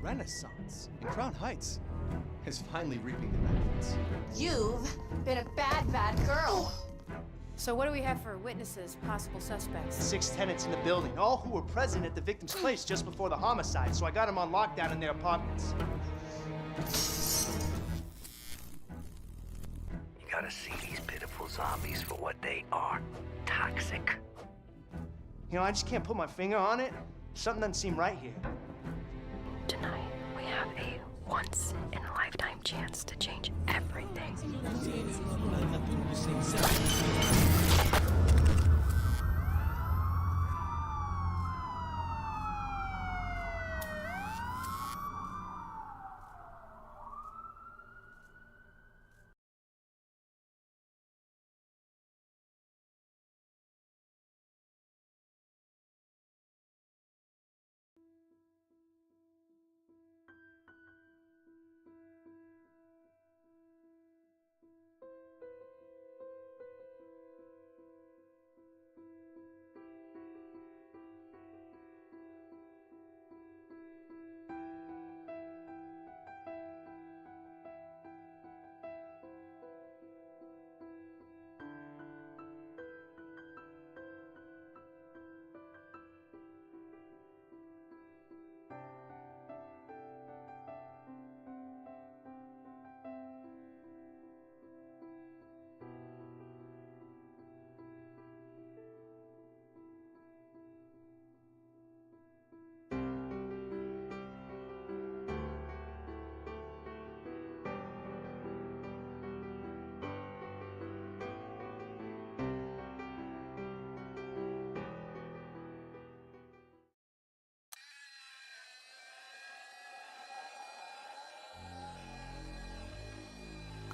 Renaissance in Crown Heights is finally reaping the benefits. You've been a bad girl. So what do we have for witnesses, possible suspects? 6 tenants in the building, all who were present at the victim's place just before the homicide, so I got them on lockdown in their apartments. You gotta see these pitiful zombies for what they are. Toxic. You know, I just can't put my finger on it. Something doesn't seem right here. Tonight, we have a once-in-a-lifetime chance to change everything.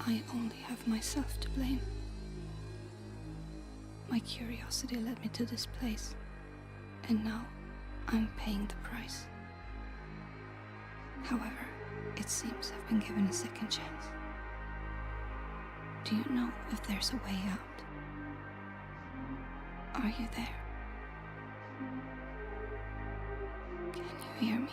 I only have myself to blame. My curiosity led me to this place, and now I'm paying the price. However, it seems I've been given a second chance. Do you know if there's a way out? Are you there? Can you hear me?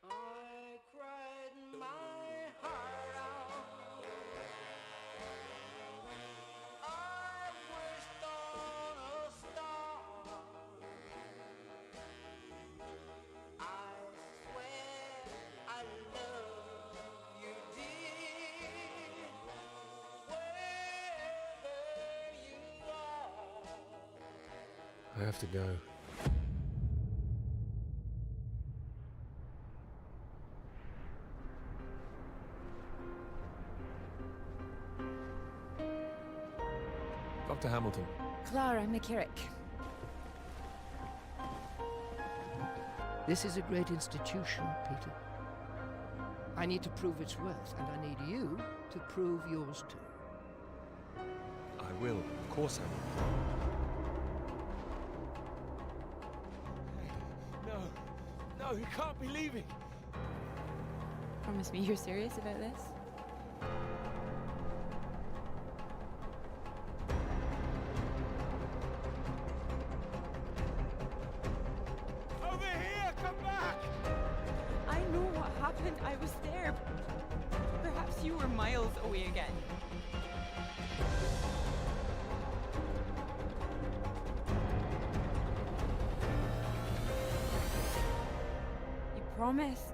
I cried my heart out. I wished on a star. I swear I love you, dear, wherever you are. I have to go. Dr. Hamilton. Clara McKirrick. This is a great institution, Peter. I need to prove its worth, and I need you to prove yours too. I will. Of course I will. No, you can't be leaving. Promise me you're serious about this? Over here, come back! I know what happened. I was there. Perhaps you were miles away again. You promised.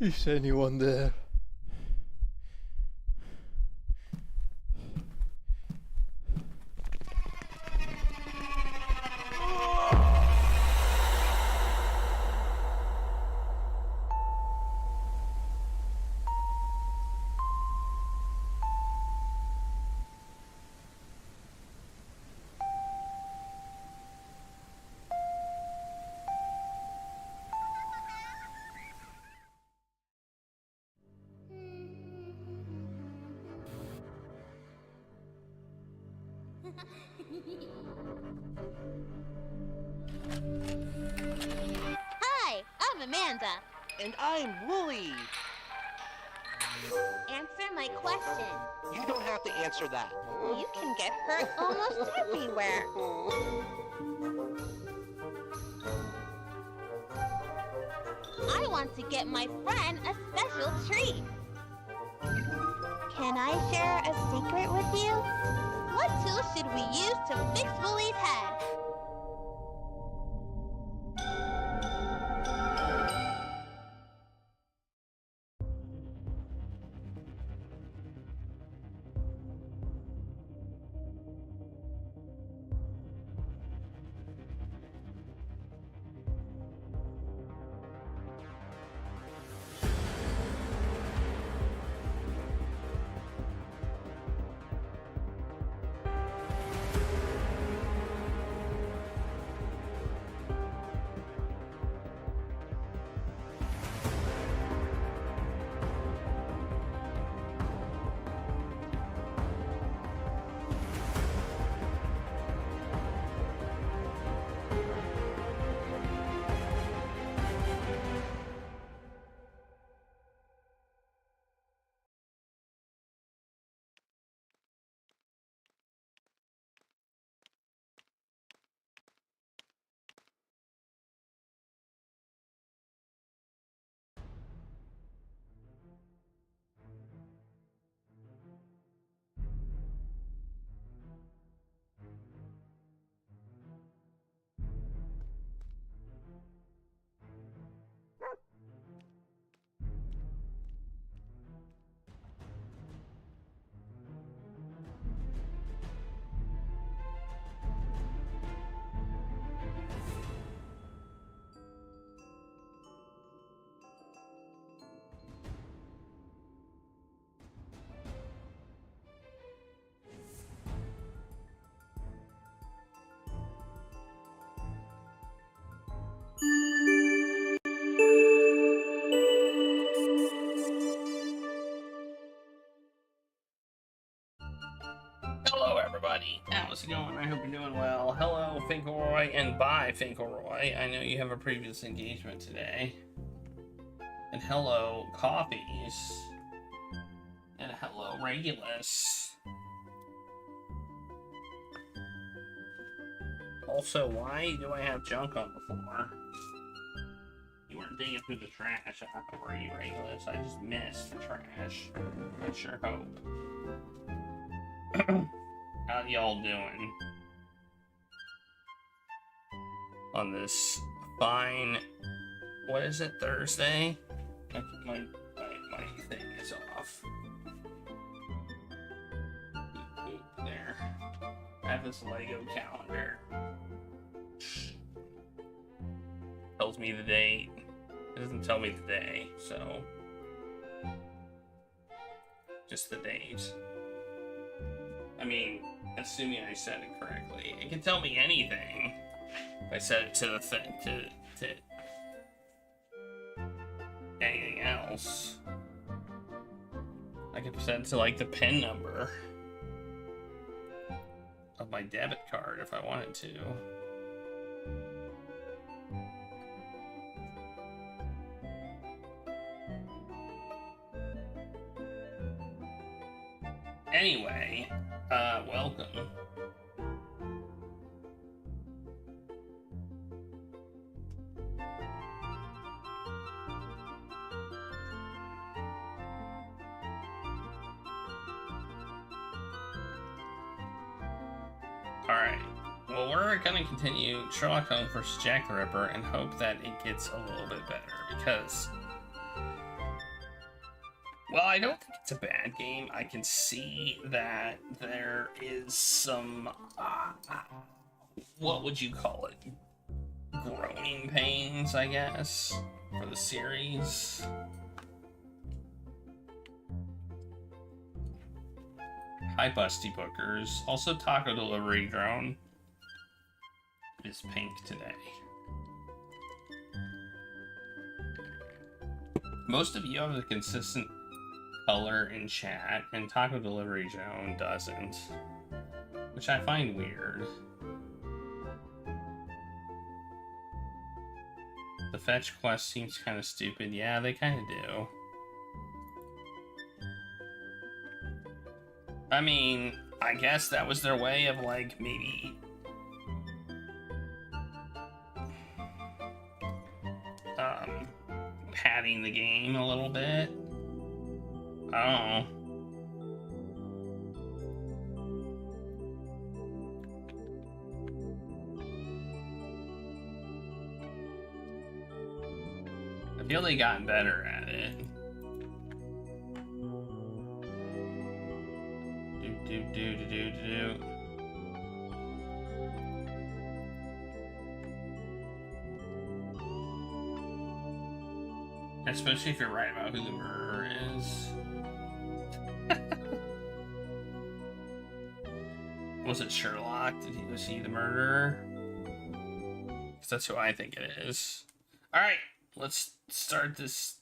Is anyone there? Hi, I'm Amanda. And I'm Wooly. Answer my question. You don't have to answer that. You can get hurt almost everywhere. I want to get my friend a special treat. Can I share a secret with you? What tool should we use to fix Wooly's head? Hello, everybody. How's it going? I hope you're doing well. Hello, Finkelroy, and bye, Finkelroy. I know you have a previous engagement today. And hello, Coffees. And hello, Regulus. Also, why do I have junk on the floor? You weren't digging through the trash, were you, Regulus? I just missed the trash. I sure hope. How y'all doing on this fine, what is it, Thursday? My thing is off. Oop, there. I have this Lego calendar. Tells me the date. It doesn't tell me the day, so just the date. I mean, assuming I said it correctly. It can tell me anything if I set it to the thing, to anything else. I could set it to, like, the PIN number of my debit card if I wanted to. Anyway, welcome. Alright, well, we're gonna continue Sherlock Holmes vs. Jack the Ripper and hope that it gets a little bit better, because, well, I don't think it's a bad game. I can see that there is some, what would you call it? Growing pains, I guess, for the series. Hi, Busty Bookers. Also, Taco Delivery Drone is pink today. Most of you have a consistent color in chat, and Taco Delivery Drone doesn't. which I find weird. The fetch quest seems kind of stupid. Yeah, they kind of do. I mean, I guess that was their way of, like, maybe... padding the game a little bit. I don't know. I feel they gotten better at it. Do. Especially if you're right about who the murderer is. Was it Sherlock? Was he the murderer? Because that's who I think it is. Alright, let's start this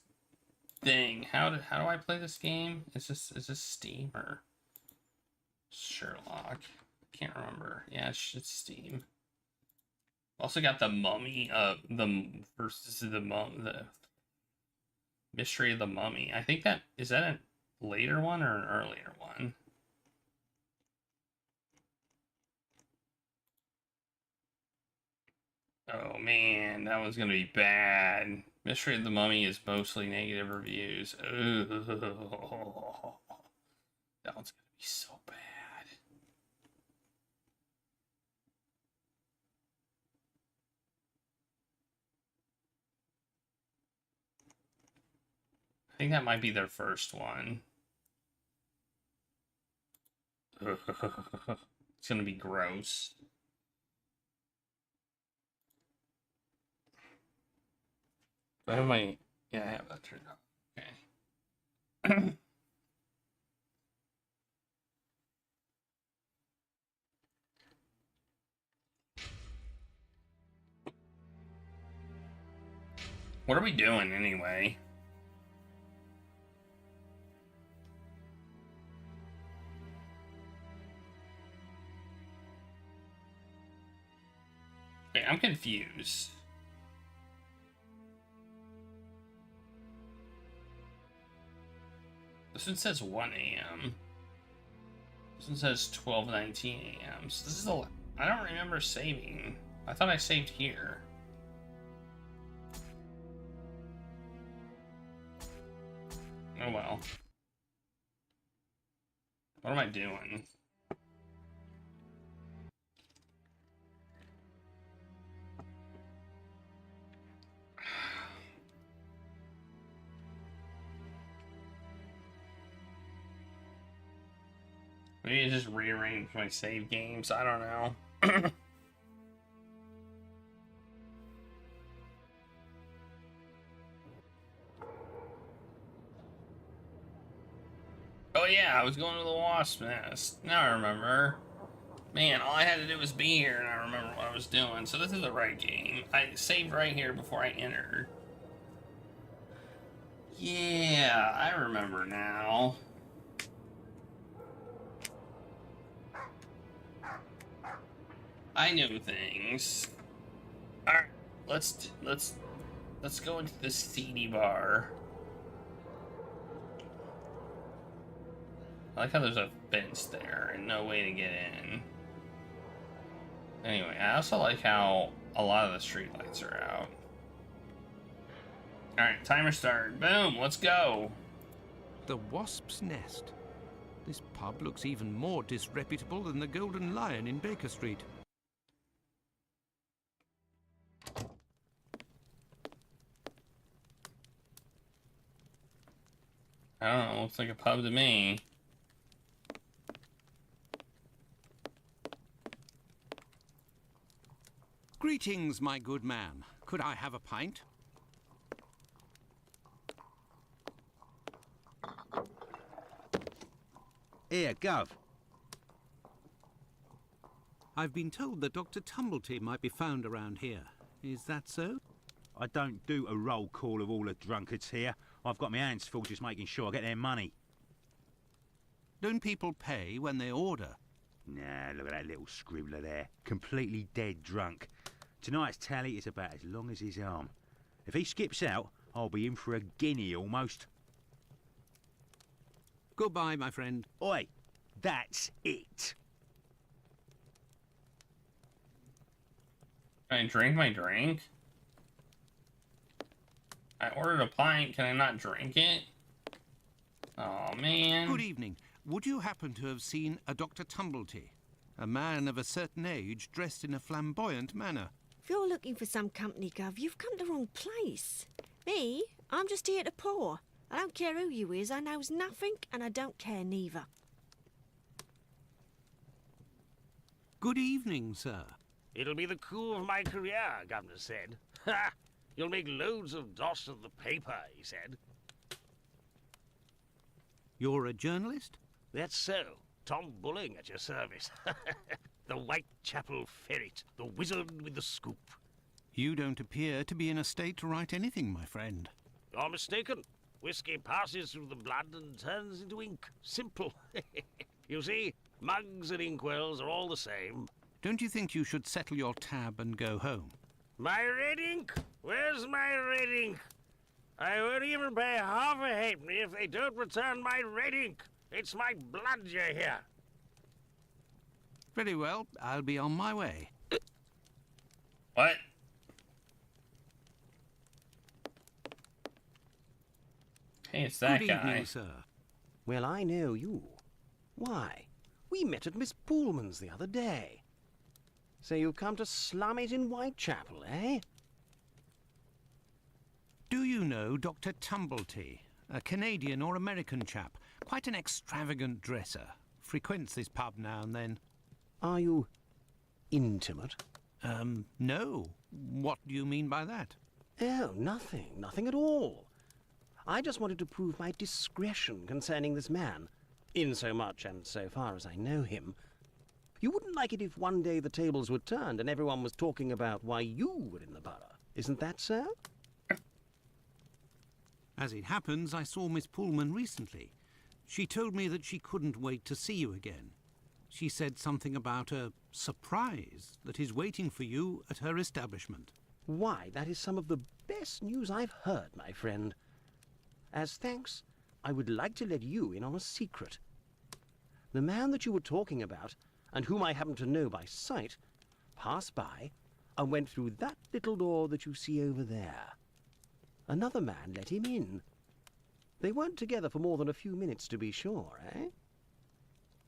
thing. How do I play this game? Is this Steam or Sherlock? I can't remember. Yeah, it's Steam. Also got the Mummy, the Mystery of the Mummy. I think is that a later one or an earlier one? Oh man, that one's gonna be bad. Mystery of the Mummy is mostly negative reviews. Ugh. That one's gonna be so bad. I think that might be their first one. It's gonna be gross. Do I have my... Yeah, I have that turned on. Okay. What are we doing anyway? Okay, I'm confused. This one says 1 a.m. This one says 12:19 a.m. So this is I don't remember saving. I thought I saved here. Oh well. What am I doing? Maybe just rearrange my save games. I don't know. Oh yeah, I was going to the wasp nest. Now I remember. Man, all I had to do was be here and I remember what I was doing. So this is the right game. I saved right here before I entered. Yeah, I remember now. I knew things. Alright, let's go into this seedy bar. I like how there's a fence there and no way to get in. Anyway, I also like how a lot of the streetlights are out. Alright, timer start. Boom, let's go. The Wasp's Nest. This pub looks even more disreputable than the Golden Lion in Baker Street. I don't know, looks like a pub to me. Greetings, my good man. Could I have a pint? Here, Gov. I've been told that Dr. Tumblety might be found around here. Is that so? I don't do a roll call of all the drunkards here. I've got my hands full just making sure I get their money. Don't people pay when they order? Nah, look at that little scribbler there. Completely dead drunk. Tonight's tally is about as long as his arm. If he skips out, I'll be in for a guinea almost. Goodbye, my friend. Oi, that's it. Can I drink my drink? I ordered a pint. Can I not drink it? Oh, man. Good evening. Would you happen to have seen a Dr. Tumblety? A man of a certain age dressed in a flamboyant manner. If you're looking for some company, Gov, you've come to the wrong place. Me? I'm just here to pour. I don't care who you is. I knows nothing, and I don't care neither. Good evening, sir. It'll be the coup of my career, Governor said. Ha! You'll make loads of dots of the paper, he said. You're a journalist? That's so. Tom Bulling at your service. The Whitechapel ferret, the wizard with the scoop. You don't appear to be in a state to write anything, my friend. You're mistaken. Whiskey passes through the blood and turns into ink. Simple. You see, mugs and inkwells are all the same. Don't you think you should settle your tab and go home? My red ink? Where's my red ink? I won't even pay half a halfpenny if they don't return my red ink. It's my blood you hear. Very well, I'll be on my way. What? Hey, it's that Good guy. evening, sir. Well, I know you. Why? We met at Miss Pullman's the other day. So you've come to slum it in Whitechapel, eh? Do you know Dr. Tumblety? A Canadian or American chap. Quite an extravagant dresser. Frequents this pub now and then. Are you intimate? No. What do you mean by that? Oh, nothing. Nothing at all. I just wanted to prove my discretion concerning this man. In so much and so far as I know him. You wouldn't like it if one day the tables were turned and everyone was talking about why you were in the borough. Isn't that so? As it happens, I saw Miss Pullman recently. She told me that she couldn't wait to see you again. She said something about a surprise that is waiting for you at her establishment. Why, that is some of the best news I've heard, my friend. As thanks, I would like to let you in on a secret. The man that you were talking about, and whom I happen to know by sight, passed by and went through that little door that you see over there. Another man let him in. They weren't together for more than a few minutes, to be sure, eh?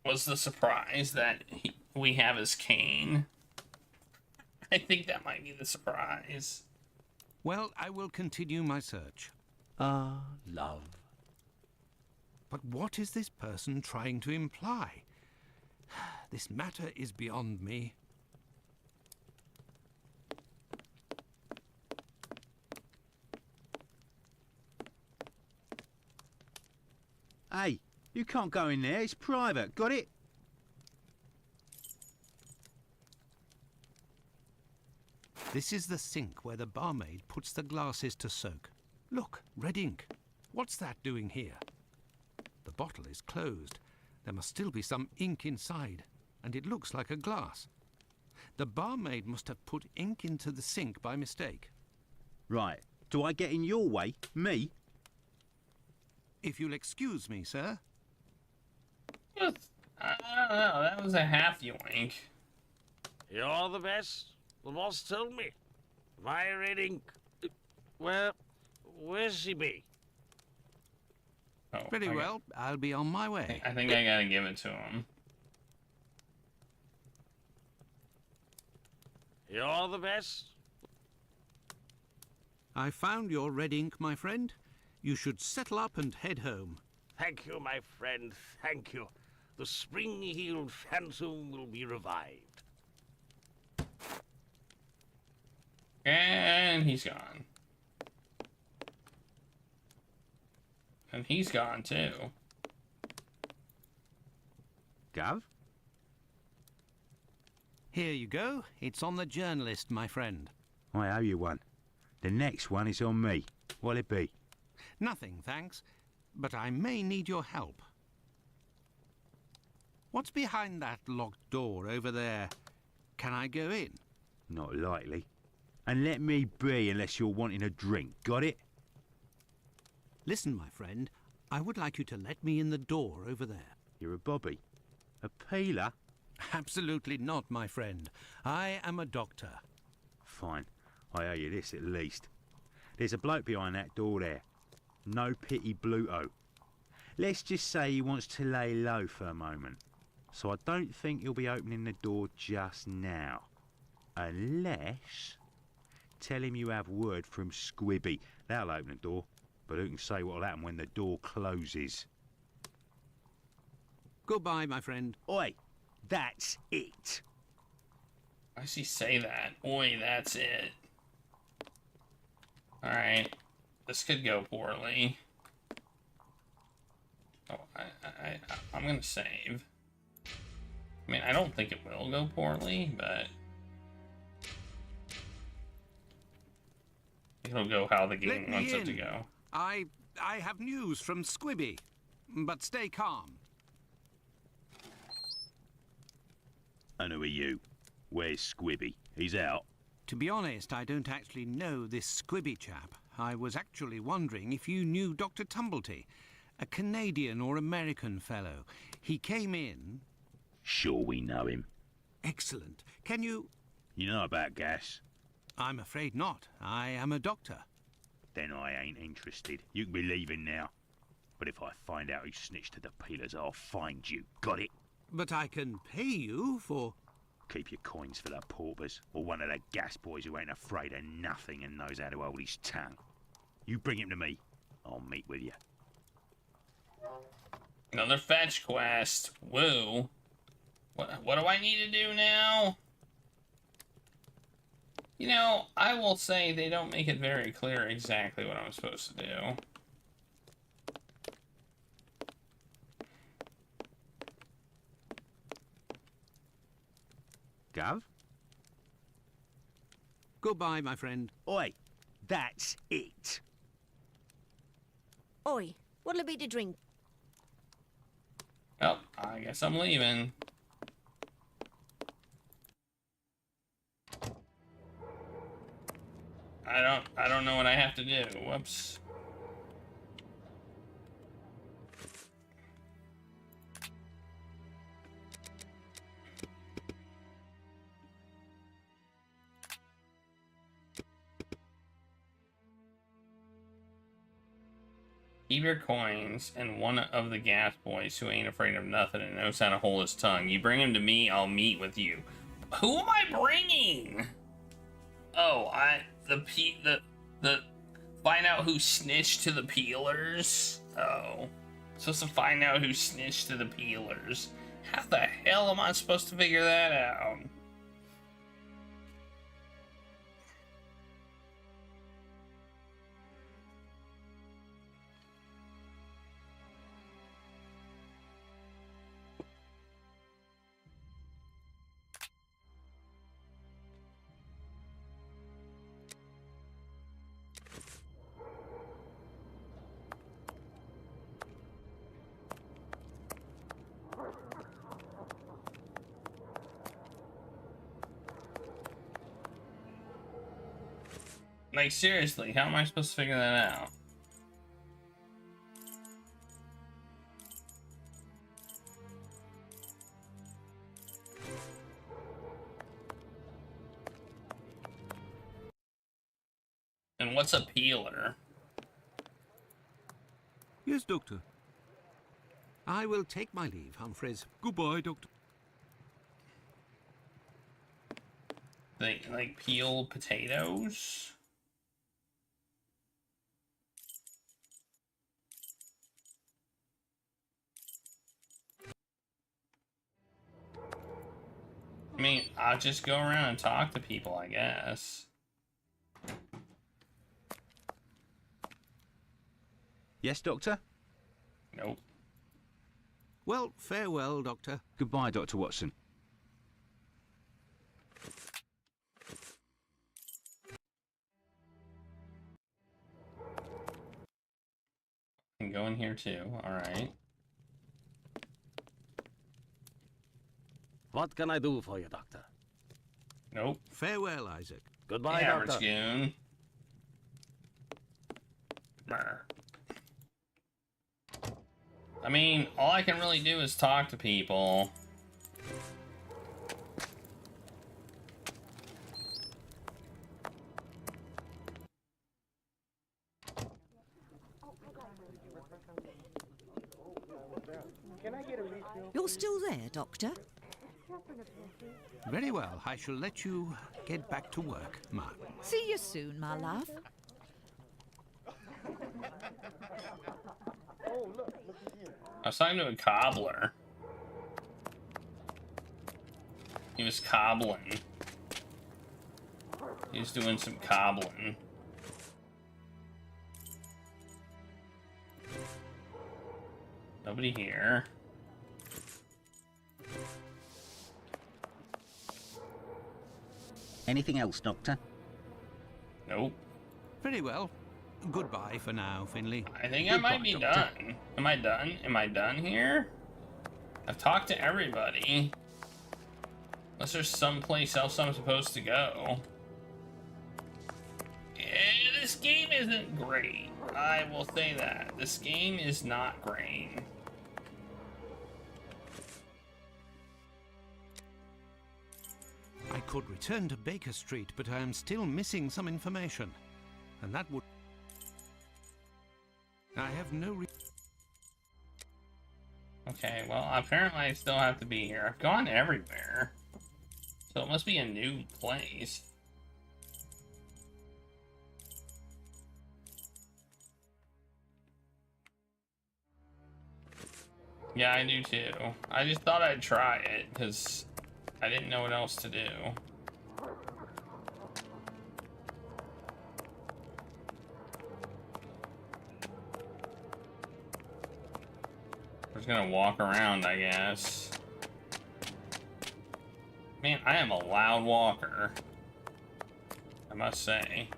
Was the surprise that we have his cane? I think that might be the surprise. Well, I will continue my search. Ah, love. But what is this person trying to imply? This matter is beyond me. Hey, you can't go in there. It's private. Got it? This is the sink where the barmaid puts the glasses to soak. Look, red ink. What's that doing here? The bottle is closed. There must still be some ink inside, and it looks like a glass. The barmaid must have put ink into the sink by mistake. Right. Do I get in your way? Me? If you'll excuse me, sir. I don't know. That was a half yoink. You're the best. The boss told me. My red ink. Well, where's she be? Oh, Very well. I'll be on my way. I think I gotta give it to him. You're the best. I found your red ink, my friend. You should settle up and head home. Thank you, my friend. Thank you. The spring-heeled phantom will be revived. And he's gone. And he's gone too. Gov? Here you go. It's on the journalist, my friend. I owe you one. The next one is on me. What'll it be? Nothing, thanks. But I may need your help. What's behind that locked door over there? Can I go in? Not likely. And let me be unless you're wanting a drink, got it? Listen, my friend, I would like you to let me in the door over there. You're a bobby. A peeler? Absolutely not, my friend. I am a doctor. Fine. I owe you this at least. There's a bloke behind that door there. No pity Bluto. Let's just say he wants to lay low for a moment. So I don't think he'll be opening the door just now. Unless... Tell him you have word from Squibby. That'll open the door. But who can say what'll happen when the door closes? Goodbye, my friend. Oi, that's it. I see say that. Oi, that's it. Alright. This could go poorly. Oh, I'm gonna save. I mean, I don't think it will go poorly, but... it'll go how the game wants it to go. I have news from Squibby, but stay calm. And who are you? Where's Squibby? He's out. To be honest, I don't actually know this Squibby chap. I was actually wondering if you knew Dr. Tumblety, a Canadian or American fellow. He came in... Sure we know him. Excellent. Can you... You know about gas? I'm afraid not. I am a doctor. Then I ain't interested. You can be leaving now. But if I find out who snitched to the peelers, I'll find you. Got it? But I can pay you for... Keep your coins for the paupers, or one of the gas boys who ain't afraid of nothing and knows how to hold his tongue. You bring him to me. I'll meet with you. Another fetch quest. Woo. What do I need to do now? You know, I will say they don't make it very clear exactly what I'm supposed to do. Gov? Goodbye, my friend. Oi, that's it. Oi, what'll it be to drink? Oh, I guess I'm leaving. I don't know what I have to do. Whoops. Keep your coins and one of the gas boys who ain't afraid of nothing and knows how to hold his tongue. You bring him to me, I'll meet with you. Who am I bringing? Oh, the find out who snitched to the peelers. Oh, supposed to find out who snitched to the peelers. How the hell am I supposed to figure that out? Like, seriously, how am I supposed to figure that out? And what's a peeler? Yes, Doctor. I will take my leave, Humphreys. Goodbye, Doctor. They, like, peel potatoes? I mean, I'll just go around and talk to people, I guess. Yes, Doctor? Nope. Well, farewell, Doctor. Goodbye, Dr. Watson. I can go in here too, alright. What can I do for you, Doctor? Nope. Farewell, Isaac. Goodbye, Average Doctor. goon. Brr. I mean, all I can really do is talk to people. You're still there, Doctor? Very well. I shall let you get back to work, Ma. See you soon, my love. I was talking to a cobbler. He was cobbling. He was doing some cobbling. Nobody here. Anything else, Doctor? Nope. Very well. Goodbye for now, Finley. I think I might be done. Am I done? Am I done here? I've talked to everybody. Unless there's someplace else I'm supposed to go. Yeah, this game isn't great. I will say that. This game is not great. I could return to Baker Street, but I am still missing some information. And that would... I have no Okay, well, apparently I still have to be here. I've gone everywhere. So it must be a new place. Yeah, I do too. I just thought I'd try it, because I didn't know what else to do. I'm just gonna walk around, I guess. Man, I am a loud walker, I must say.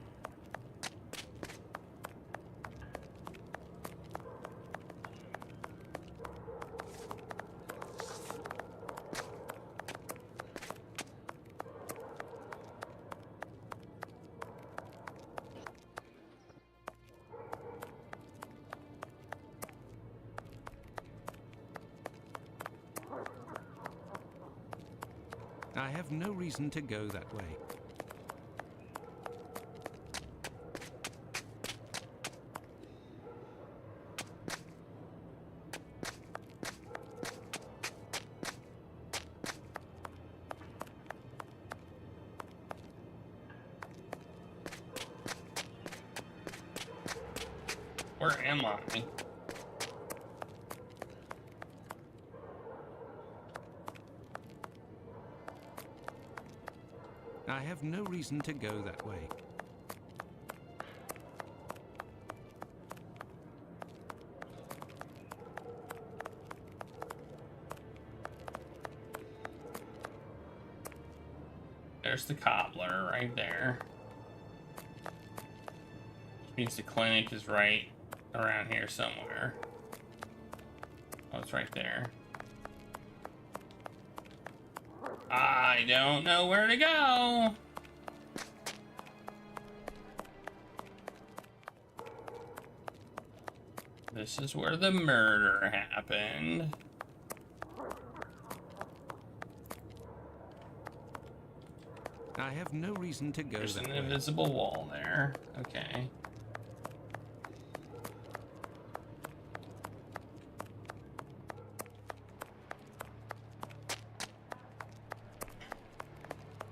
I have no reason to go that way. Where am I? I have no reason to go that way. There's the cobbler right there. Which means the clinic is right around here somewhere. Oh, it's right there. I don't know where to go. This is where the murder happened. I have no reason to go There's that an way. invisible wall there. Okay.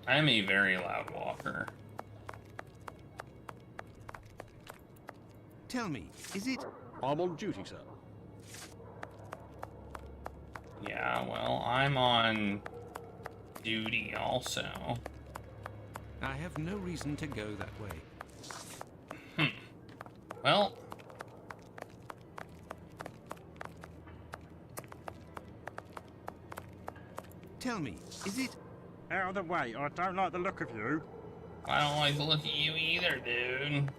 I'm a very loud walker. Tell me, is it... I'm on duty, sir. Yeah, well, I'm on duty also. I have no reason to go that way. Well... Tell me, is it... Out of the way, I don't like the look of you. I don't like the look at you either, dude.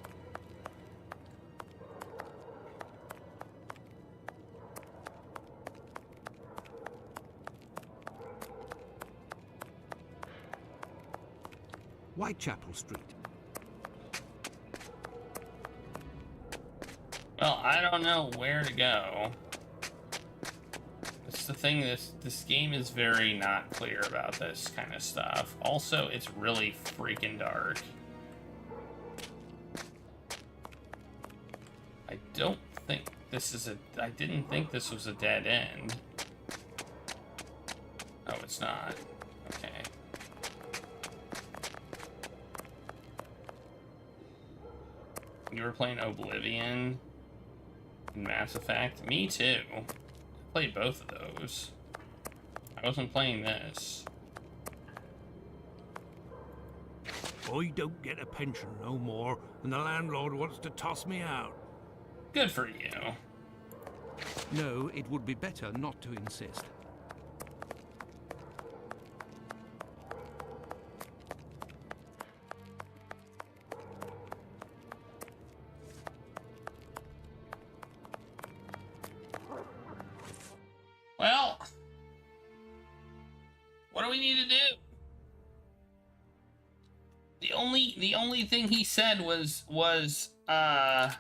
Whitechapel Street. Well, I don't know where to go. That's the thing, this game is very not clear about this kind of stuff. Also, it's really freaking dark. I don't think this is I didn't think this was a dead end. Oh, it's not. Okay. You were playing Oblivion and Mass Effect? Me too. I played both of those. I wasn't playing this. I don't get a pension no more, and the landlord wants to toss me out. Good for you. No, it would be better not to insist. Well, what do we need to do? The only thing he said was where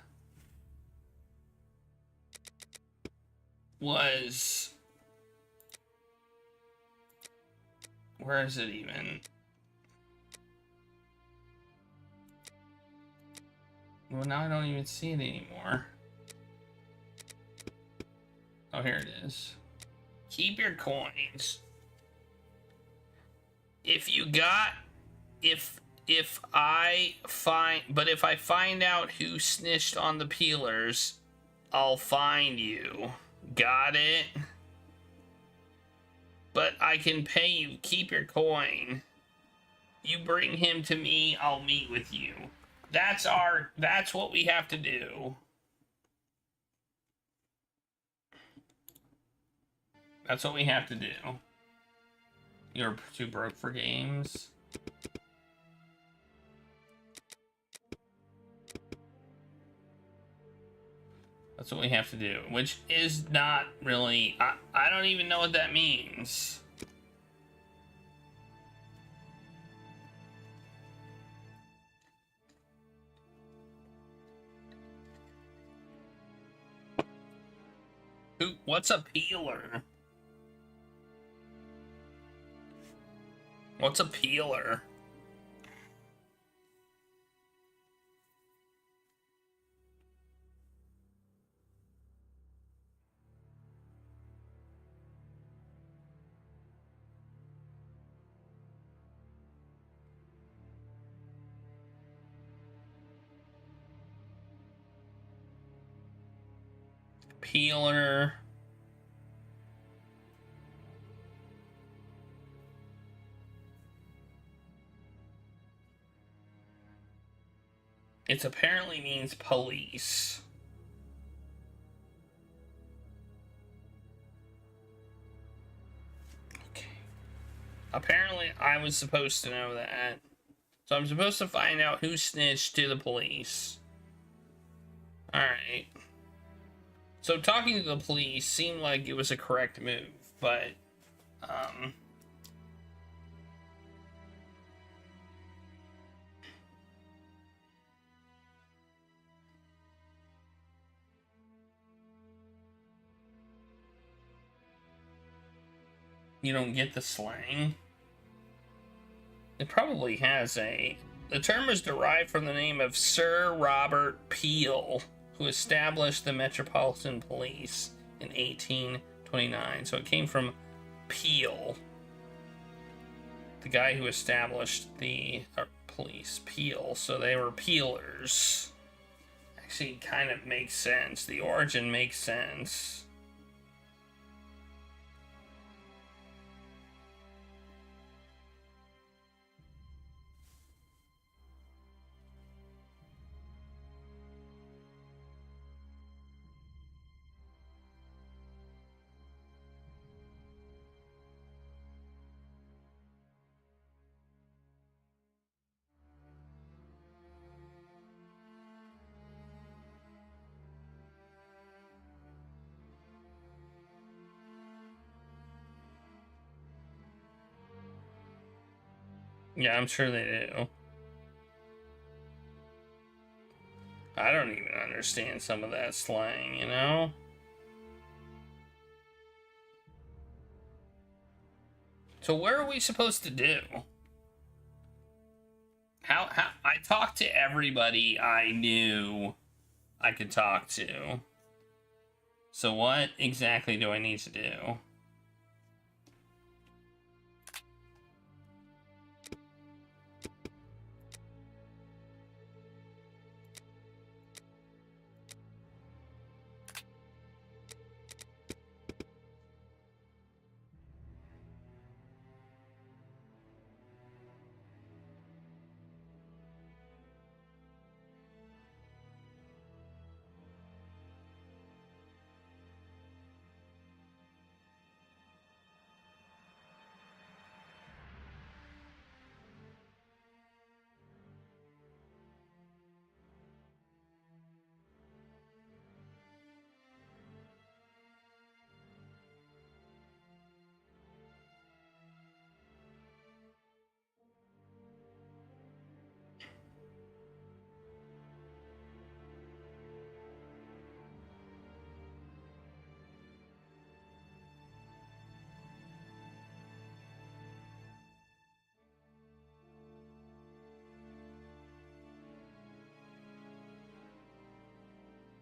is it even? Well, now I don't even see it anymore. Oh, here it is. Keep your coins. If I find out who snitched on the peelers, I'll find you. Got it? But I can pay you. Keep your coin. You bring him to me, I'll meet with you. That's what we have to do. That's what we have to do. You're too broke for games. That's what we have to do, which is not really... I don't even know what that means. What's a peeler? What's a peeler? Peeler. It apparently means police. Okay. Apparently I was supposed to know that. So I'm supposed to find out who snitched to the police. Alright. So talking to the police seemed like it was a correct move, but you don't get the slang? It probably has a... The term is derived from the name of Sir Robert Peel, who established the Metropolitan Police in 1829. So it came from Peel, the guy who established the police. Peel. So they were peelers. Actually, kind of makes sense. The origin makes sense. Yeah, I'm sure they do. I don't even understand some of that slang, you know? So where are we supposed to do? How I talked to everybody I knew I could talk to. So what exactly do I need to do?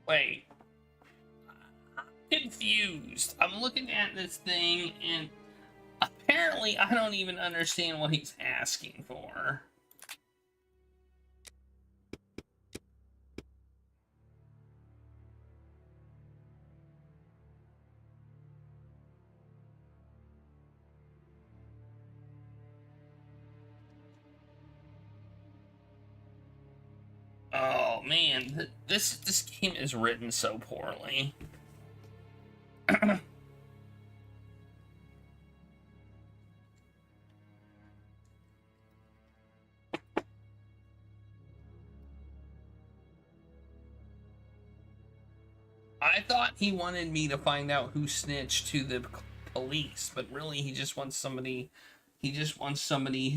Wait. I'm confused. I'm looking at this thing and apparently I don't even understand what he's asking for. Oh man, this game is written so poorly. I thought he wanted me to find out who snitched to the police, but really he just wants somebody. He just wants somebody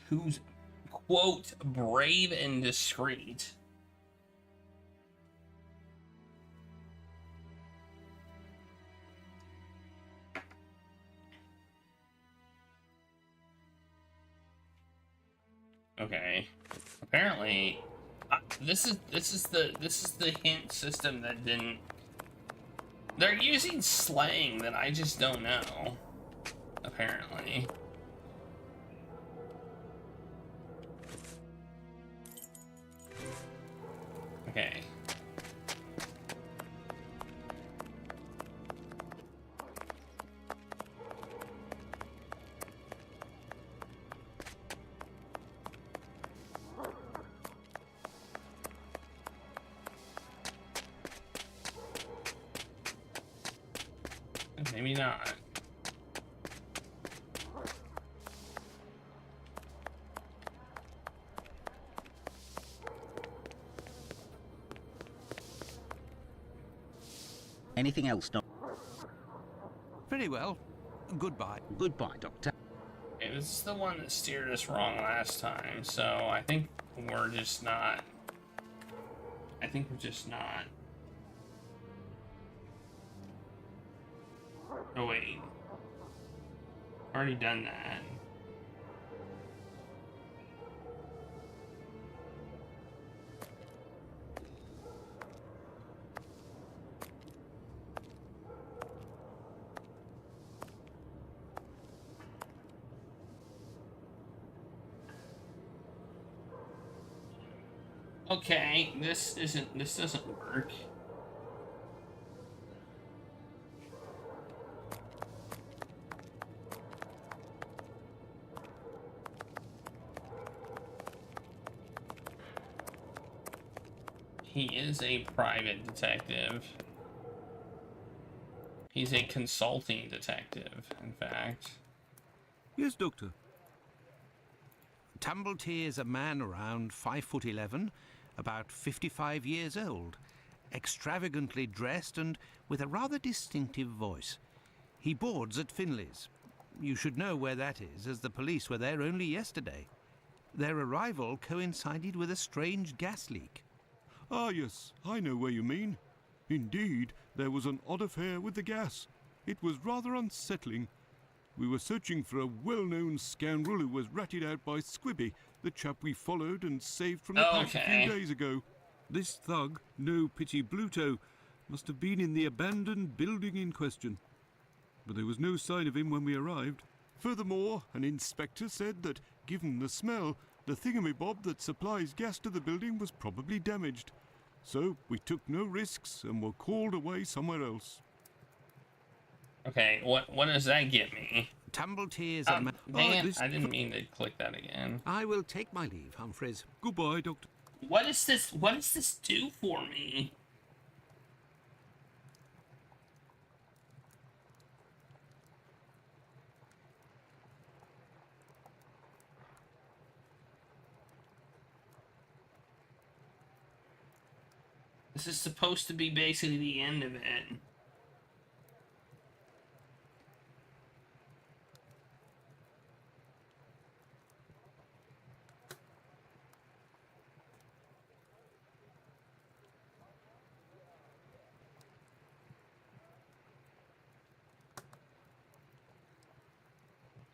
who's quote brave and discreet. Okay. Apparently, this is the hint system that didn't. They're using slang that I just don't know. Apparently. Okay. Maybe not. Anything else, Doc? Very well. Goodbye. Goodbye, Doctor. It was the one that steered us wrong last time, so I think we're just not. I think we're just not. Oh wait. Already done that. Okay, this doesn't work. He is a private detective. He's a consulting detective, in fact. Yes, Doctor. Tumblety is a man around 5'11", about 55 years old, extravagantly dressed and with a rather distinctive voice. He boards at Finley's. You should know where that is, as the police were there only yesterday. Their arrival coincided with a strange gas leak. Ah, yes, I know where you mean. Indeed, there was an odd affair with the gas. It was rather unsettling. We were searching for a well-known scoundrel who was ratted out by Squibby, the chap we followed and saved from the pack a few days ago. This thug, no pity Bluto, must have been in the abandoned building in question. But there was no sign of him when we arrived. Furthermore, an inspector said that, given the smell, the thingamabob that supplies gas to the building was probably damaged. So we took no risks and were called away somewhere else. Okay, what does that get me? Tumble tears and dang it, I didn't mean to click that again. I will take my leave, Humphreys. Goodbye, Doctor. What does this do for me? This is supposed to be basically the end of it.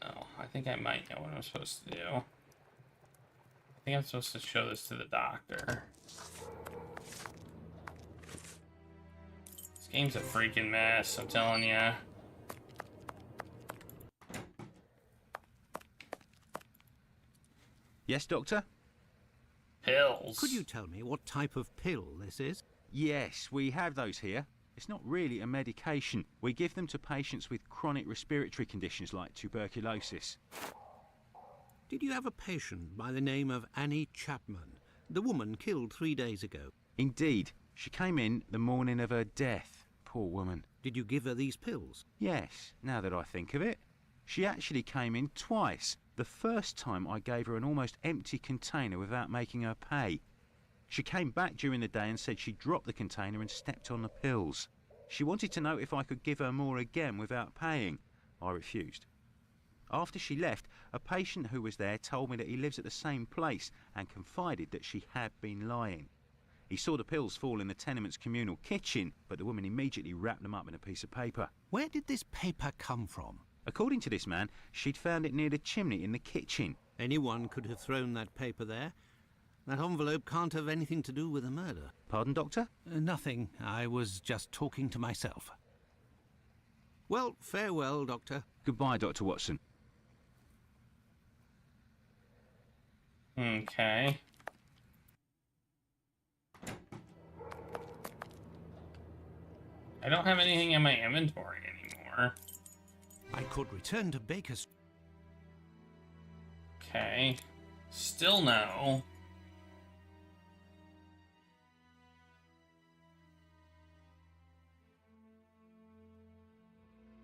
Oh, I think I might know what I'm supposed to do. I think I'm supposed to show this to the doctor. This game's a freaking mess, I'm telling ya. Yes, Doctor? Pills. Could you tell me what type of pill this is? Yes, we have those here. It's not really a medication. We give them to patients with chronic respiratory conditions like tuberculosis. Did you have a patient by the name of Annie Chapman, the woman killed 3 days ago? Indeed. She came in the morning of her death. Poor woman. Did you give her these pills? Yes, now that I think of it. She actually came in twice. The first time I gave her an almost empty container without making her pay. She came back during the day and said she dropped the container and stepped on the pills. She wanted to know if I could give her more again without paying. I refused. After she left, a patient who was there told me that he lives at the same place and confided that she had been lying. He saw the pills fall in the tenement's communal kitchen, but the woman immediately wrapped them up in a piece of paper. Where did this paper come from? According to this man, she'd found it near the chimney in the kitchen. Anyone could have thrown that paper there. That envelope can't have anything to do with the murder. Pardon, Doctor? Nothing. I was just talking to myself. Well, farewell, Doctor. Goodbye, Dr. Watson. Okay. I don't have anything in my inventory anymore. I could return to Baker Street. Okay. Still no.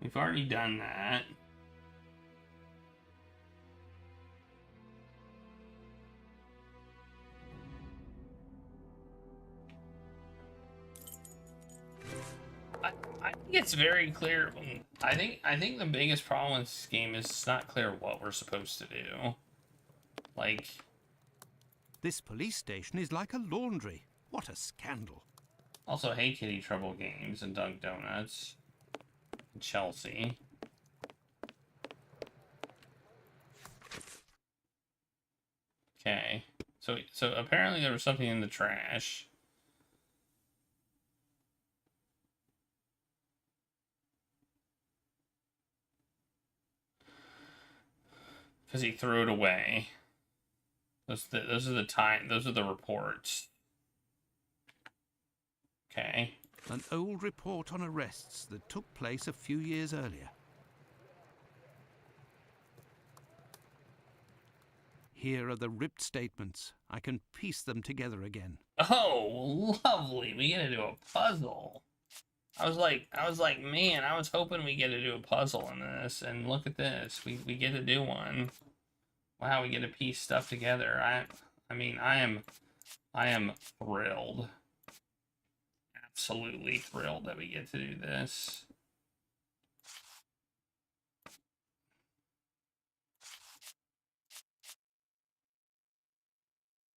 We've already done that. I think it's very clear. I think the biggest problem with this game is it's not clear what we're supposed to do. Like, this police station is like a laundry. What a scandal. Also, Hey Kitty Trouble Games and Dunk Donuts. And Chelsea. Okay. So apparently there was something in the trash. Because he threw it away. Those are the reports. Okay. An old report on arrests that took place a few years earlier. Here are the ripped statements. I can piece them together again. Oh, lovely. We get to do a puzzle. I was like, man, I was hoping we get to do a puzzle in this, and look at this. We get to do one. Wow, we get to piece stuff together. I mean, I am thrilled. Absolutely thrilled that we get to do this.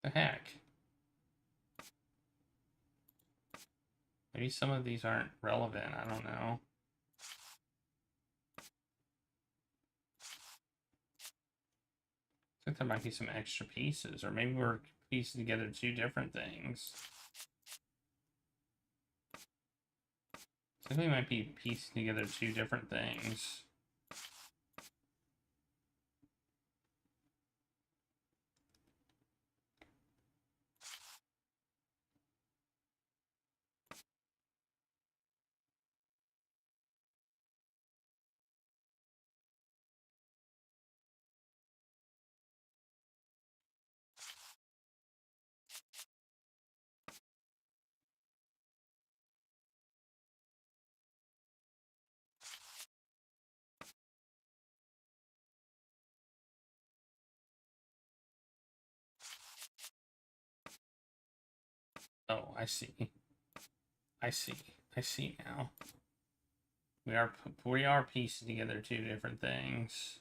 The heck? Maybe some of these aren't relevant. I don't know. I think there might be some extra pieces, or maybe we're piecing together two different things. I think we might be piecing together two different things. Oh, I see. I see. I see now. We are piecing together two different things.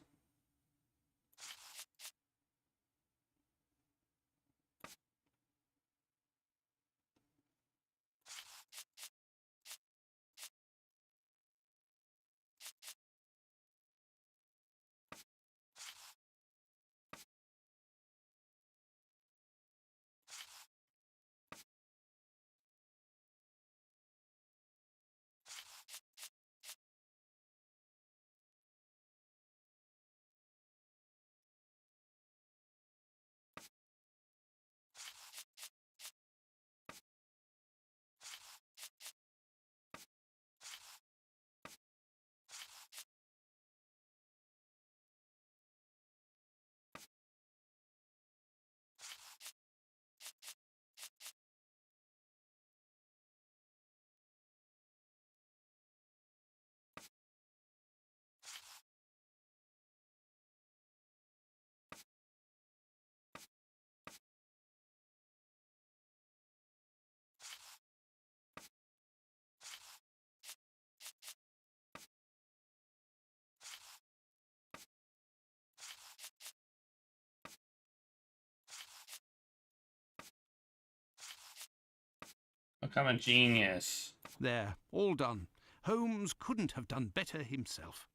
Look, I'm a genius. There, all done. Holmes couldn't have done better himself.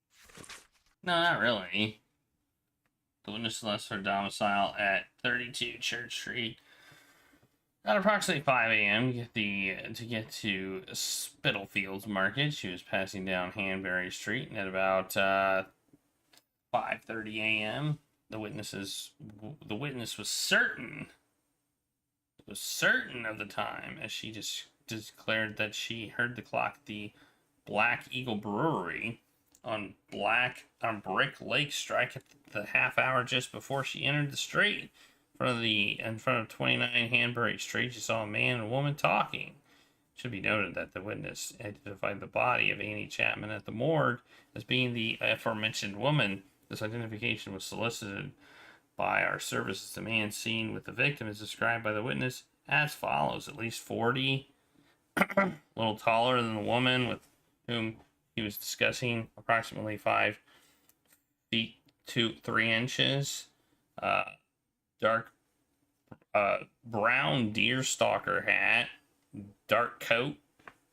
No, not really. The witness left her domicile at 32 Church Street at approximately 5 a.m. to get to Spitalfields Market. She was passing down Hanbury Street, and at about 5:30 a.m., the witness was certain of the time, as she just declared that she heard the clock at the Black Eagle Brewery on Brick Lake strike at the half hour just before she entered the street. In front of 29 Hanbury Street, she saw a man and a woman talking. It should be noted that the witness identified the body of Annie Chapman at the morgue as being the aforementioned woman. This identification was solicited by our services. The man seen with the victim is described by the witness as follows: at least 40, a little taller than the woman with whom he was discussing, approximately 5 feet 3 inches, dark brown deerstalker hat, dark coat,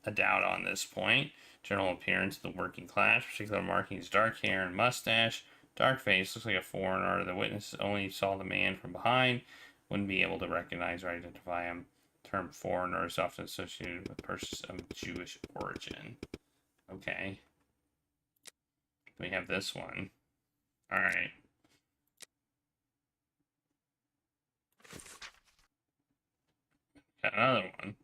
a doubt on this point. General appearance of the working class, particular markings: dark hair and mustache, dark face, looks like a foreigner. The witness only saw the man from behind, wouldn't be able to recognize or identify him. The term foreigner is often associated with persons of Jewish origin. Okay. We have this one. Alright. Got another one.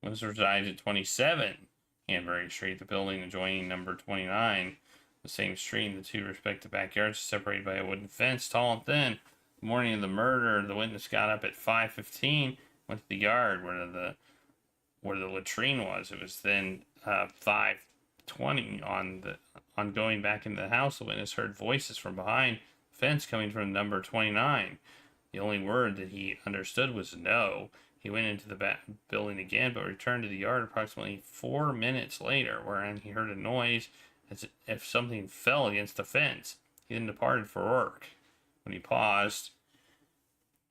Witness resides at 27 Hanbury Street, the building adjoining number 29. The same street, the two respective backyards separated by a wooden fence, tall and thin. The morning of the murder, the witness got up at 5:15, went to the yard where the latrine was. It was then 5:20 on going back into the house. The witness heard voices from behind the fence coming from number 29. The only word that he understood was no. He went into the back building again, but returned to the yard approximately 4 minutes later, wherein he heard a noise as if something fell against the fence. He then departed for work. When he paused,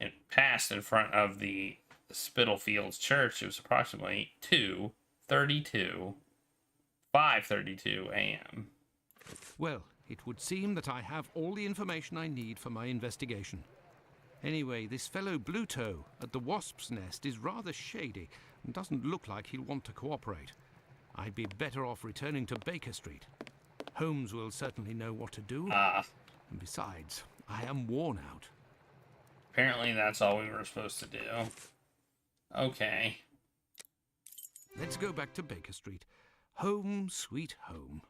it passed in front of the Spitalfields Church. It was approximately 5:32 a.m. Well, it would seem that I have all the information I need for my investigation. Anyway, this fellow Bluto at the Wasp's Nest is rather shady and doesn't look like he'll want to cooperate. I'd be better off returning to Baker Street. Holmes will certainly know what to do. And besides, I am worn out. Apparently that's all we were supposed to do. Okay. Let's go back to Baker Street. Home, sweet home.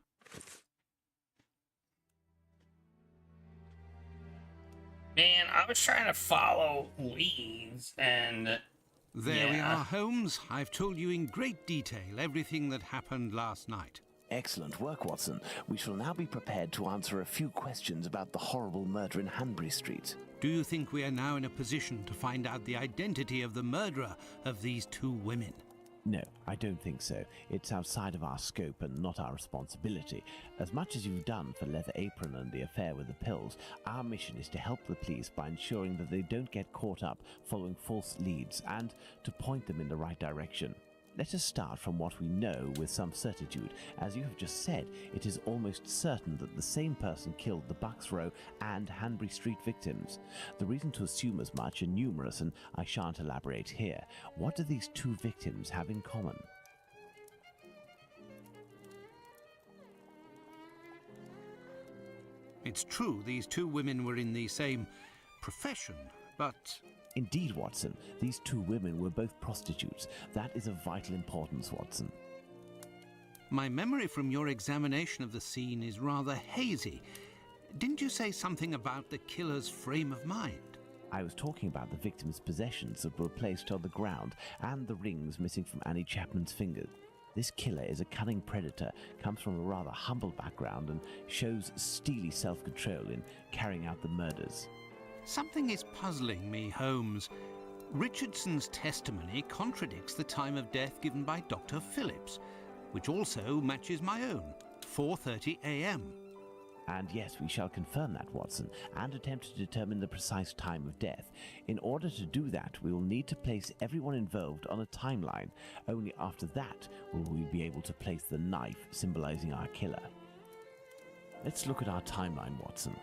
Man, I was trying to follow leads, and... There we are, Holmes. I've told you in great detail everything that happened last night. Excellent work, Watson. We shall now be prepared to answer a few questions about the horrible murder in Hanbury Street. Do you think we are now in a position to find out the identity of the murderer of these two women? No, I don't think so. It's outside of our scope and not our responsibility. As much as you've done for Leather Apron and the affair with the pills, our mission is to help the police by ensuring that they don't get caught up following false leads and to point them in the right direction. Let us start from what we know with some certitude. As you have just said, it is almost certain that the same person killed the Bucks Row and Hanbury Street victims. The reasons to assume as much are numerous, and I shan't elaborate here. What do these two victims have in common? It's true these two women were in the same profession, but... Indeed, Watson. These two women were both prostitutes. That is of vital importance, Watson. My memory from your examination of the scene is rather hazy. Didn't you say something about the killer's frame of mind? I was talking about the victim's possessions that were placed on the ground and the rings missing from Annie Chapman's fingers. This killer is a cunning predator, comes from a rather humble background and shows steely self-control in carrying out the murders. Something is puzzling me, Holmes. Richardson's testimony contradicts the time of death given by Dr. Phillips, which also matches my own, 4:30 a.m. And yes, we shall confirm that, Watson, and attempt to determine the precise time of death. In order to do that, we will need to place everyone involved on a timeline. Only after that will we be able to place the knife symbolizing our killer. Let's look at our timeline, Watson.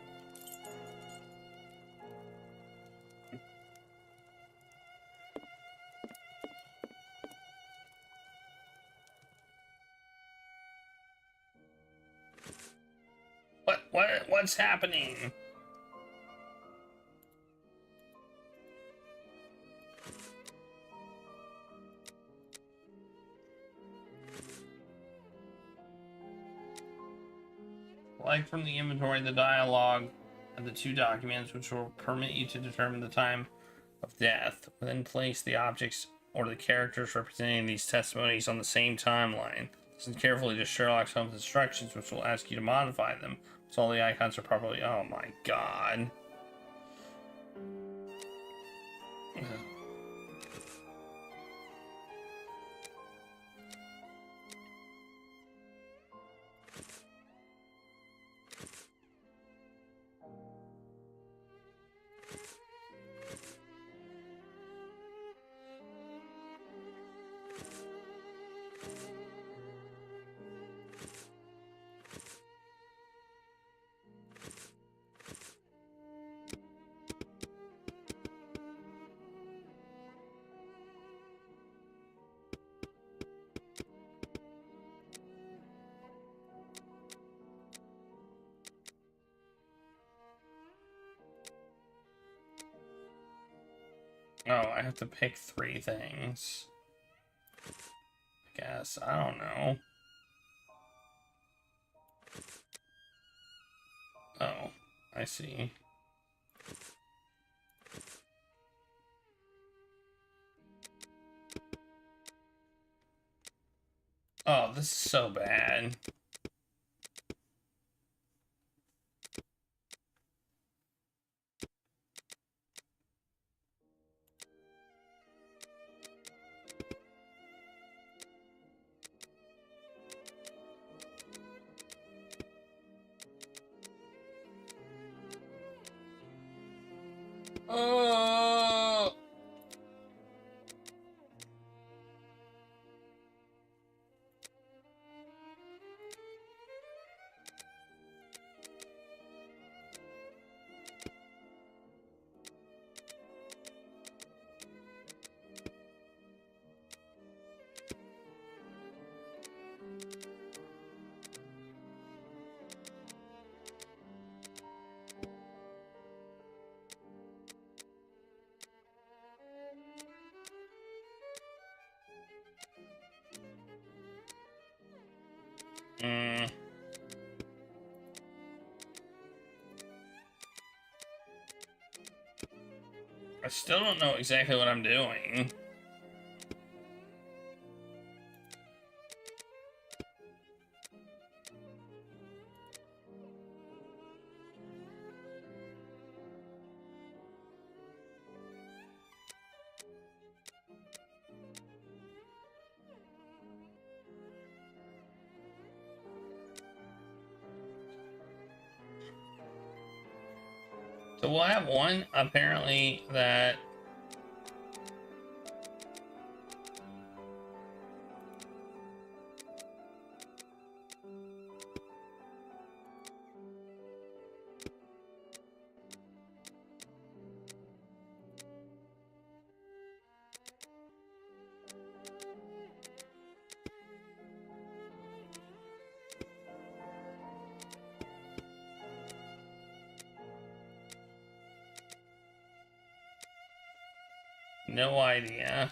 What's happening? Select from the inventory the dialogue of the two documents which will permit you to determine the time of death. Then place the objects or the characters representing these testimonies on the same timeline. Listen carefully to Sherlock Holmes' instructions, which will ask you to modify them so all the icons are properly... Oh my god. Oh, I have to pick 3 things. I guess. I don't know. Oh, I see. Oh, this is so bad. Oh. I still don't know exactly what I'm doing. So we'll have one apparently that no idea.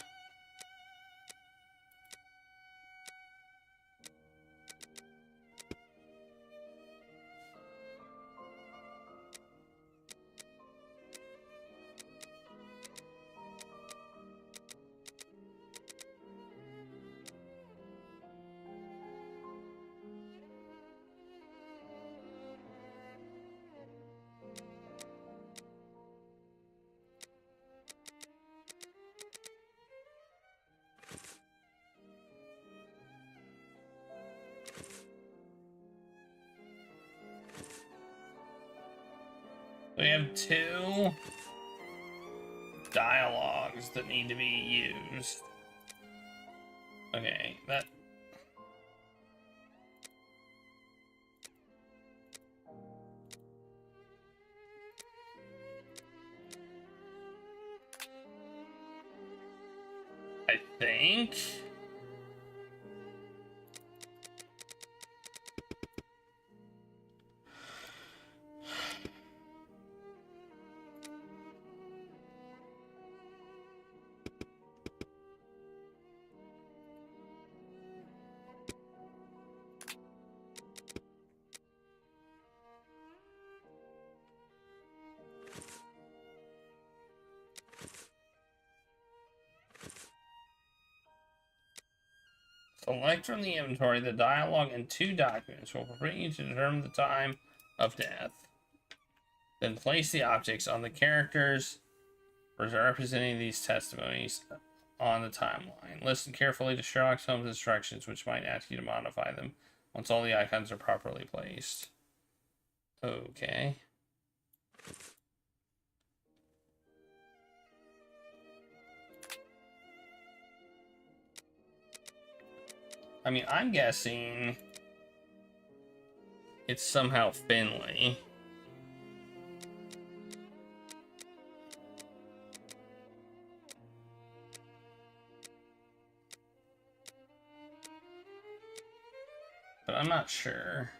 We have two dialogues that need to be used. Okay, that... I think... Select from the inventory the dialogue and two documents will permit you to determine the time of death. Then place the objects on the characters representing these testimonies on the timeline. Listen carefully to Sherlock Holmes' instructions, which might ask you to modify them once all the icons are properly placed. Okay. I mean, I'm guessing it's somehow Finley. But I'm not sure.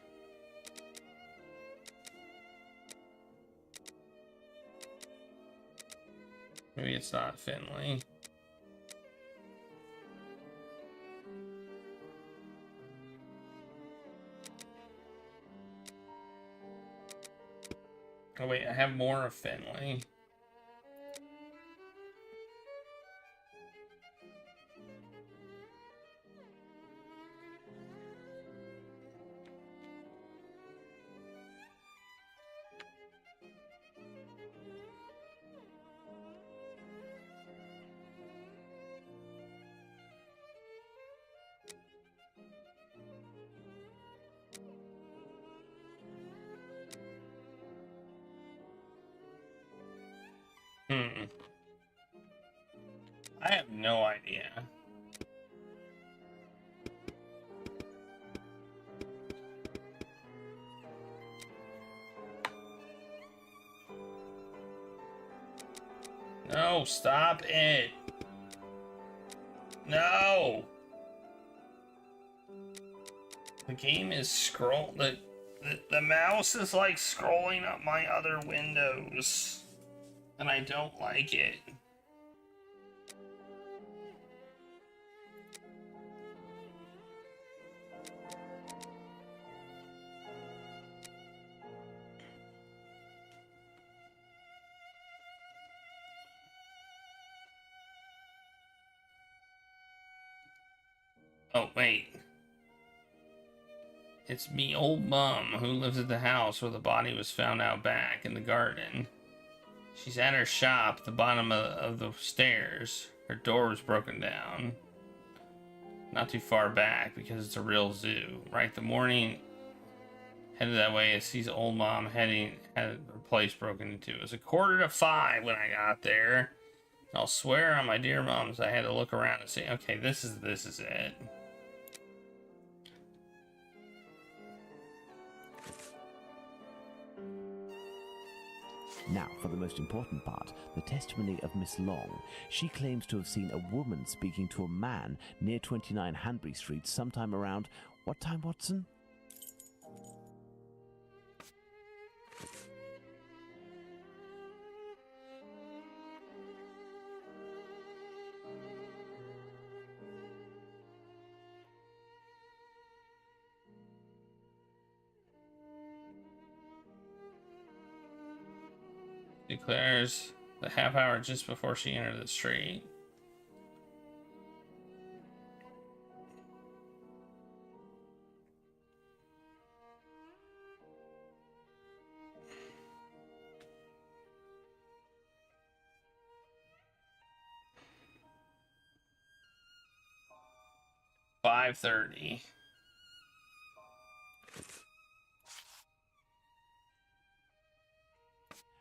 Maybe it's not Finley. Oh wait, I have more of Finley. I have no idea. No, stop it. No. The game is the mouse is like scrolling up my other windows. And I don't like it. Oh, wait. It's me old mum who lives at the house where the body was found out back in the garden. She's at her shop at the bottom of the stairs. Her door was broken down. Not too far back because it's a real zoo. Right, the morning headed that way, it sees old mom had her place broken into. It was 4:45 when I got there. I'll swear on my dear moms I had to look around and say, okay, this is it. Now, for the most important part, the testimony of Miss Long. She claims to have seen a woman speaking to a man near 29 Hanbury Street sometime around... What time, Watson? Declares the half hour just before she entered the street. $5:30.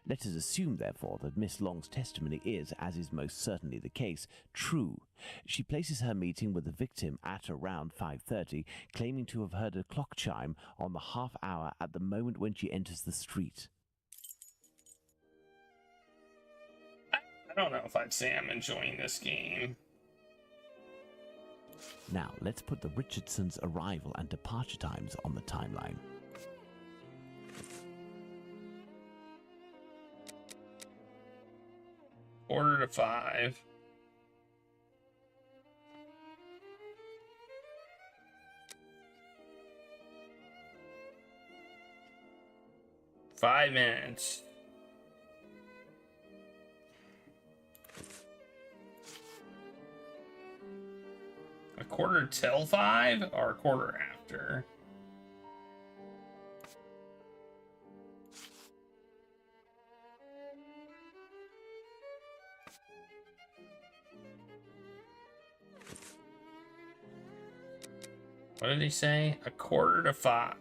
Let us assume, therefore, that Miss Long's testimony is, as is most certainly the case, true. She places her meeting with the victim at around 5:30, claiming to have heard a clock chime on the half hour at the moment when she enters the street. I don't know if I'd say I'm enjoying this game. Now, let's put the Richardsons' arrival and departure times on the timeline. Quarter to 5. Five minutes. A quarter till 5 or a quarter after? What did he say? A quarter to 5.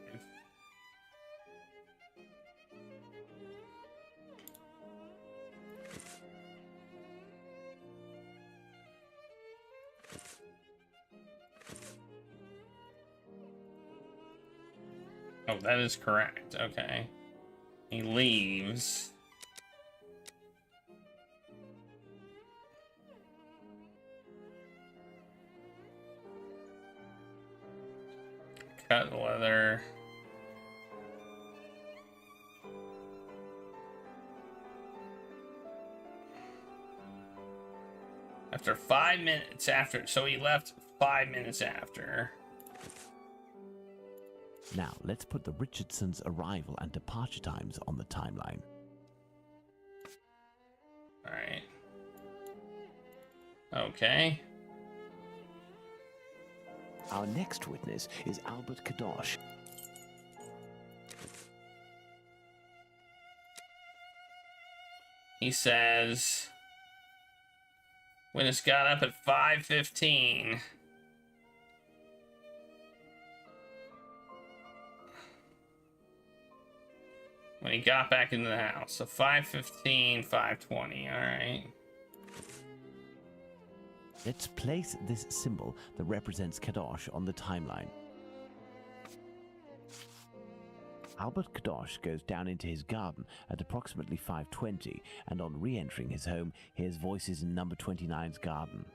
Oh, that is correct. Okay. He leaves. Cut leather. After 5 minutes after, so he left 5 minutes after. Now, let's put the Richardsons' arrival and departure times on the timeline. Alright. Okay. Our next witness is Albert Kadosh. He says, witness got up at 5:15. When he got back into the house. So 5:15, 5:20, alright. Let's place this symbol that represents Kadosh on the timeline. Albert Kadosh goes down into his garden at approximately 5:20, and on re-entering his home, hears voices in number 29's garden.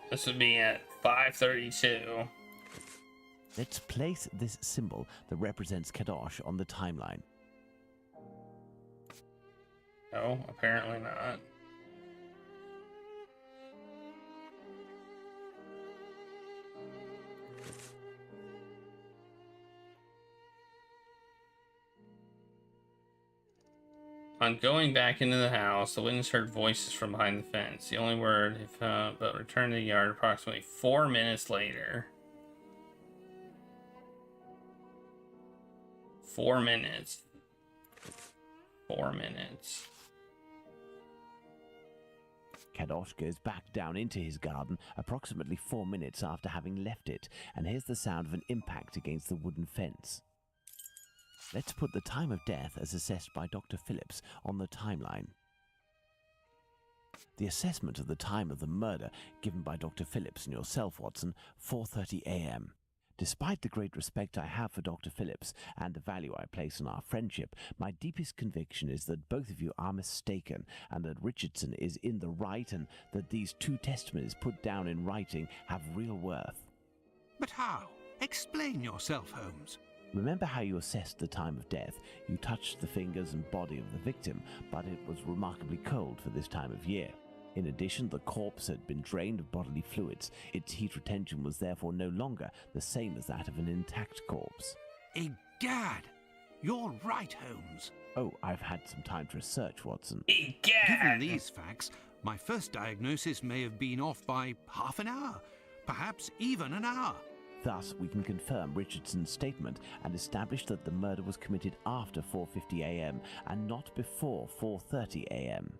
This would be at 5:32. Let's place this symbol that represents Kadosh on the timeline. No, apparently not. On going back into the house, the witness heard voices from behind the fence. The only word, but returned to the yard approximately 4 minutes later. 4 minutes. 4 minutes. Kadosh goes back down into his garden approximately 4 minutes after having left it, and hears the sound of an impact against the wooden fence. Let's put the time of death as assessed by Dr. Phillips on the timeline. The assessment of the time of the murder given by Dr. Phillips and yourself, Watson, 4:30 a.m. Despite the great respect I have for Dr. Phillips and the value I place on our friendship, my deepest conviction is that both of you are mistaken and that Richardson is in the right and that these two testimonies put down in writing have real worth. But how? Explain yourself, Holmes. Remember how you assessed the time of death? You touched the fingers and body of the victim, but it was remarkably cold for this time of year. In addition, the corpse had been drained of bodily fluids. Its heat retention was therefore no longer the same as that of an intact corpse. Egad! You're right, Holmes. Oh, I've had some time to research, Watson. Given these facts, my first diagnosis may have been off by half an hour, perhaps even an hour. Thus, we can confirm Richardson's statement and establish that the murder was committed after 4:50 a.m. and not before 4:30 a.m.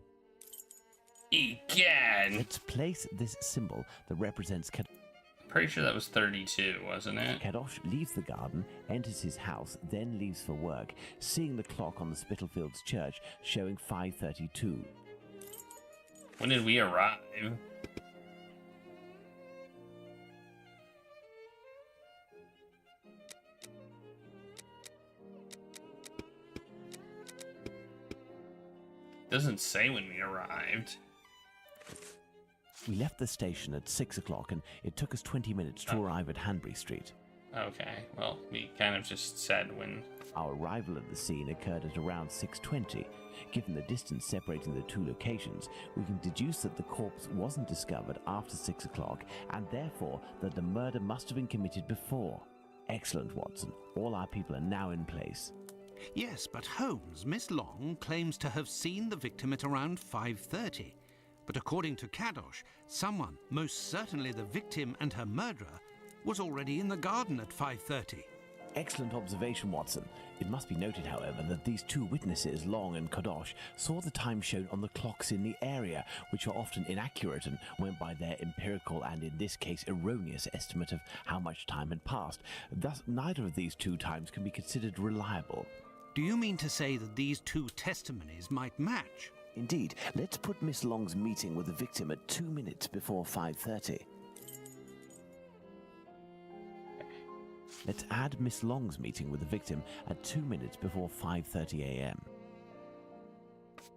Egad! Let's place this symbol that represents Pretty sure that was 32, wasn't it? Kadosh leaves the garden, enters his house, then leaves for work, seeing the clock on the Spitalfields church showing 5:32. When did we arrive? Doesn't say when we arrived. We left the station at 6 o'clock and it took us 20 minutes to arrive at Hanbury Street. Okay, well, we kind of just said when. Our arrival at the scene occurred at around 6:20. Given the distance separating the two locations, we can deduce that the corpse wasn't discovered after 6 o'clock and therefore that the murder must have been committed before. Excellent, Watson. All our people are now in place. Yes, but Holmes, Miss Long claims to have seen the victim at around 5:30. But according to Kadosh, someone, most certainly the victim and her murderer, was already in the garden at 5:30. Excellent observation, Watson. It must be noted, however, that these two witnesses, Long and Kadosh, saw the time shown on the clocks in the area, which are often inaccurate and went by their empirical and, in this case, erroneous estimate of how much time had passed. Thus, neither of these two times can be considered reliable. Do you mean to say that these two testimonies might match? Indeed. Let's put Miss Long's meeting with the victim at 2 minutes before 5:30. Let's add Miss Long's meeting with the victim at 2 minutes before 5:30 a.m.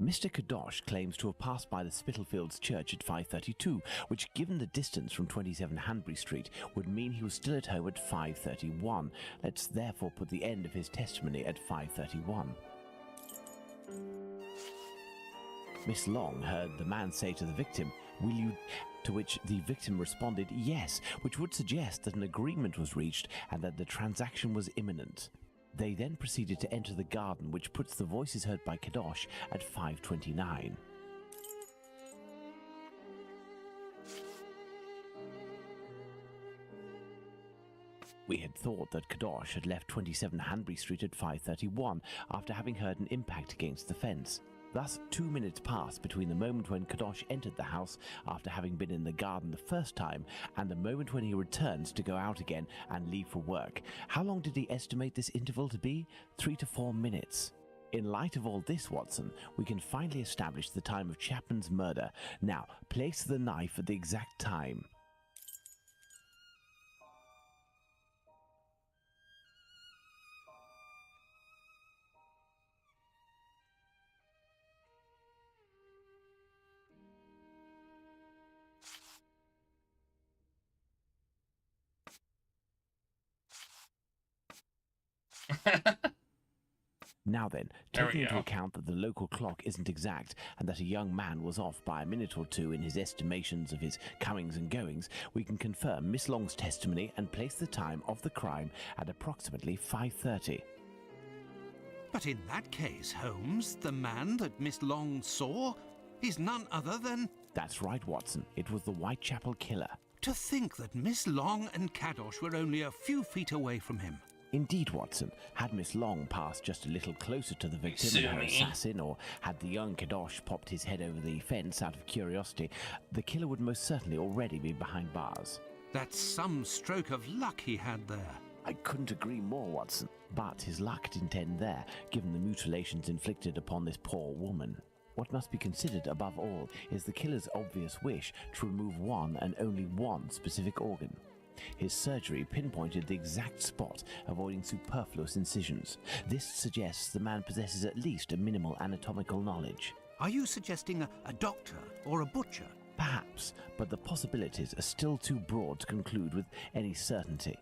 Mr. Kadosh claims to have passed by the Spitalfields church at 5:32, which, given the distance from 27 Hanbury Street, would mean he was still at home at 5:31. Let's therefore put the end of his testimony at 5:31. Miss Long heard the man say to the victim, "Will you?" To which the victim responded, "Yes," which would suggest that an agreement was reached and that the transaction was imminent. They then proceeded to enter the garden, which puts the voices heard by Kadosh at 5:29. We had thought that Kadosh had left 27 Hanbury Street at 5:31 after having heard an impact against the fence. Thus, 2 minutes passed between the moment when Kadosh entered the house after having been in the garden the first time and the moment when he returns to go out again and leave for work. How long did he estimate this interval to be? 3 to 4 minutes. In light of all this, Watson, we can finally establish the time of Chapman's murder. Now, place the knife at the exact time. Now then, taking into account that the local clock isn't exact and that a young man was off by a minute or two in his estimations of his comings and goings, we can confirm Miss Long's testimony and place the time of the crime at approximately 5:30. But in that case, Holmes, the man that Miss Long saw is none other than... That's right, Watson. It was the Whitechapel killer. To think that Miss Long and Kadosh were only a few feet away from him. Indeed, Watson. Had Miss Long passed just a little closer to the victim and her assassin, or had the young Kadosh popped his head over the fence out of curiosity, the killer would most certainly already be behind bars. That's some stroke of luck he had there. I couldn't agree more, Watson. But his luck didn't end there, given the mutilations inflicted upon this poor woman. What must be considered above all is the killer's obvious wish to remove one and only one specific organ. His surgery pinpointed the exact spot, avoiding superfluous incisions. This suggests the man possesses at least a minimal anatomical knowledge. Are you suggesting a doctor or a butcher? Perhaps, but the possibilities are still too broad to conclude with any certainty.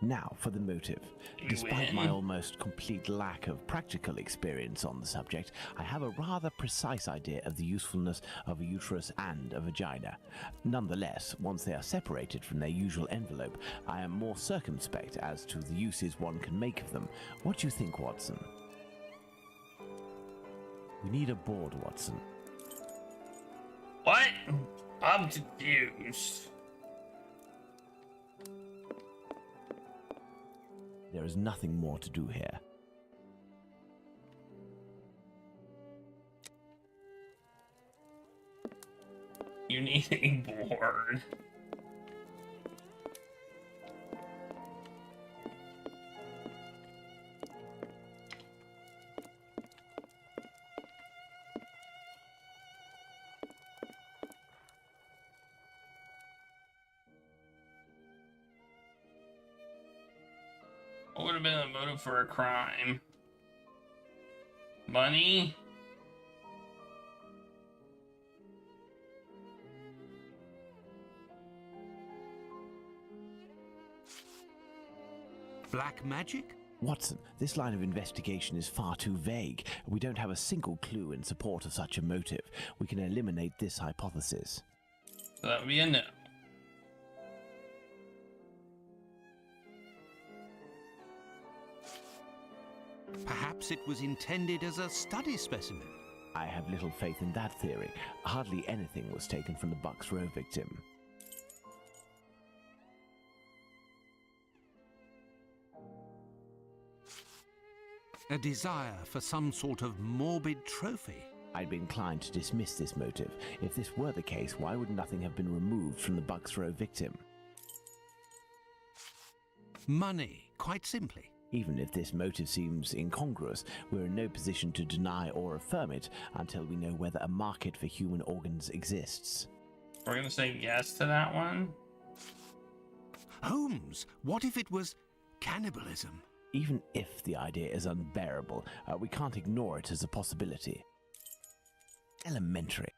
Now for the motive. Despite my almost complete lack of practical experience on the subject, I have a rather precise idea of the usefulness of a uterus and a vagina. Nonetheless, once they are separated from their usual envelope, I am more circumspect as to the uses one can make of them. What do you think, Watson? We need a board, Watson. What? I'm confused. There is nothing more to do here. You need a board. What would have been the motive for a crime? Money? Black magic? Watson, this line of investigation is far too vague. We don't have a single clue in support of such a motive. We can eliminate this hypothesis. So that would be a no. Perhaps it was intended as a study specimen. I have little faith in that theory. Hardly anything was taken from the Bucks Row victim. A desire for some sort of morbid trophy. I'd be inclined to dismiss this motive. If this were the case, why would nothing have been removed from the Bucks Row victim? Money, quite simply. Even if this motive seems incongruous, we're in no position to deny or affirm it until we know whether a market for human organs exists. We're gonna say yes to that one? Holmes, what if it was cannibalism? Even if the idea is unbearable, we can't ignore it as a possibility. Elementary.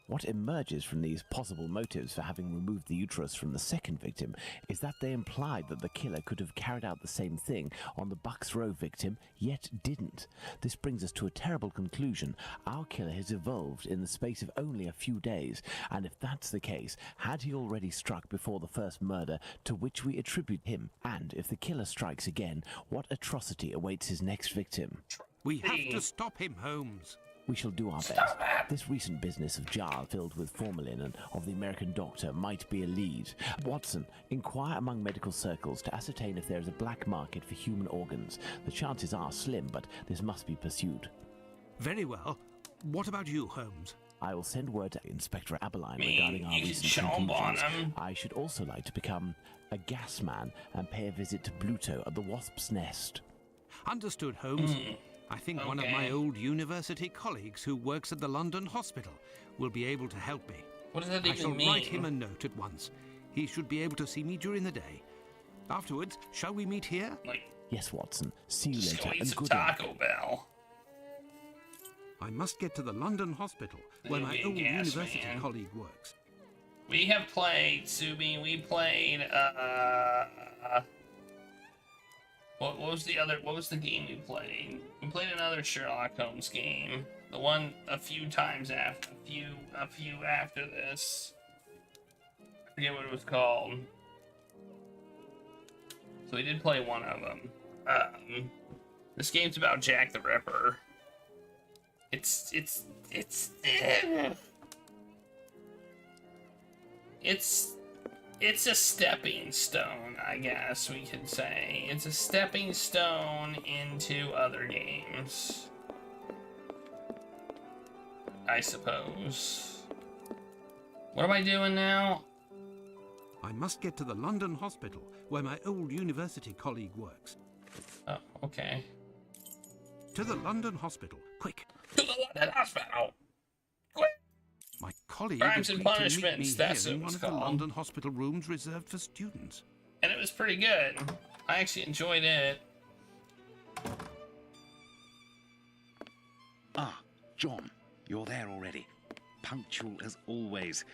What emerges from these possible motives for having removed the uterus from the second victim is that they implied that the killer could have carried out the same thing on the Bucks Row victim, yet didn't. This brings us to a terrible conclusion. Our killer has evolved in the space of only a few days, and if that's the case, had he already struck before the first murder to which we attribute him? And if the killer strikes again, what atrocity awaits his next victim? We have to stop him, Holmes. We shall do our best. This recent business of jar filled with formalin and of the American doctor might be a lead. Watson, inquire among medical circles to ascertain if there is a black market for human organs. The chances are slim, but this must be pursued. Very well. What about you, Holmes? I will send word to Inspector Aberline regarding our recent conclusions. I should also like to become a gas man and pay a visit to Bluto at the Wasp's Nest. Understood, Holmes. I think one of my old university colleagues who works at the London hospital will be able to help me. What does that I even shall mean? write him a note at once. He should be able to see me during the day. Afterwards, shall we meet here? Yes, Watson. See you Just later, go eat and some good luck. Taco Bell. I must get to the London hospital, where my old university colleague works. We have played, Subi, we played, what was the game we played? We played another Sherlock Holmes game. The one a few times after, a few after this. I forget what it was called. So we did play one of them. This game's about Jack the Ripper. It's a stepping stone, I guess we could say. It's a stepping stone into other games, I suppose. What am I doing now? I must get to the London hospital, where my old university colleague works. Oh, okay. To the London hospital, quick. To the London hospital! Quick! My colleague Crimes and agreed to meet Punishments, me that's here what in it one was of the called. London hospital rooms reserved for students. And it was pretty good. I actually enjoyed it. Ah, John, you're there already. Punctual as always.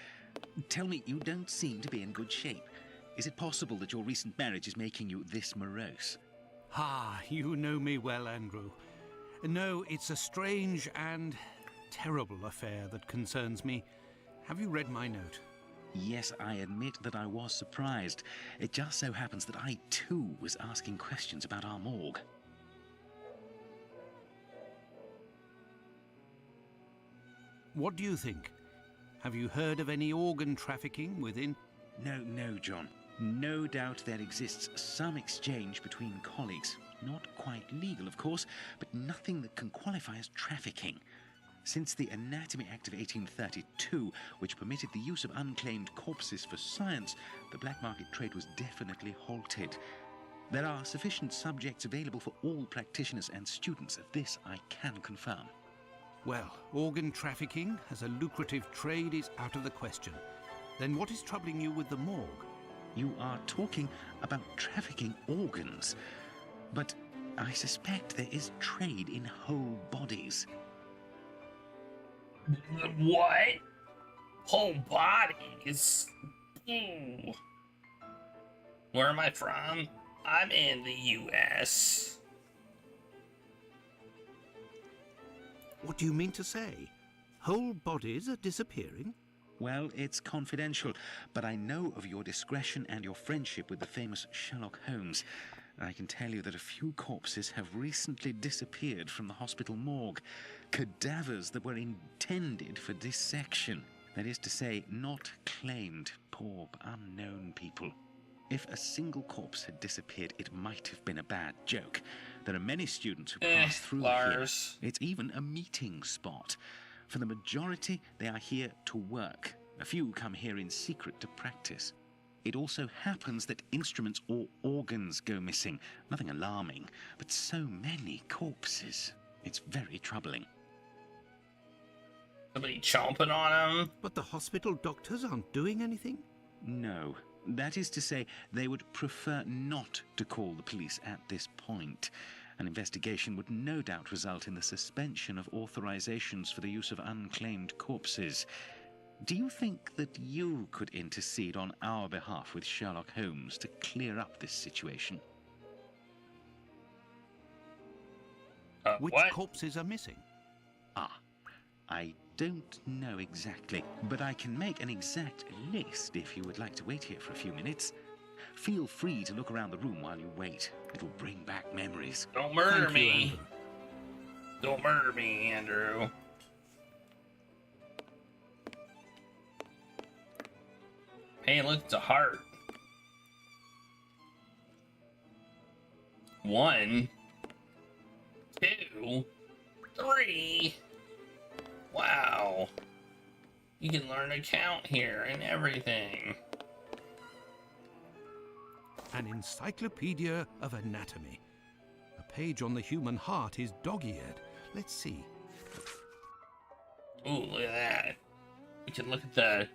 Tell me, you don't seem to be in good shape. Is it possible that your recent marriage is making you this morose? Ah, you know me well, Andrew. No, it's a strange and terrible affair that concerns me. Have you read my note? Yes, I admit that I was surprised. It just so happens that I, too, was asking questions about our morgue. What do you think? Have you heard of any organ trafficking within? No, John. No doubt there exists some exchange between colleagues. Not quite legal, of course, but nothing that can qualify as trafficking. Since the Anatomy Act of 1832, which permitted the use of unclaimed corpses for science, the black market trade was definitely halted. There are sufficient subjects available for all practitioners and students. This I can confirm. Well, organ trafficking as a lucrative trade is out of the question. Then what is troubling you with the morgue? You are talking about trafficking organs, but I suspect there is trade in whole bodies. What? Whole bodies? Ooh. Where am I from? I'm in the US. What do you mean to say? Whole bodies are disappearing? Well, it's confidential, but I know of your discretion and your friendship with the famous Sherlock Holmes. I can tell you that a few corpses have recently disappeared from the hospital morgue. Cadavers that were intended for dissection. That is to say, not claimed. Poor, unknown people. If a single corpse had disappeared, it might have been a bad joke. There are many students who pass through Lars. here. It's even a meeting spot. For the majority, they are here to work. A few come here in secret to practice. It also happens that instruments or organs go missing. Nothing alarming, but so many corpses. It's very troubling. Somebody chomping on them? But the hospital doctors aren't doing anything? No. That is to say, they would prefer not to call the police at this point. An investigation would no doubt result in the suspension of authorizations for the use of unclaimed corpses. Do you think that you could intercede on our behalf with Sherlock Holmes to clear up this situation? Which corpses are missing? Ah, I don't know exactly, but I can make an exact list if you would like to wait here for a few minutes. Feel free to look around the room while you wait. It'll bring back memories. Don't murder Thank you, me. Andrew. Don't murder me, Andrew. Hey, look, it's a heart. 1, 2, 3. Wow. You can learn to count here and everything. An encyclopedia of anatomy. A page on the human heart is dog-eared. Let's see. Ooh, look at that. We can look at the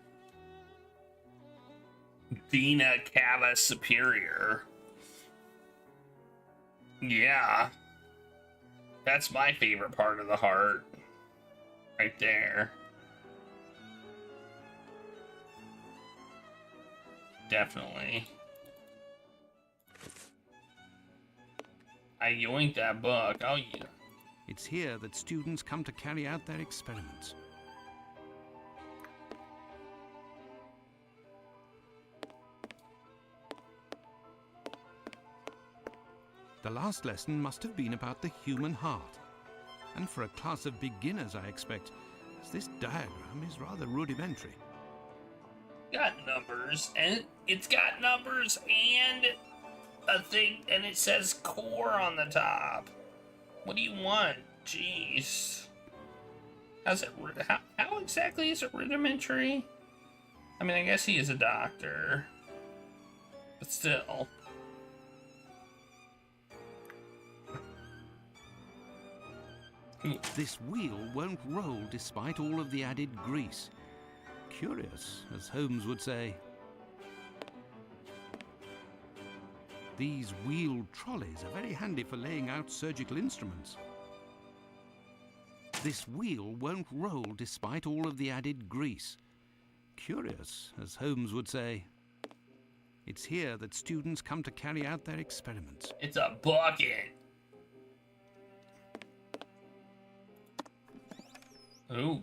vena cava superior. Yeah. That's my favorite part of the heart. Right there. Definitely. I yoinked that book. Oh, yeah. It's here that students come to carry out their experiments. The last lesson must have been about the human heart. And for a class of beginners, I expect, as this diagram is rather rudimentary. Got numbers, and it's got numbers and a thing, and it says core on the top. What do you want? Jeez. How exactly is it rudimentary? I mean, I guess he is a doctor, but still. This wheel won't roll despite all of the added grease. Curious, as Holmes would say. These wheeled trolleys are very handy for laying out surgical instruments. This wheel won't roll despite all of the added grease. Curious, as Holmes would say. It's here that students come to carry out their experiments. It's a bucket. Ooh.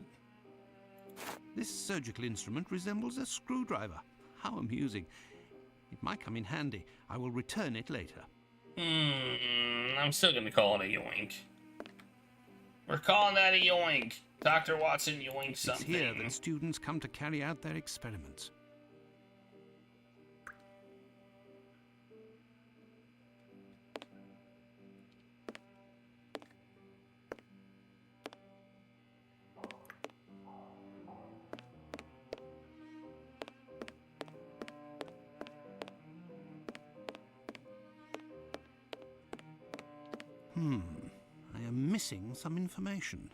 This surgical instrument resembles a screwdriver. How amusing. It might come in handy. I will return it later. I'm still gonna call it a yoink. We're calling that a yoink. Dr. Watson yoink something. It's here that students come to carry out their experiments. I am missing some information.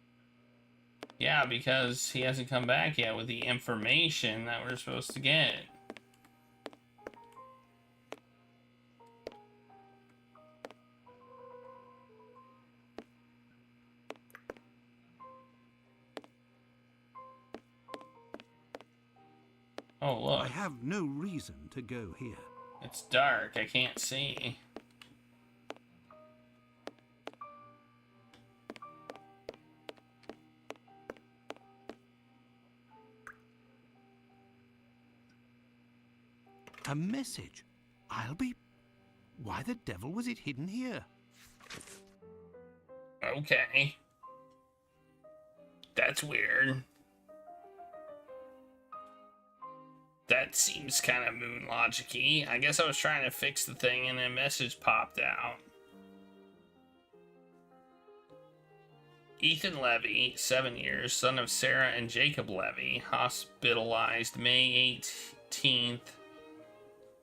Yeah, because he hasn't come back yet with the information that we're supposed to get. Oh, look. I have no reason to go here. It's dark. I can't see. A message. I'll be... Why the devil was it hidden here? Okay. That's weird. That seems kind of moon logic-y. I guess I was trying to fix the thing and a message popped out. Ethan Levy, 7 years, son of Sarah and Jacob Levy, hospitalized May 18th,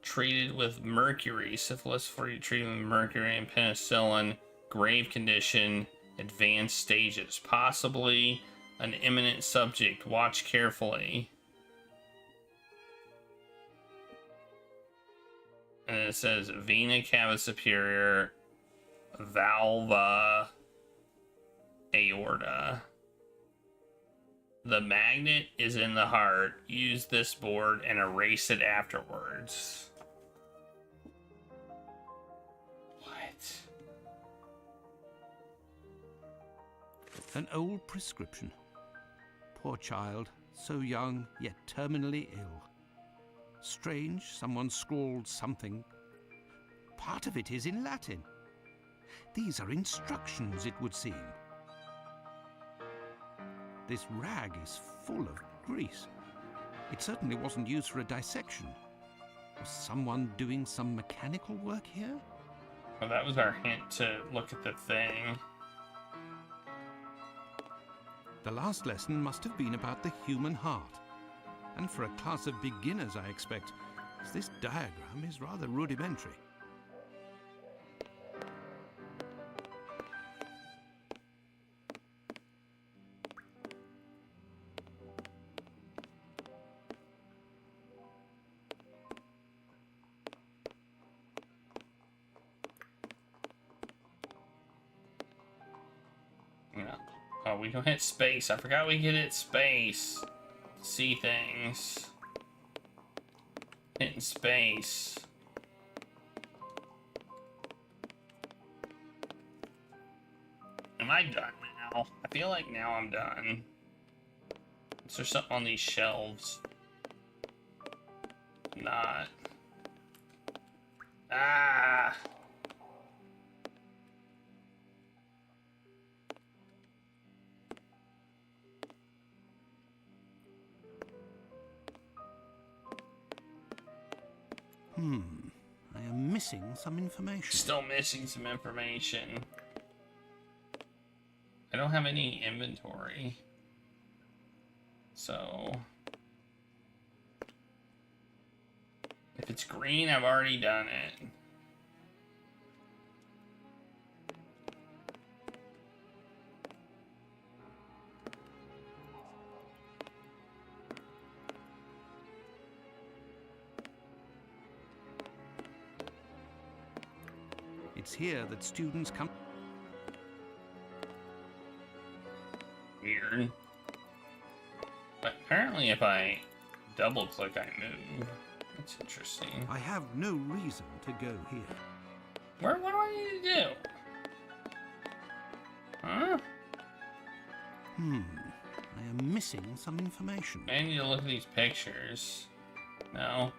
treated with mercury, syphilis for treatment with mercury and penicillin, grave condition, advanced stages, possibly an imminent subject, watch carefully. And it says vena cava superior, valva aorta. The magnet is in the heart. Use this board and erase it afterwards. What? An old prescription. Poor child, so young, yet terminally ill. Strange, someone scrawled something. Part of it is in Latin. These are instructions, it would seem. This rag is full of grease. It certainly wasn't used for a dissection. Was someone doing some mechanical work here? Well, that was our hint to look at the thing. The last lesson must have been about the human heart. And for a class of beginners, I expect, as this diagram is rather rudimentary. Oh, we can hit space. I forgot we could hit space. See things. Hitting space. Am I done now? I feel like now I'm done. Is there something on these shelves? Not. Ah! I am missing some information. Still missing some information. I don't have any inventory. So... if it's green, I've already done it. It's here that students come. Weird. But apparently if I double click, I move. That's interesting. I have no reason to go here. What do I need to do? Huh? I am missing some information. I need to look at these pictures. No.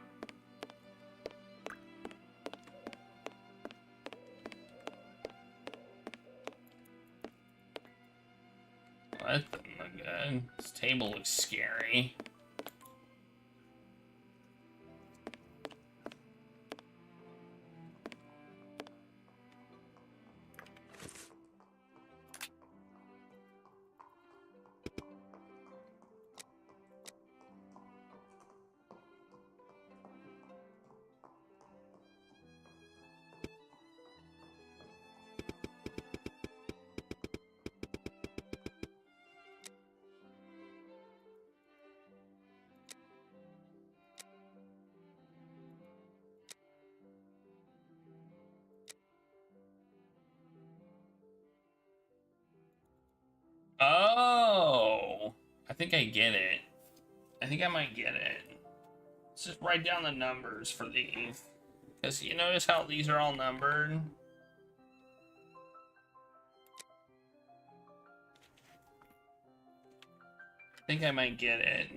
Well, that doesn't look good. This table looks scary. Oh, I think I get it. I think I might get it. Let's just write down the numbers for these. Because you notice how these are all numbered? I think I might get it.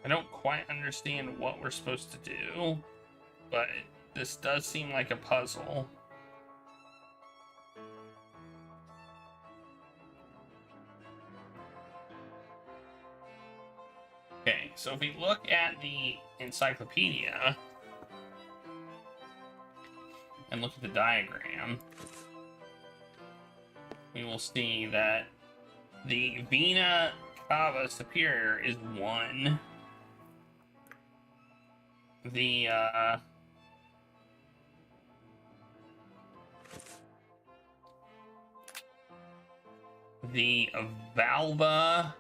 I don't quite understand what we're supposed to do, but this does seem like a puzzle. Okay, so if we look at the encyclopedia and look at the diagram, we will see that the Vena Cava Superior is 1. The valva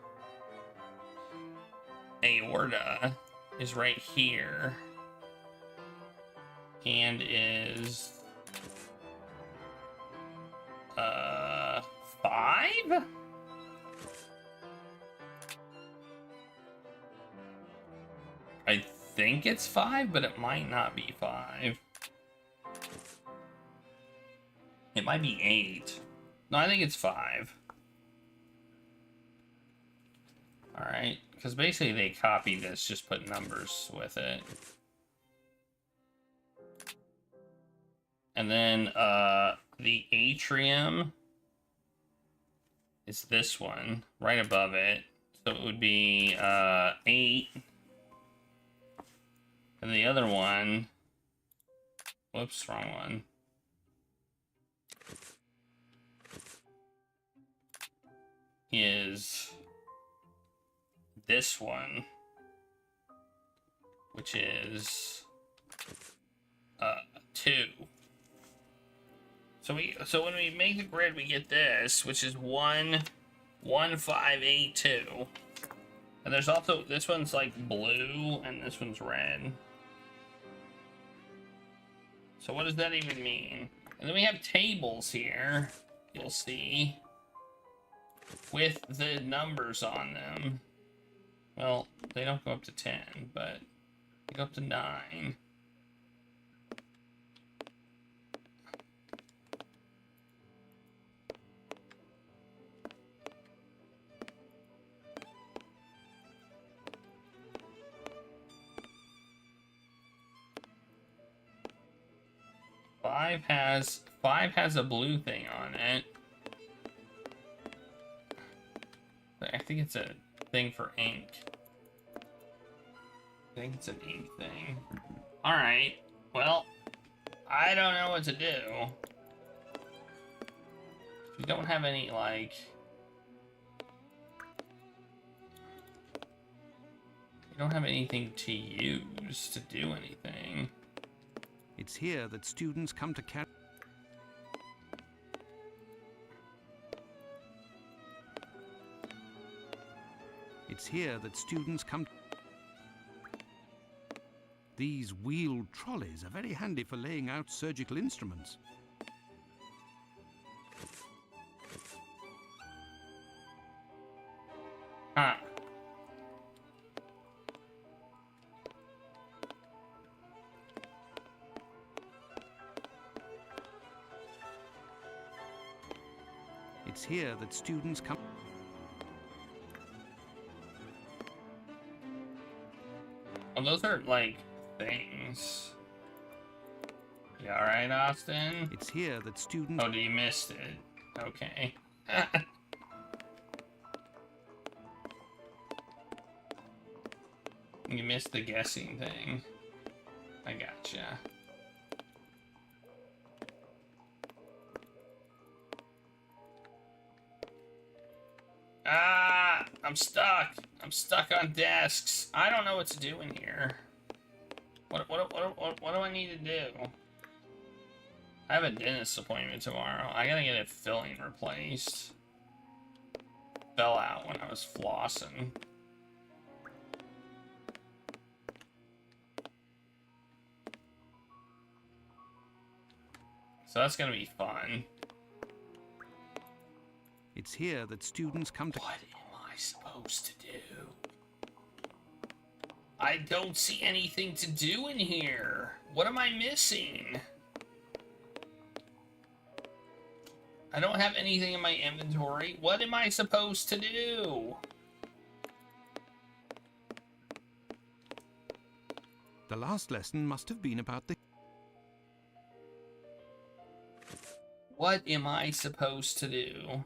aorta is right here and is 5? I think it's 5, but it might not be 5. It might be 8. No, I think it's 5. Alright, because basically they copied this, just put numbers with it. And then the atrium is this one, right above it. So it would be 8. And the other one, whoops, wrong one. Is this one, which is 2. So when we make the grid, we get this, which is 1, 1, 5, 8, 2. And there's also, this one's like blue and this one's red. So what does that even mean? And then we have tables here, you'll see, with the numbers on them. Well, they don't go up to 10, but they go up to 9. 5 has a blue thing on it. I think it's a thing for ink. I think it's an ink thing. Alright, well, I don't know what to do. We don't have any, like... We don't have anything to use to do anything. It's here that students come to carry... It's here that students come... These wheeled trolleys are very handy for laying out surgical instruments. Huh. It's here that students come... Well, those are, like, things. You alright, Austin? It's here that students... Oh, you missed it. Okay. You missed the guessing thing. I gotcha. Ah! I'm stuck! I'm stuck on desks. I don't know what to do in here. What do I need to do? I have a dentist appointment tomorrow. I gotta get a filling replaced. Fell out when I was flossing. So that's gonna be fun. It's here that students come to... What am I supposed to do? I don't see anything to do in here. What am I missing? I don't have anything in my inventory. What am I supposed to do? The last lesson must have been about the... What am I supposed to do?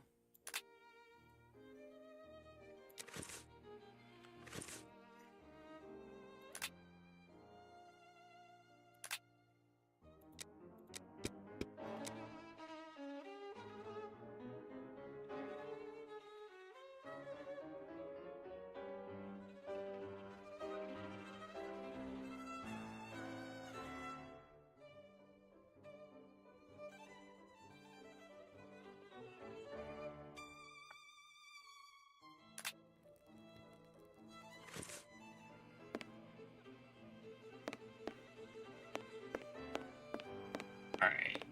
Alright.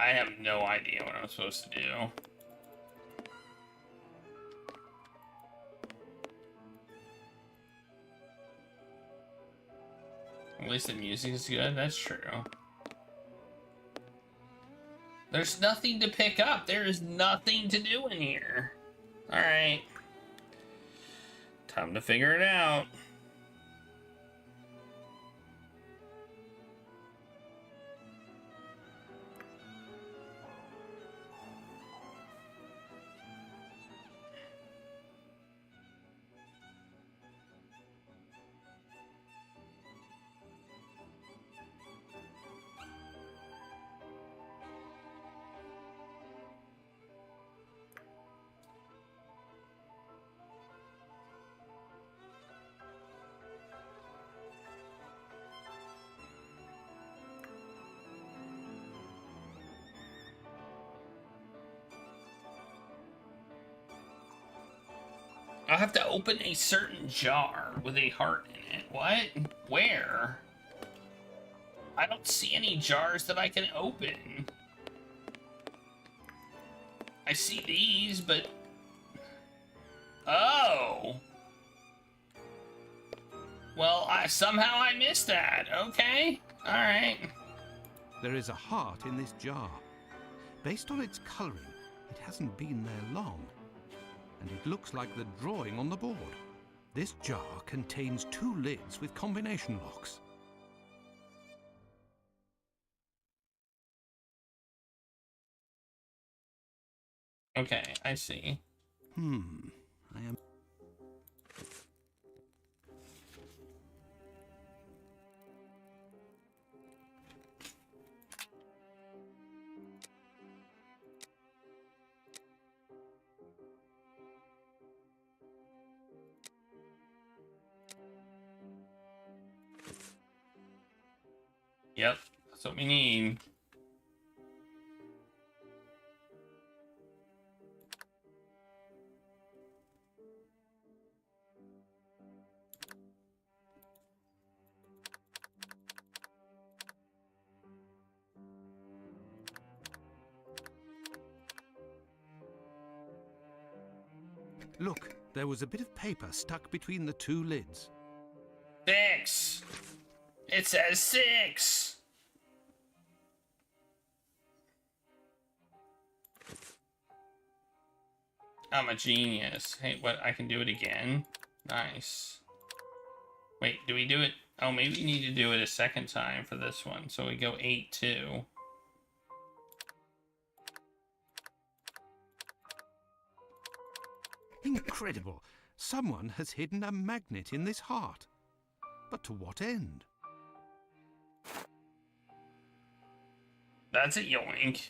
I have no idea what I'm supposed to do. At least the music is good, that's true. There's nothing to pick up. There is nothing to do in here. Alright. Time to figure it out. I'll have to open a certain jar with a heart in it. What? Where? I don't see any jars that I can open. I see these, but... Oh! Well, somehow I missed that. Okay. Alright. There is a heart in this jar. Based on its colouring, it hasn't been there long. And it looks like the drawing on the board. This jar contains 2 lids with combination locks. Okay, I see. I am... Yep, that's what we need. Look, there was a bit of paper stuck between the two lids. 6! It says 6! I'm a genius. Hey, what? I can do it again? Nice. Wait, do we do it? Oh, maybe we need to do it a second time for this one. So we go 8-2. Incredible! Someone has hidden a magnet in this heart. But to what end? That's a yoink.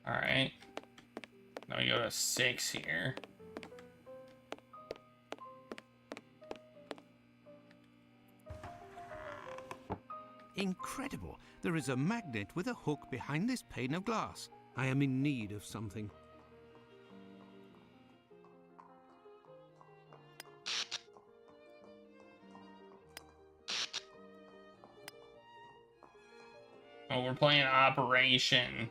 Alright. Now we go to 6 here. Incredible! There is a magnet with a hook behind this pane of glass. I am in need of something. Oh, we're playing Operation.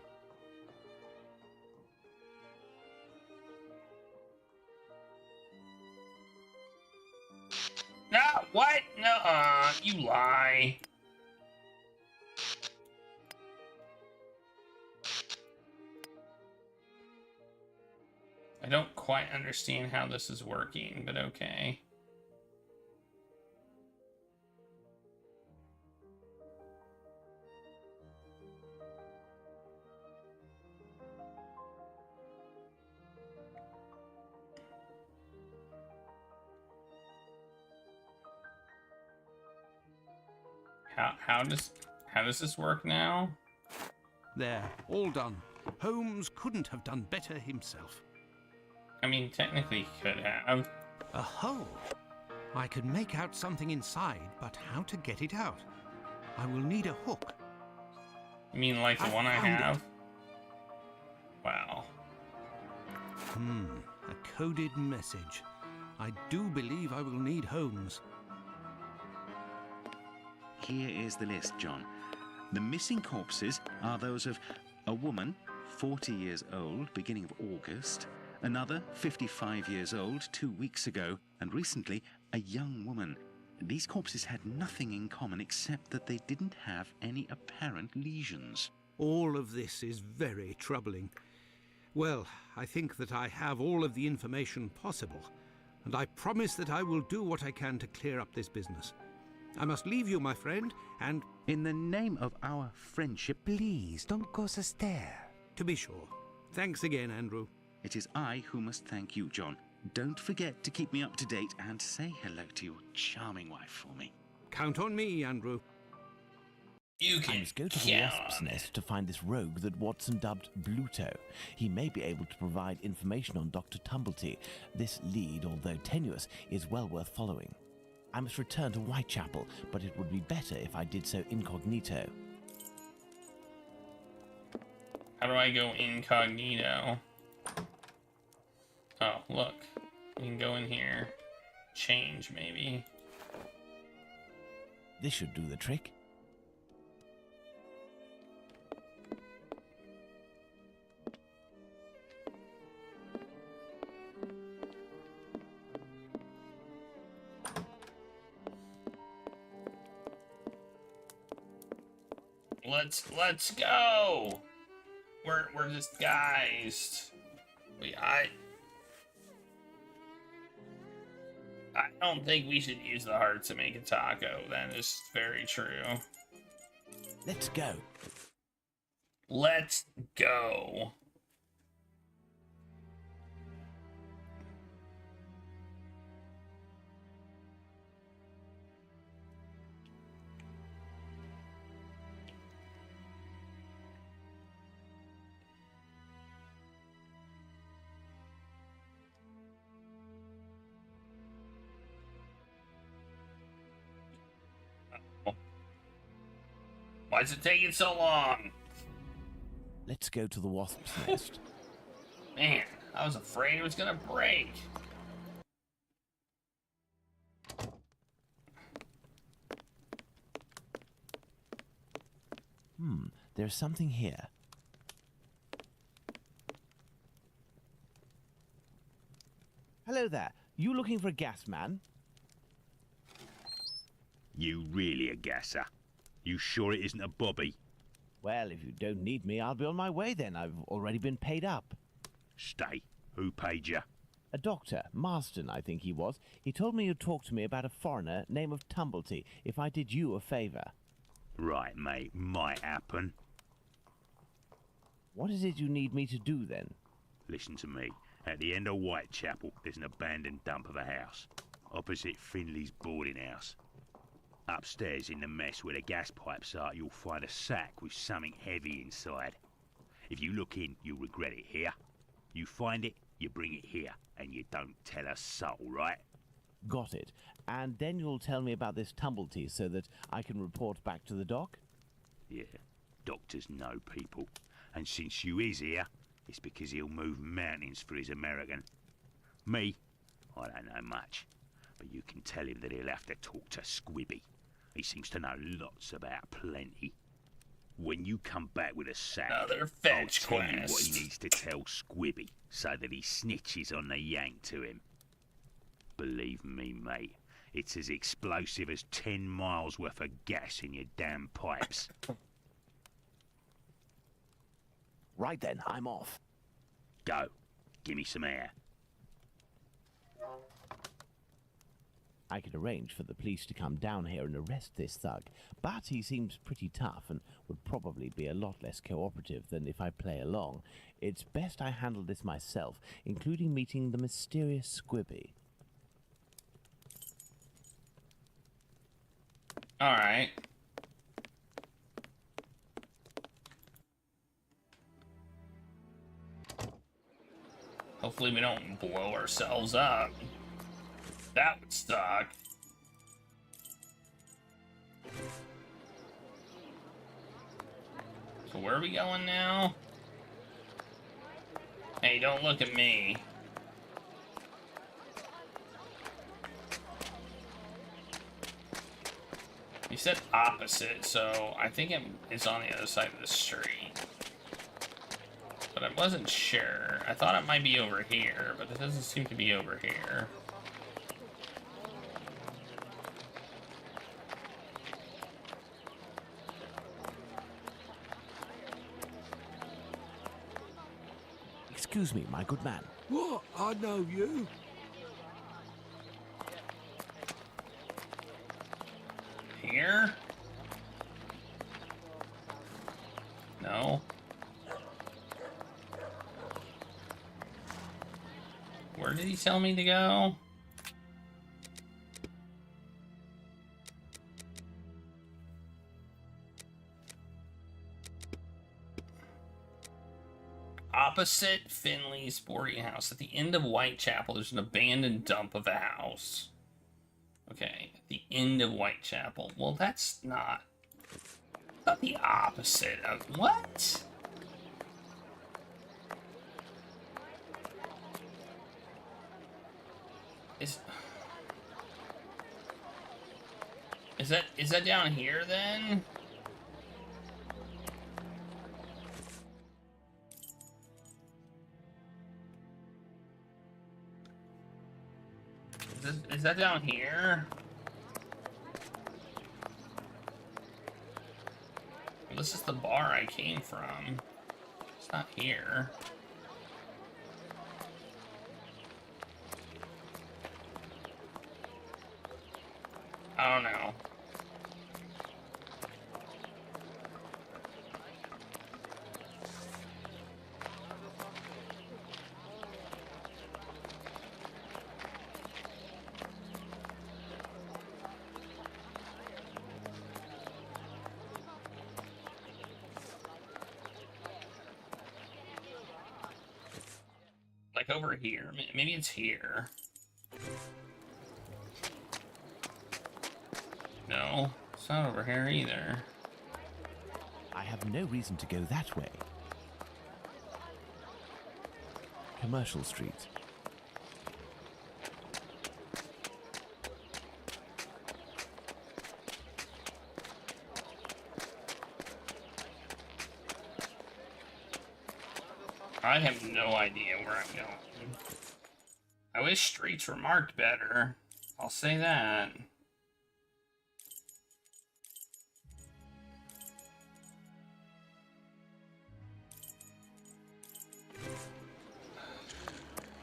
No, what? No, you lie. I don't quite understand how this is working, but okay. How does this work now? There, all done. Holmes couldn't have done better himself. I mean, technically he could have. A hole. I can make out something inside, but how to get it out? I will need a hook. You mean like the one I have? It. Wow. A coded message. I do believe I will need Holmes. Here is the list, John. The missing corpses are those of a woman, 40 years old, beginning of August, another 55 years old 2 weeks ago, and recently a young woman. These corpses had nothing in common except that they didn't have any apparent lesions. All of this is very troubling. Well, I think that I have all of the information possible, and I promise that I will do what I can to clear up this business. I must leave you, my friend, and... In the name of our friendship, please don't go so stare. To be sure. Thanks again, Andrew. It is I who must thank you, John. Don't forget to keep me up to date and say hello to your charming wife for me. Count on me, Andrew. You can I must go to the wasp's nest to find this rogue that Watson dubbed Bluto. He may be able to provide information on Dr. Tumblety. This lead, although tenuous, is well worth following. I must return to Whitechapel, but it would be better if I did so incognito. How do I go incognito? Oh, look. We can go in here. Change, maybe. This should do the trick. Let's go. We're disguised. I don't think we should use the heart to make a taco. That is very true. Let's go. Let's go. Why is it taking so long? Let's go to the wasp's nest. Man, I was afraid it was gonna break. There's something here. Hello there. You looking for a gas man? You really a gasser? You sure it isn't a bobby? Well, if you don't need me, I'll be on my way then. I've already been paid up. Stay. Who paid you? A doctor, Marston, I think he was. He told me you'd talk to me about a foreigner, name of Tumblety, if I did you a favour. Right, mate. Might happen. What is it you need me to do, then? Listen to me. At the end of Whitechapel, there's an abandoned dump of a house. Opposite Finley's boarding house. Upstairs in the mess where the gas pipes are, you'll find a sack with something heavy inside. If you look in, you'll regret it here. You find it, you bring it here, and you don't tell a soul, right? Got it. And then you'll tell me about this Tumblety so that I can report back to the doc? Yeah, doctors know people. And since you is here, it's because he'll move mountains for his American. Me, I don't know much. But you can tell him that he'll have to talk to Squibby. He seems to know lots about plenty. When you come back with a sack, Another I'll fetch tell you what quest. he needs to tell Squibby so that he snitches on the yank to him. Believe me, mate, it's as explosive as 10 miles worth of gas in your damn pipes. Right then, I'm off. Go. Give me some air. I could arrange for the police to come down here and arrest this thug, but he seems pretty tough and would probably be a lot less cooperative than if I play along. It's best I handle this myself, including meeting the mysterious Squibby. Alright. Hopefully we don't blow ourselves up. That would suck. So where are we going now? Hey, don't look at me. You said opposite, so I think it's on the other side of the street. But I wasn't sure. I thought it might be over here, but it doesn't seem to be over here. Excuse me, my good man. What? I know you. Here? No. Where did he tell me to go? Opposite Finley's boarding house. At the end of Whitechapel, there's an abandoned dump of a house. Okay, at the end of Whitechapel. Well, that's not the opposite of what? Is that down here then? Is that down here? Well, this is the bar I came from. It's not here. I don't know. like over here. Maybe it's here. No, it's not over here either. I have no reason to go that way. Commercial Street. I have no idea where I'm going. I wish streets were marked better. I'll say that.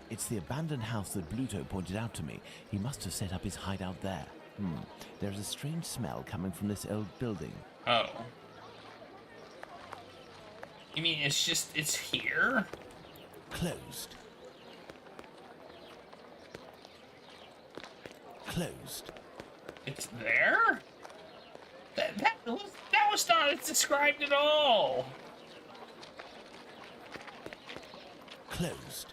It's the abandoned house that Bluto pointed out to me. He must have set up his hideout there. There's a strange smell coming from this old building. Oh. You mean it's here? Closed. Closed. It's there? That was not described at all. Closed.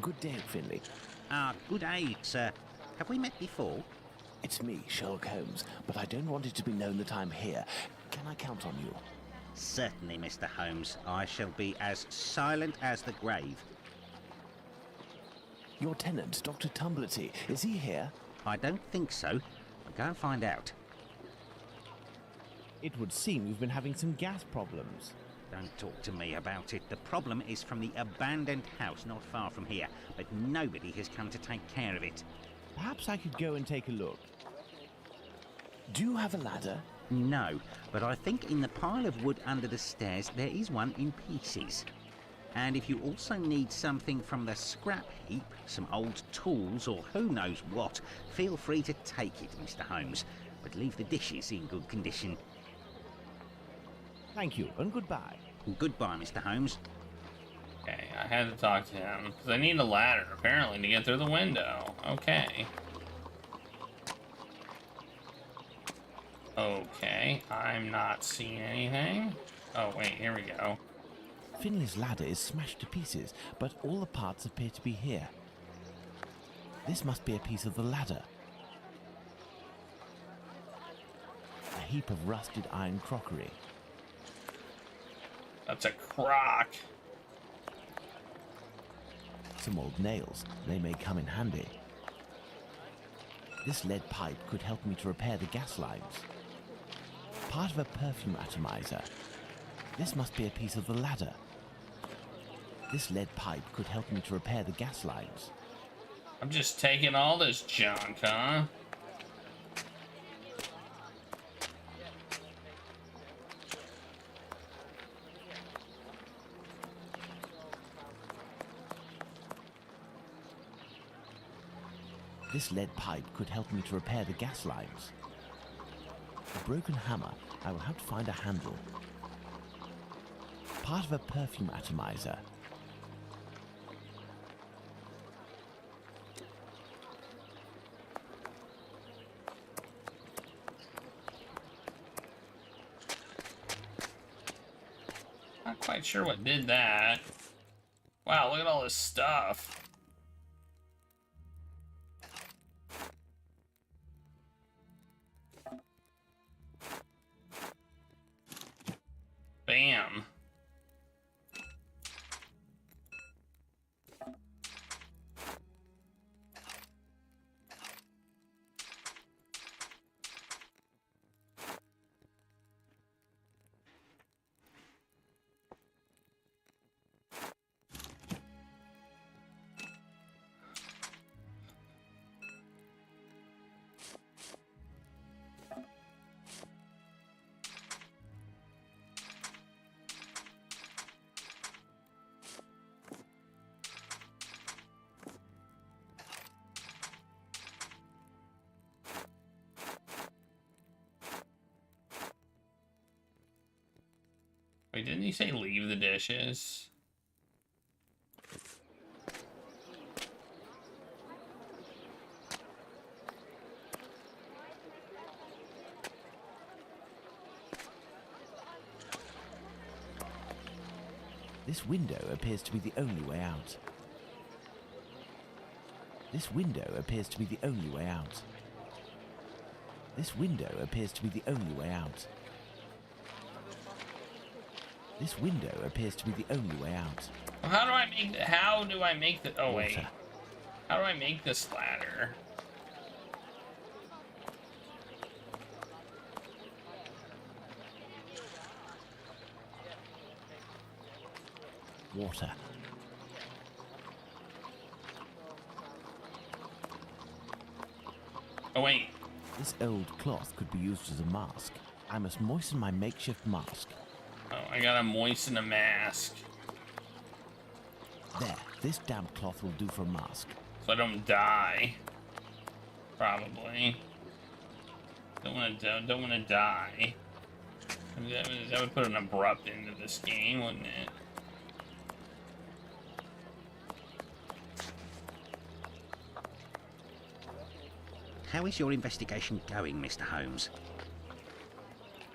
Good day, Finley. Good day, sir. Have we met before? It's me, Sherlock Holmes, but I don't want it to be known that I'm here. Can I count on you? Certainly, Mr. Holmes. I shall be as silent as the grave. Your tenant, Dr. Tumblety, is he here? I don't think so. I'll go and find out. It would seem you've been having some gas problems. Don't talk to me about it. The problem is from the abandoned house not far from here, but nobody has come to take care of it. Perhaps I could go and take a look. Do you have a ladder? No, but I think in the pile of wood under the stairs there is one in pieces. And if you also need something from the scrap heap, some old tools or who knows what, feel free to take it, Mr. Holmes, but leave the dishes in good condition. Thank you, and goodbye. Goodbye, Mr. Holmes. Okay, I had to talk to him, because I need a ladder, apparently, to get through the window. Okay. Okay, I'm not seeing anything. Oh, wait, here we go. Finley's ladder is smashed to pieces, but all the parts appear to be here. This must be a piece of the ladder. A heap of rusted iron crockery. That's a crock. Some old nails. They may come in handy. This lead pipe could help me to repair the gas lines. Part of a perfume atomizer. This must be a piece of the ladder. This lead pipe could help me to repair the gas lines. I'm just taking all this junk, huh? This lead pipe could help me to repair the gas lines. A broken hammer. I will have to find a handle. Part of a perfume atomizer. Not quite sure what did that. Wow, look at all this stuff. Bam. Wait, didn't he say leave the dishes? This window appears to be the only way out. This window appears to be the only way out. This window appears to be the only way out. This window appears to be the only way out. Well, how do I make the oh wait. How do I make this ladder? Water. Oh wait. This old cloth could be used as a mask. I must moisten my makeshift mask. Oh, I gotta moisten a mask. There, this damp cloth will do for a mask. So I don't die. Probably. Don't wanna die. That would put an abrupt end to this game, wouldn't it? How is your investigation going, Mr. Holmes?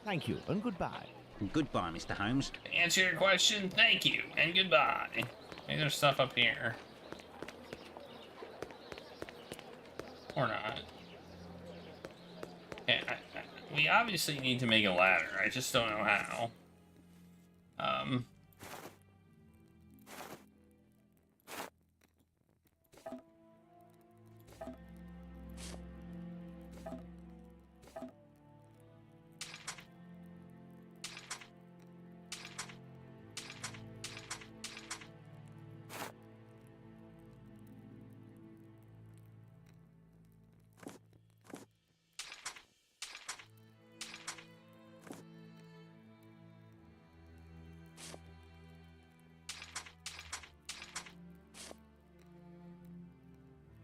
Thank you, and goodbye. Goodbye, Mr. Holmes. To answer your question, thank you, and goodbye. Maybe there's stuff up here. Or not. Okay, we obviously need to make a ladder. I just don't know how.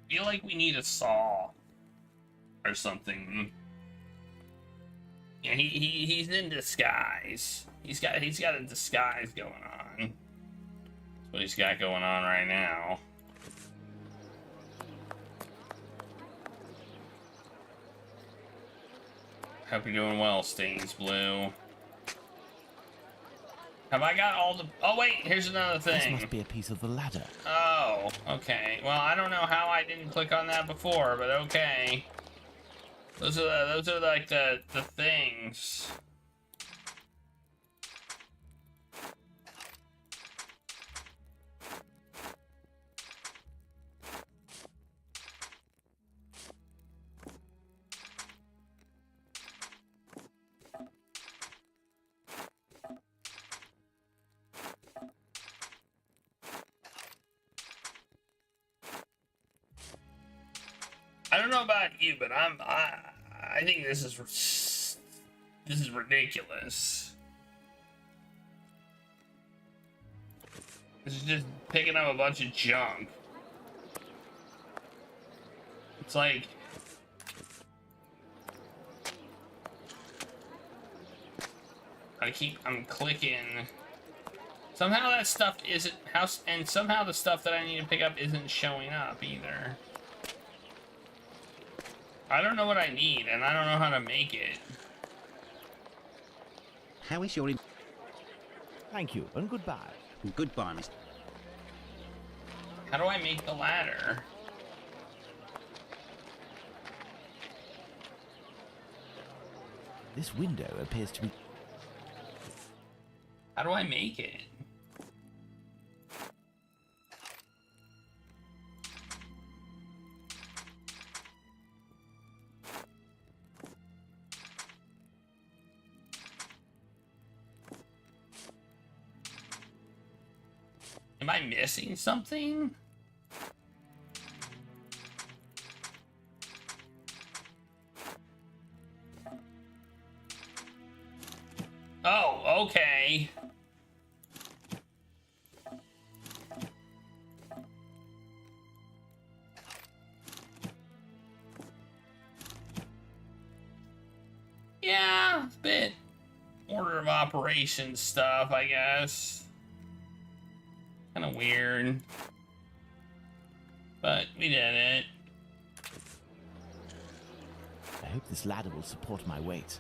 Feel like we need a saw or something. Yeah, he's in disguise. He's got a disguise going on. That's what he's got going on right now. Hope you're doing well, Stains Blue. Have I got all the... Oh, wait, here's another thing. This must be a piece of the ladder. Oh, okay. Well, I don't know how I didn't click on that before, but okay. Those are like the things. I don't know about you, but I think this is ridiculous. This is just picking up a bunch of junk. It's like I'm clicking. Somehow that stuff isn't and somehow the stuff that I need to pick up isn't showing up either. I don't know what I need, and I don't know how to make it. How is your... Thank you, and goodbye. Goodbye, Mr. How do I make the ladder? This window appears to be... How do I make it? Am I missing something? Oh, okay. Yeah, a bit order of operations stuff, I guess. Kind of weird, but we did it. I hope this ladder will support my weight.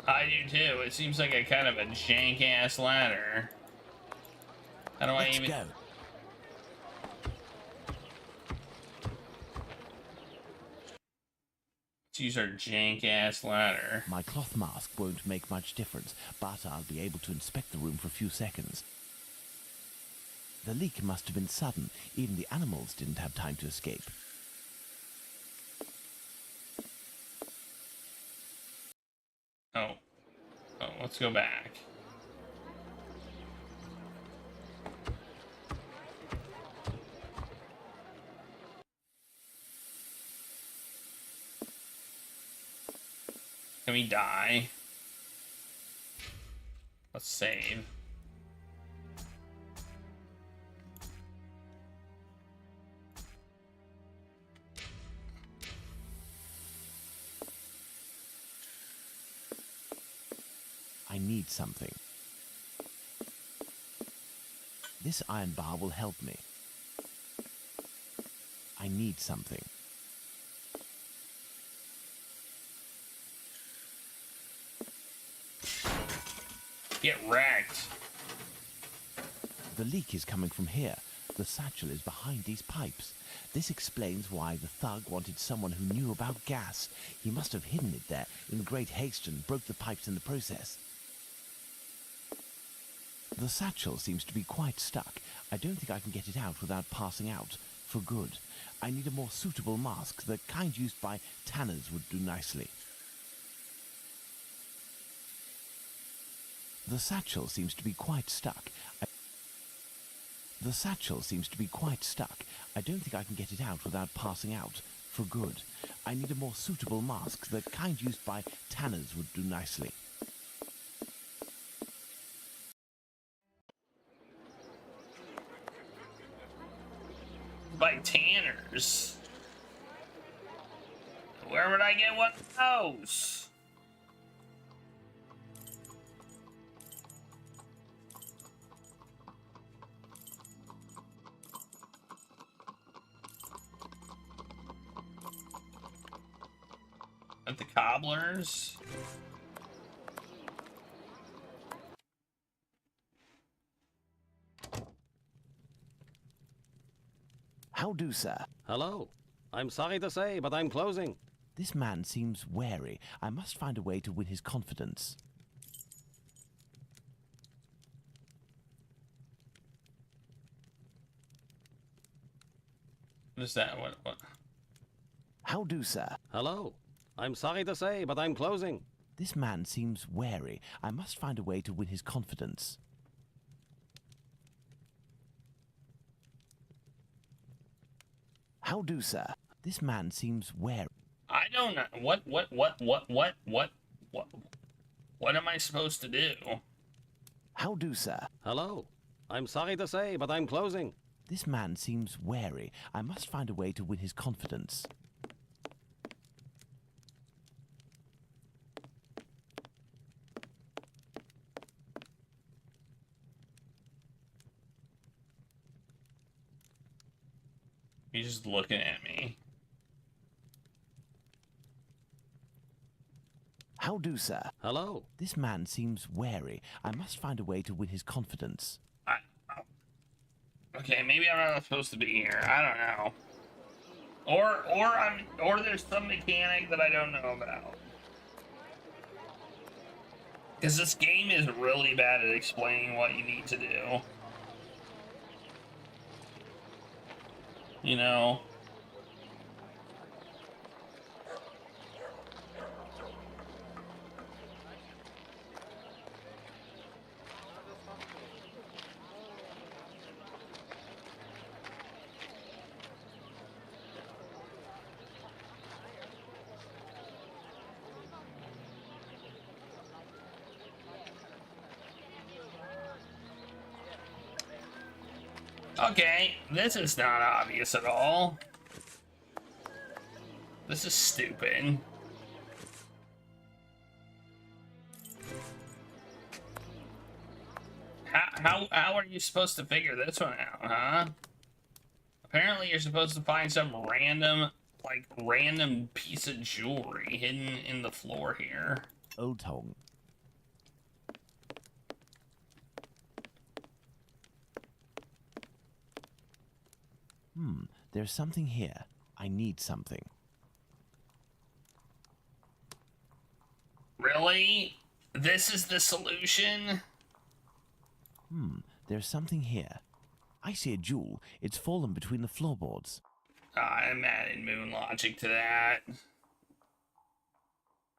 I do too. It seems like a kind of a jank-ass ladder. How do I Let's even... go. Let's use our jank-ass ladder. My cloth mask won't make much difference, but I'll be able to inspect the room for a few seconds. The leak must have been sudden. Even the animals didn't have time to escape. Oh, let's go back. Can we die? Let's save. I need something. This iron bar will help me. I need something. Get wrecked. The leak is coming from here. The satchel is behind these pipes. This explains why the thug wanted someone who knew about gas. He must have hidden it there in great haste and broke the pipes in the process. The satchel seems to be quite stuck. I don't think I can get it out without passing out. For good. I need a more suitable mask. The kind used by tanners would do nicely. The satchel seems to be quite stuck. The satchel seems to be quite stuck. I don't think I can get it out without passing out. For good. I need a more suitable mask. The kind used by tanners would do nicely. By tanners. Where would I get one of those? At the cobblers? How do, sir? Hello. I'm sorry to say, but I'm closing. This man seems wary. I must find a way to win his confidence. What is that? What? How do, sir? Hello. I'm sorry to say, but I'm closing. This man seems wary. I must find a way to win his confidence. How do, sir? This man seems wary. I don't know. What am I supposed to do? How do, sir? Hello. I'm sorry to say, but I'm closing. This man seems wary. I must find a way to win his confidence. He's just looking at me. How do, sir? Hello. This man seems wary. I must find a way to win his confidence. Okay, maybe I'm not supposed to be here. I don't know. Or there's some mechanic that I don't know about. Because this game is really bad at explaining what you need to do. You know? Okay, this is not obvious at all. This is stupid. How are you supposed to figure this one out, huh? Apparently you're supposed to find some random piece of jewelry hidden in the floor here. Old Tong. There's something here. I need something. Really? This is the solution? There's something here. I see a jewel. It's fallen between the floorboards. I'm adding moon logic to that.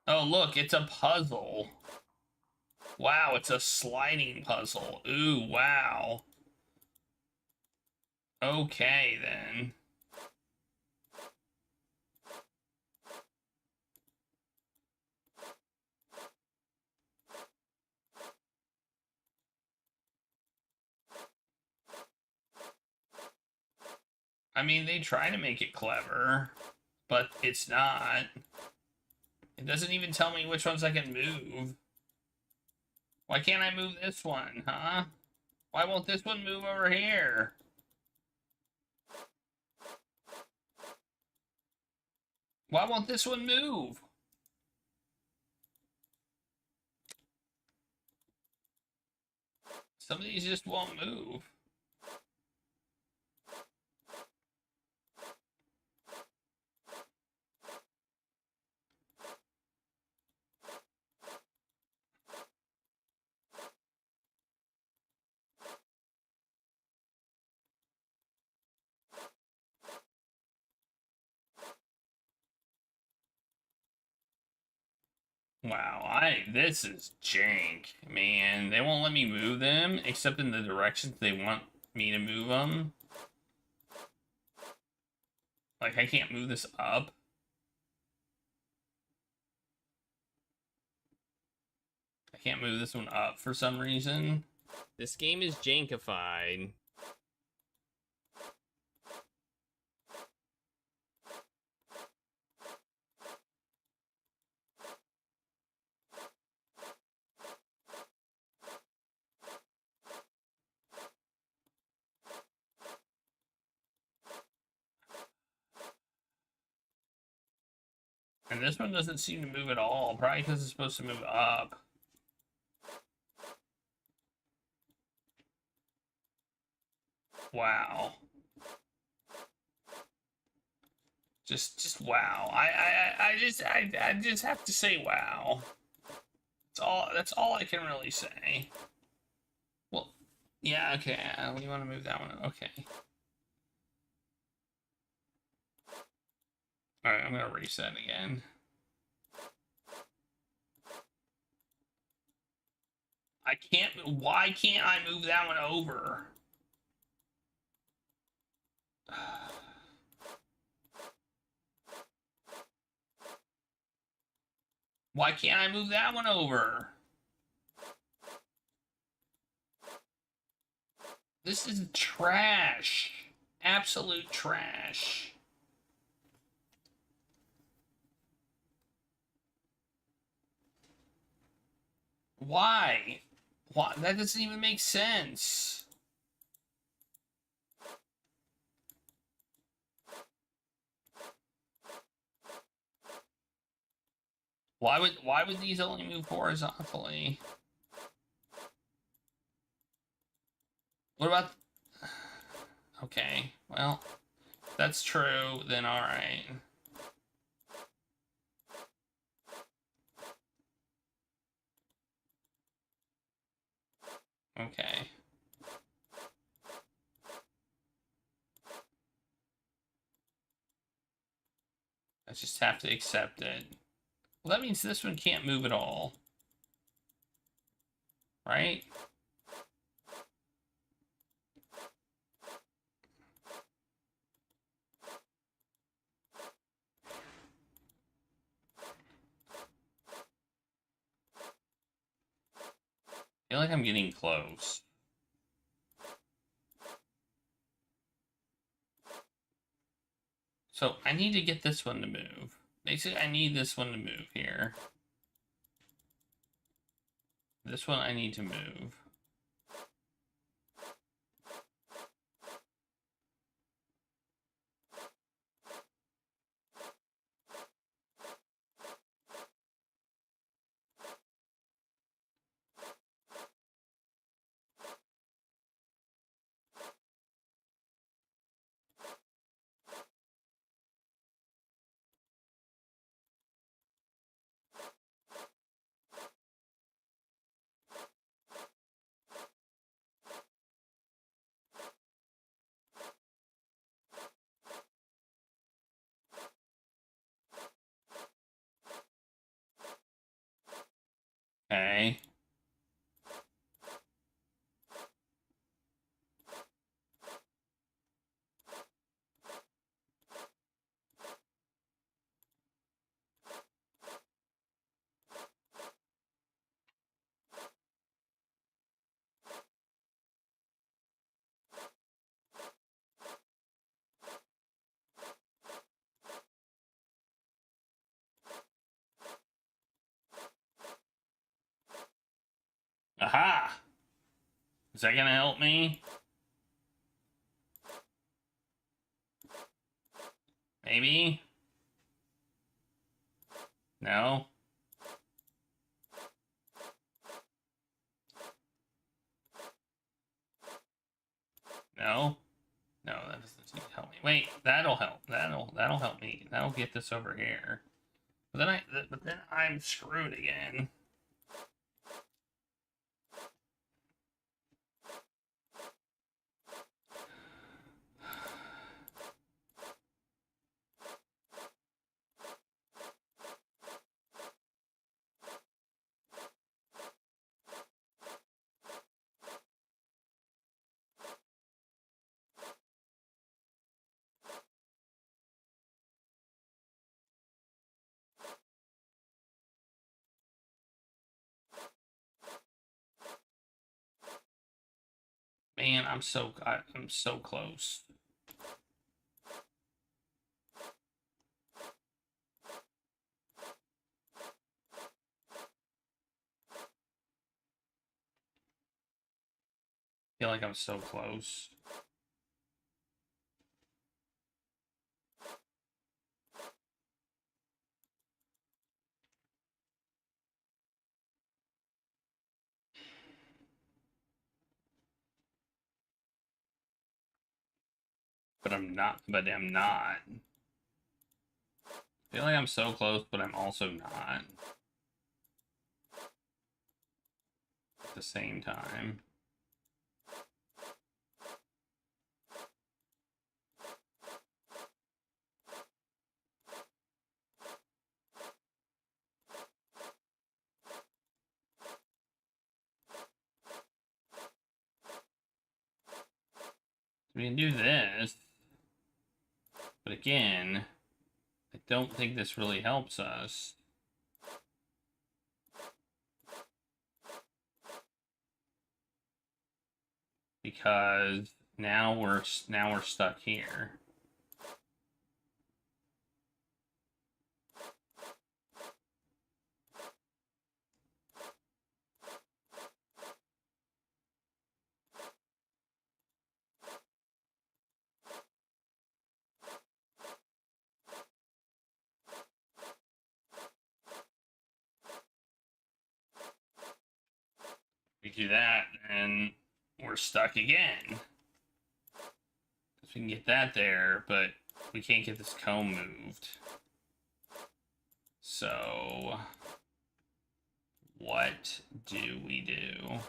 Oh, look, it's a puzzle. Wow, it's a sliding puzzle. Ooh, wow. Okay, then. I mean, they try to make it clever, but it's not. It doesn't even tell me which ones I can move. Why can't I move this one, huh? Why won't this one move over here? Why won't this one move? Some of these just won't move. Wow, this is jank, man. They won't let me move them, except in the directions they want me to move them. Like, I can't move this up. I can't move this one up for some reason. This game is jankified. And this one doesn't seem to move at all, probably because it's supposed to move up. Wow. Just wow. I just have to say wow. That's all I can really say. Well, yeah, okay. You want to move that one? Okay. All right, I'm gonna reset again. I can't. Why can't I move that one over? Why can't I move that one over? This is trash. Absolute trash. Why? Why? That doesn't even make sense. Why would these only move horizontally? What about... Okay, well, if that's true, then alright. Okay. I just have to accept it. Well, that means this one can't move at all. Right? I feel like I'm getting close. So I need to get this one to move. Basically, I need this one to move here. This one I need to move. Okay. Aha! Is that gonna help me? Maybe? No? No? No, that doesn't help me. Wait, that'll help. That'll help me. That'll get this over here. But then I'm screwed again. Man, I'm so close. I feel like I'm so close. But I'm not. I feel like I'm so close, but I'm also not. At the same time. We can do this. But again, I don't think this really helps us. Because now we're stuck here. We do that, and we're stuck again. We can get that there, but we can't get this comb moved. So, what do we do?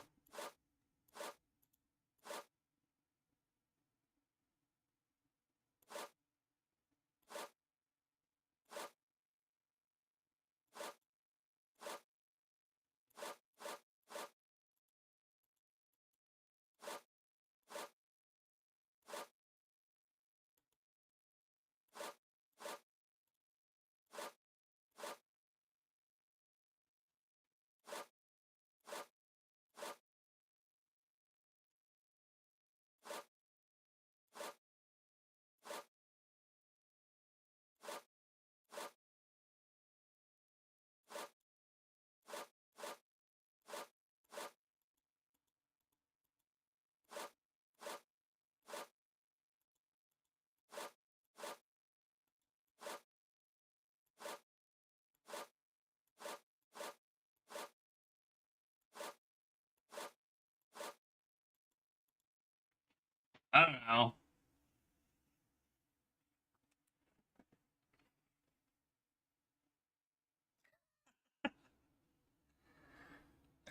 I don't know.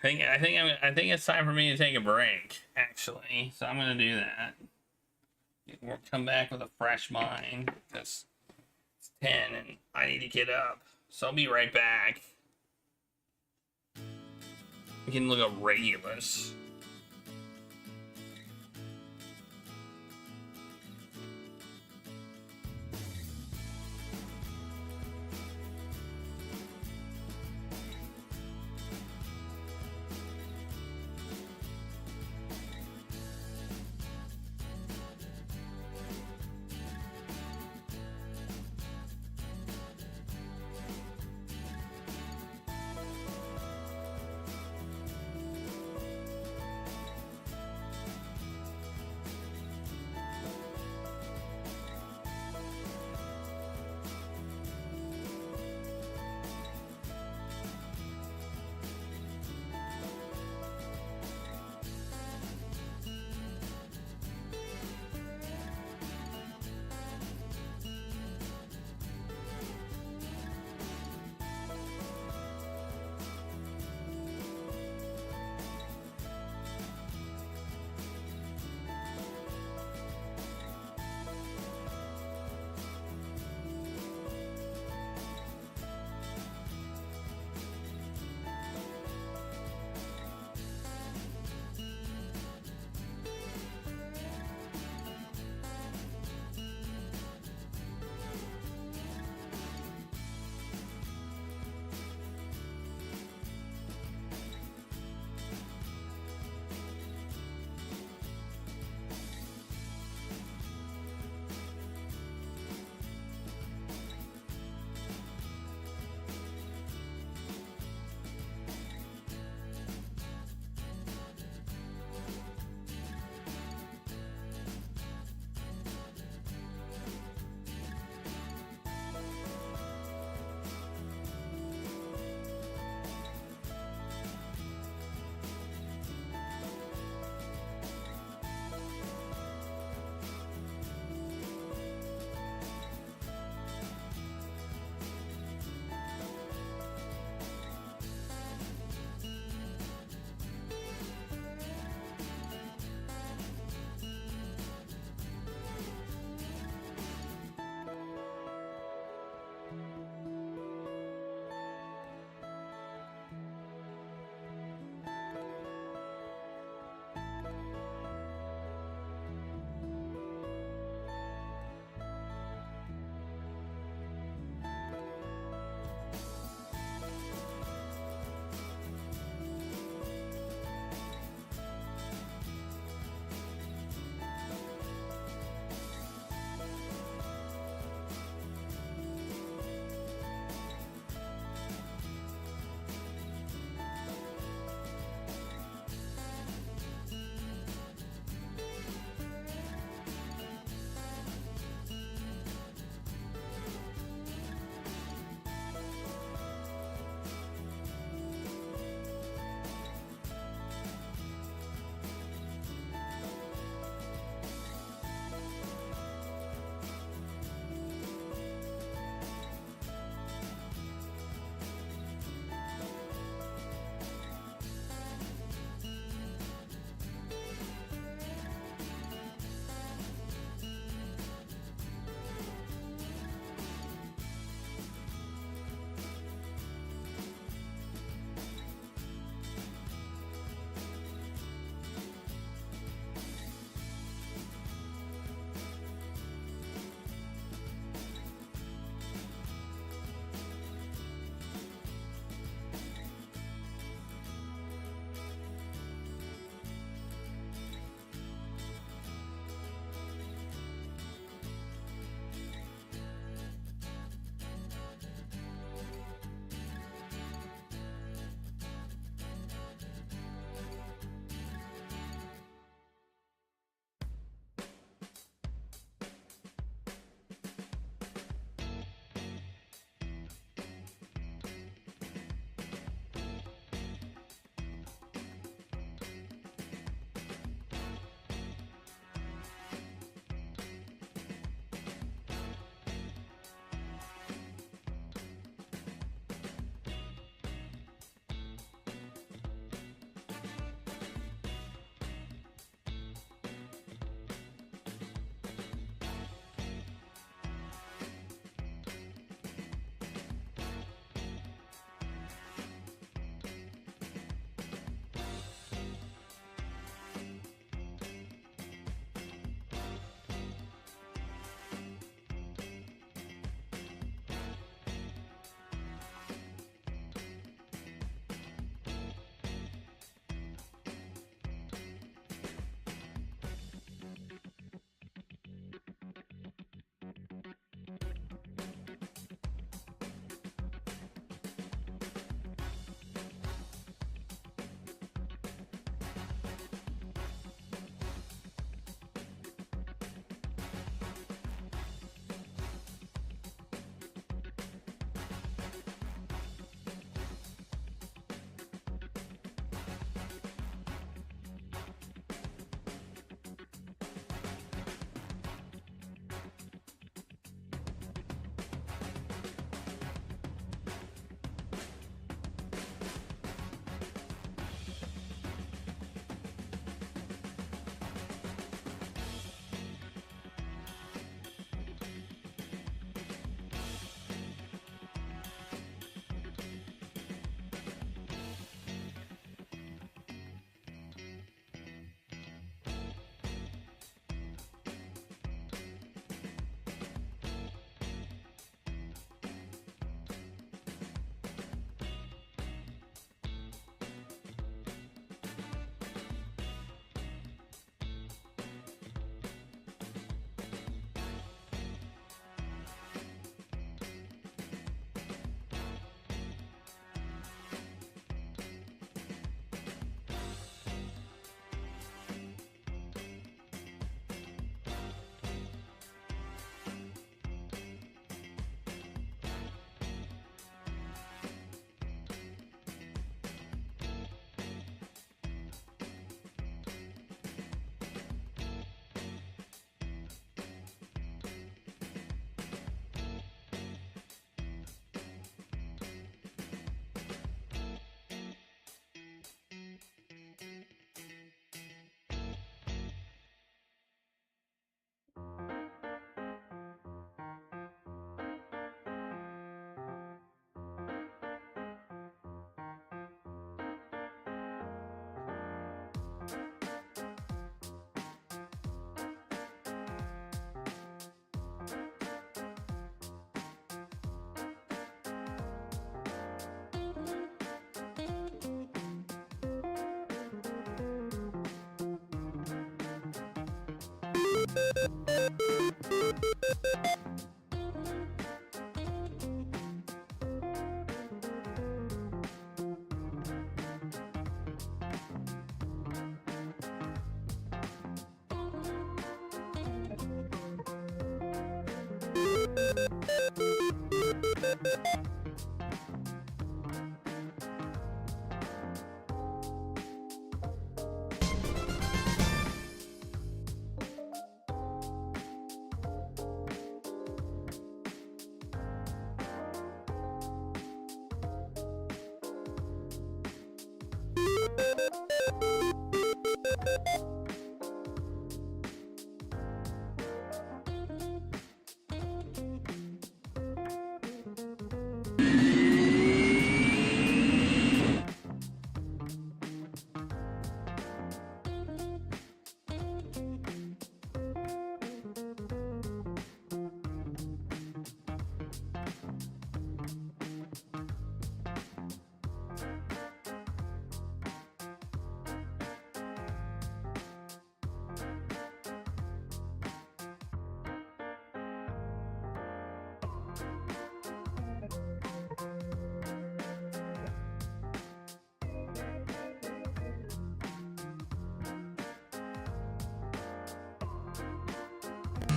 I think it's time for me to take a break, actually. So I'm gonna do that. We'll come back with a fresh mind because it's 10 and I need to get up. So I'll be right back. We can look up Regulus.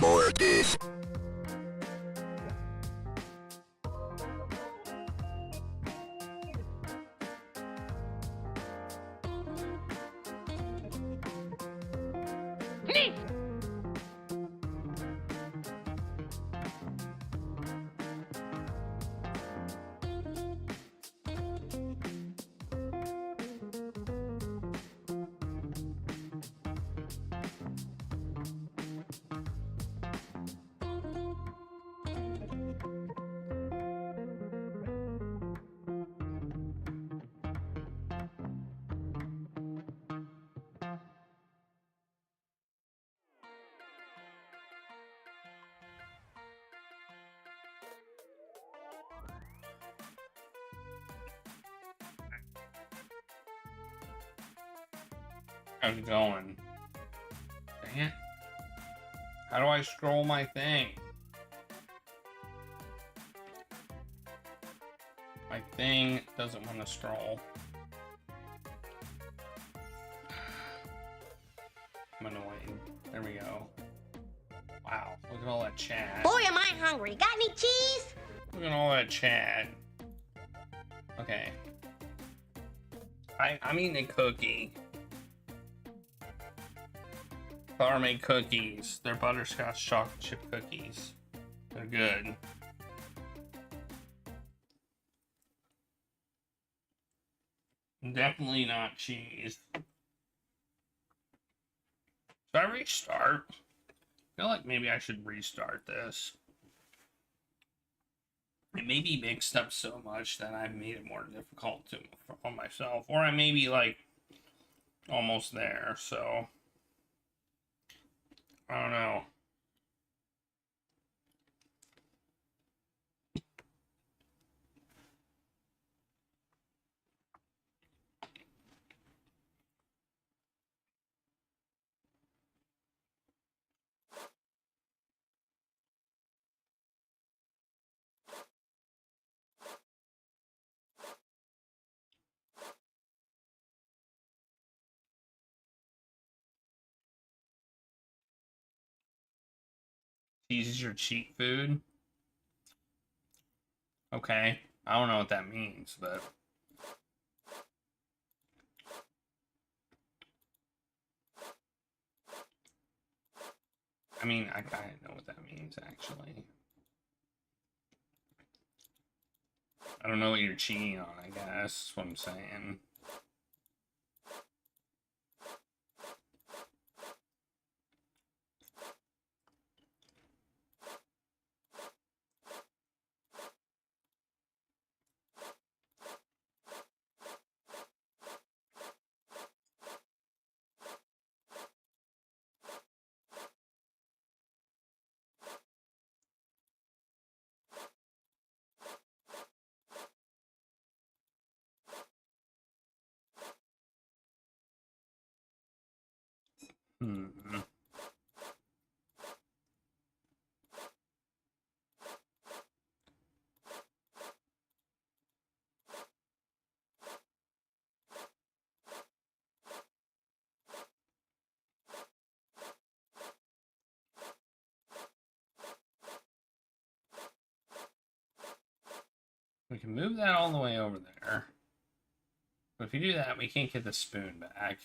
Mortis. How's it going? Dang it. How do I scroll my thing? My thing doesn't want to scroll. I'm annoyed. There we go. Wow, look at all that chat. Boy, am I hungry. Got any cheese? Look at all that chat. Okay. I'm eating a cookie. Farm-made cookies. They're butterscotch chocolate chip cookies. They're good. Definitely not cheese. Should I restart? I feel like maybe I should restart this. It may be mixed up so much that I've made it more difficult on myself. Or I may be like almost there, so I don't know. Cheese is your cheat food? Okay. I don't know what that means, but I mean, I kind of know what that means, actually. I don't know what you're cheating on, I guess. That's what I'm saying. We can move that all the way over there. But if you do that, we can't get the spoon back.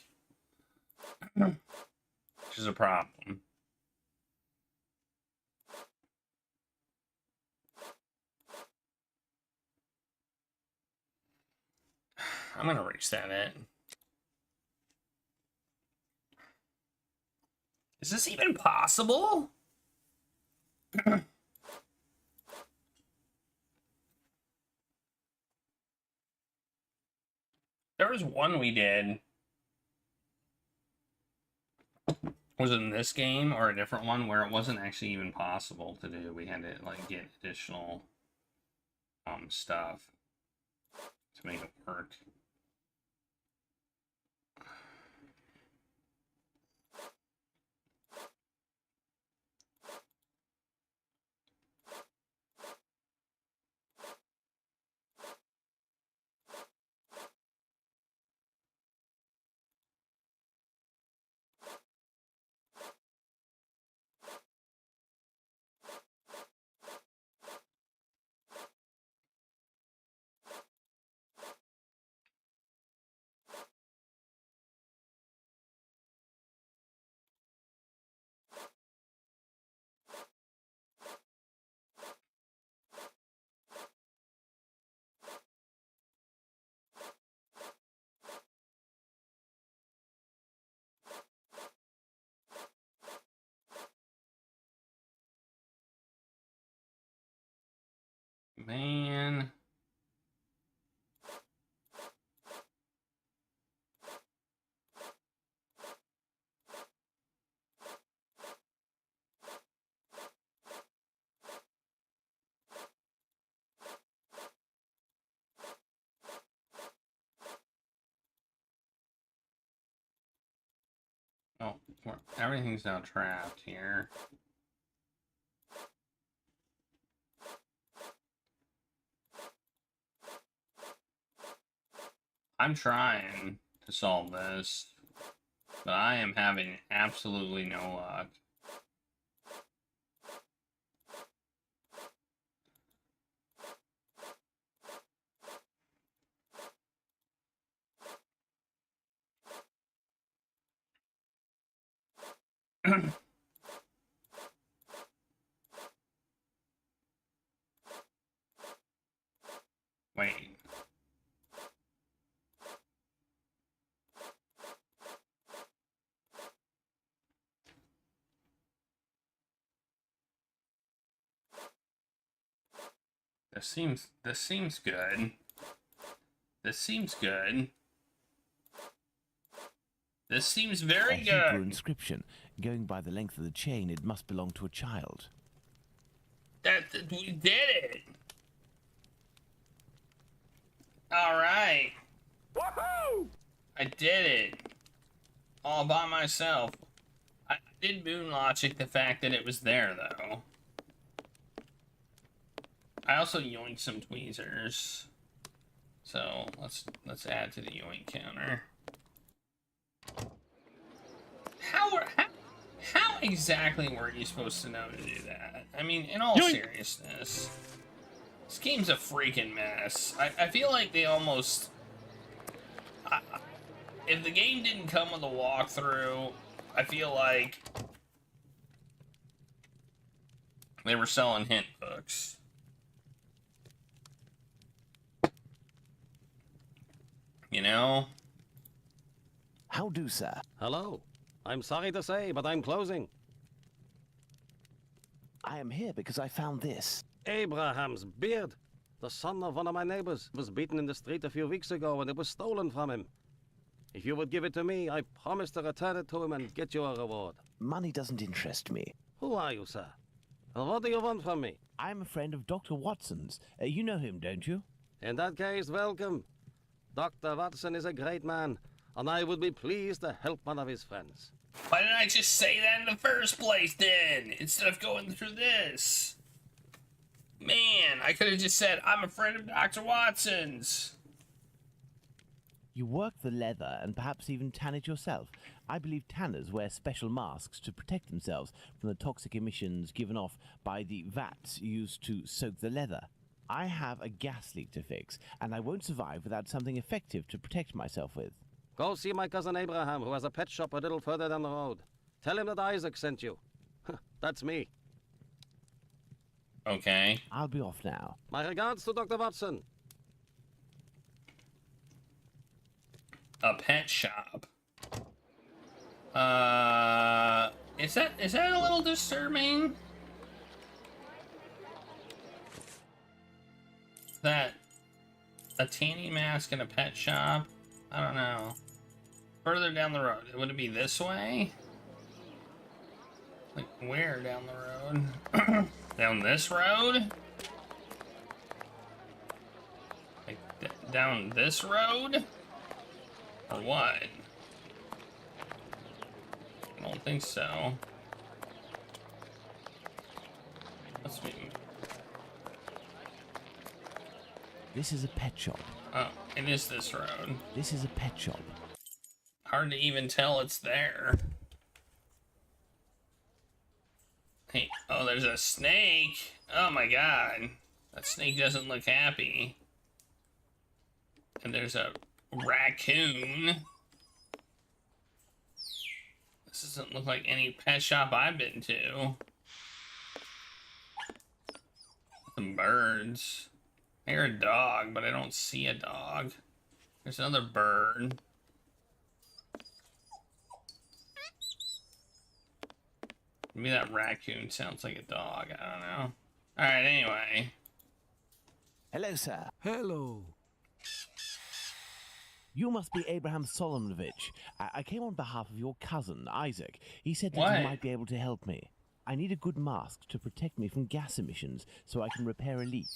Which is a problem. I'm gonna reset it. Is this even possible? There was one we did. Was it in this game or a different one where it wasn't actually even possible to do? We had to like get additional stuff to make it work. Man. Oh, everything's now trapped here. I'm trying to solve this, but I am having absolutely no luck. Wait. This seems good. This seems good. This seems very a Hebrew good. inscription. Going by the length of the chain, it must belong to a child. We did it. All right. Woohoo! I did it. All by myself. I did moon logic the fact that it was there, though. I also yoinked some tweezers. So let's add to the yoink counter. How exactly were you supposed to know to do that? I mean, in all seriousness, this game's a freaking mess. I feel like they almost... if the game didn't come with a walkthrough, I feel like they were selling hint books. You know? How do, sir? Hello. I'm sorry to say, but I'm closing. I am here because I found this. Abraham's beard. The son of one of my neighbors was beaten in the street a few weeks ago and it was stolen from him. If you would give it to me, I promise to return it to him and get you a reward. Money doesn't interest me. Who are you, sir? And what do you want from me? I'm a friend of Dr. Watson's. You know him, don't you? In that case, welcome. Dr. Watson is a great man, and I would be pleased to help one of his friends. Why didn't I just say that in the first place, then? Instead of going through this? Man, I could have just said, I'm a friend of Dr. Watson's. You work the leather and perhaps even tan it yourself. I believe tanners wear special masks to protect themselves from the toxic emissions given off by the vats used to soak the leather. I have a gas leak to fix, and I won't survive without something effective to protect myself with. Go see my cousin Abraham, who has a pet shop a little further down the road. Tell him that Isaac sent you. That's me. Okay. I'll be off now. My regards to Dr. Watson. A pet shop. Is that a little disturbing? That a tanning mask in a pet shop? I don't know. Further down the road, would it be this way? Like where down the road? Down this road? Like down this road? Or what? I don't think so. Must be. This is a pet shop. Oh, it is this road. This is a pet shop. Hard to even tell it's there. Hey, oh, there's a snake. Oh my god. That snake doesn't look happy. And there's a raccoon. This doesn't look like any pet shop I've been to. Some birds. I hear a dog, but I don't see a dog. There's another bird. Maybe that raccoon sounds like a dog. I don't know. Alright, anyway. Hello, sir. Hello. You must be Abraham Solomonovich. I came on behalf of your cousin, Isaac. He said that What? you might be able to help me. I need a good mask to protect me from gas emissions so I can repair a leak.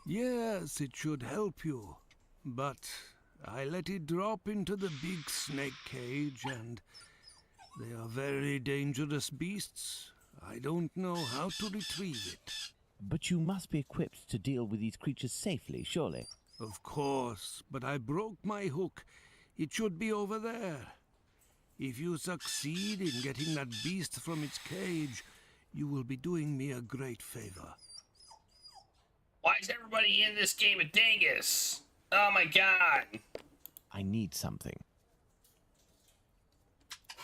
Yes, it should help you. But I let it drop into the big snake cage, and they are very dangerous beasts. I don't know how to retrieve it. But you must be equipped to deal with these creatures safely, surely. Of course, but I broke my hook. It should be over there. If you succeed in getting that beast from its cage, you will be doing me a great favor. Why is everybody in this game a dingus? Oh my god. I need something.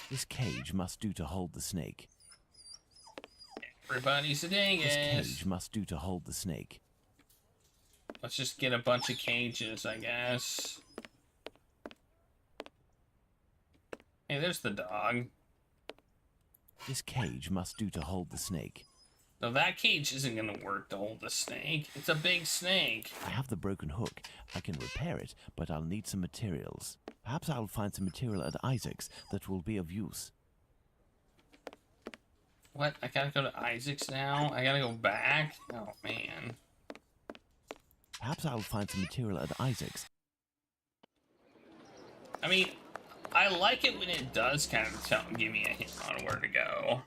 This cage must do to hold the snake. Everybody's a dingus. This cage must do to hold the snake. Let's just get a bunch of cages, I guess. Hey, there's the dog. This cage must do to hold the snake. No, that cage isn't gonna work to hold the snake. It's a big snake. I have the broken hook. I can repair it, but I'll need some materials. Perhaps I'll find some material at Isaac's that will be of use. What? I gotta go to Isaac's now? I gotta go back? Oh, man. Perhaps I'll find some material at Isaac's. I mean, I like it when it does kind of give me a hint on where to go.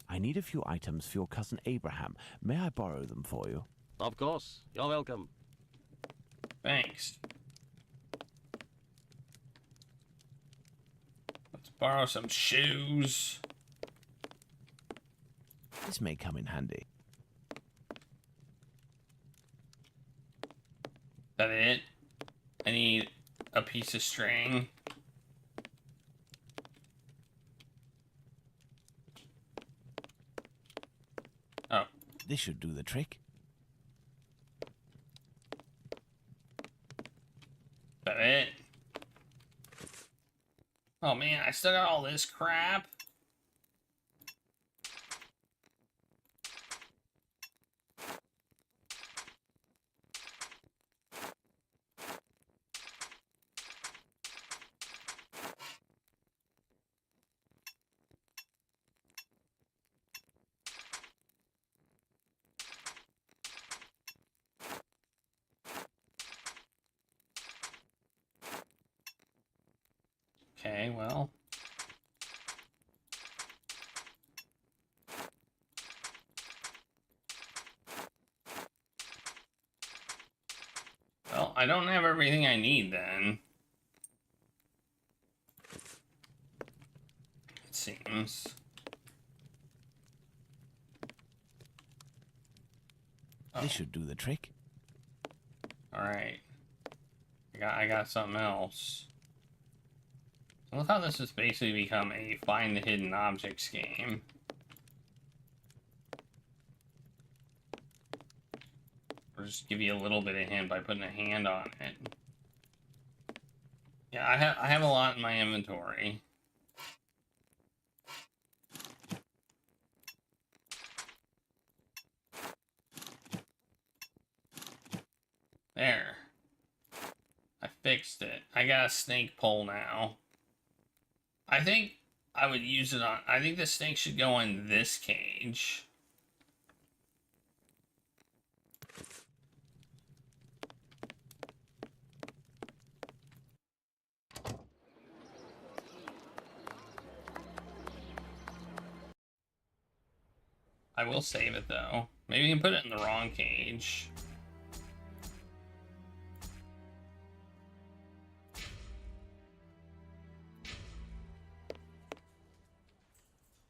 I need a few items for your cousin Abraham. May I borrow them for you? Of course. You're welcome. Thanks. Let's borrow some shoes. This may come in handy. Is that it? I need a piece of string. Oh. This should do the trick. Is that it? Oh man, I still got all this crap. Okay, well. Well, I don't have everything I need then. It seems. This should do the trick. Alright. I got something else. I love how this has basically become a find the hidden objects game. Or just give you a little bit of hint by putting a hand on it. Yeah, I have a lot in my inventory. There. I fixed it. I got a snake pole now. I think I would use it on... I think the snake should go in this cage. I will save it though. Maybe you can put it in the wrong cage.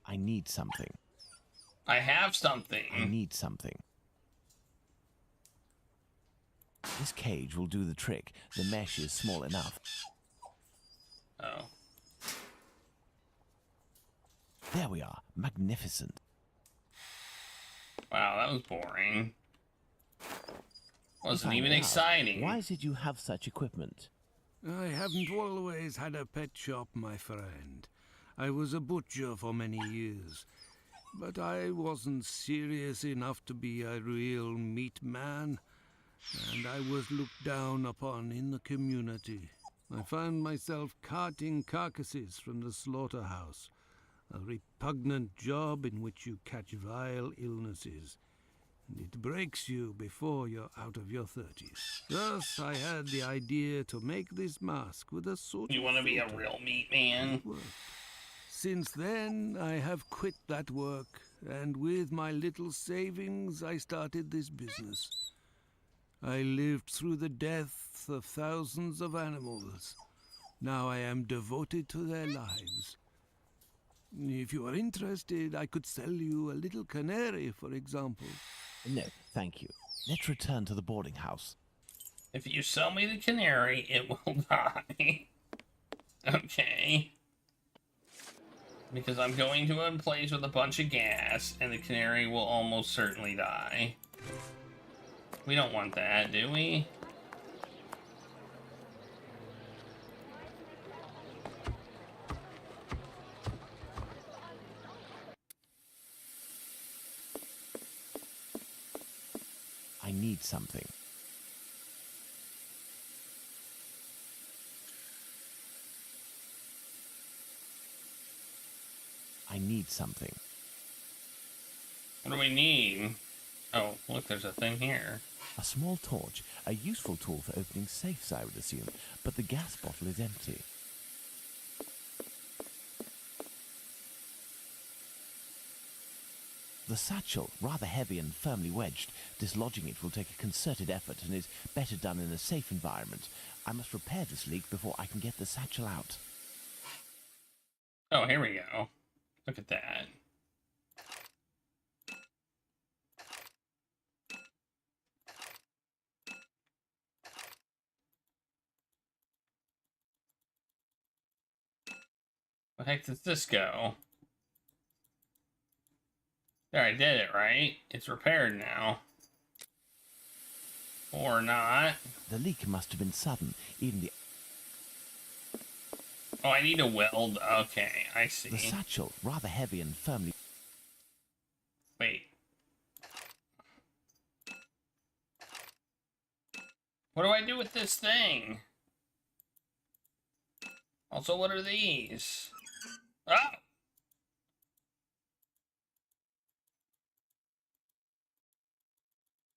I need something. I have something. I need something. This cage will do the trick. The mesh is small enough. Oh. There we are. Magnificent. Wow, that was boring. Wasn't If I even may ask, exciting. Why is it you have such equipment? I haven't always had a pet shop, my friend. I was a butcher for many years, but I wasn't serious enough to be a real meat man, and I was looked down upon in the community. I found myself carting carcasses from the slaughterhouse, a repugnant job in which you catch vile illnesses, and it breaks you before you're out of your 30s. Thus, I had the idea to make this mask with a sort of... You want to be a real meat man? Since then, I have quit that work, and with my little savings, I started this business. I lived through the death of thousands of animals. Now I am devoted to their lives. If you are interested, I could sell you a little canary, for example. No, thank you. Let's return to the boarding house. If you sell me the canary, it will die. Okay. Because I'm going to a place with a bunch of gas, and the canary will almost certainly die. We don't want that, do we? I need something. I need something. What do we need? Oh, look, there's a thing here. A small torch, a useful tool for opening safes, I would assume, but the gas bottle is empty. The satchel, rather heavy and firmly wedged. Dislodging it will take a concerted effort and is better done in a safe environment. I must repair this leak before I can get the satchel out. Oh, here we go. Look at that. What the heck does this go? There, I did it, right? It's repaired now. Or not. The leak must have been sudden. Even the... Oh, I need to weld. Okay, I see. The satchel, rather heavy and firmly... Wait. What do I do with this thing? Also, what are these? Ah!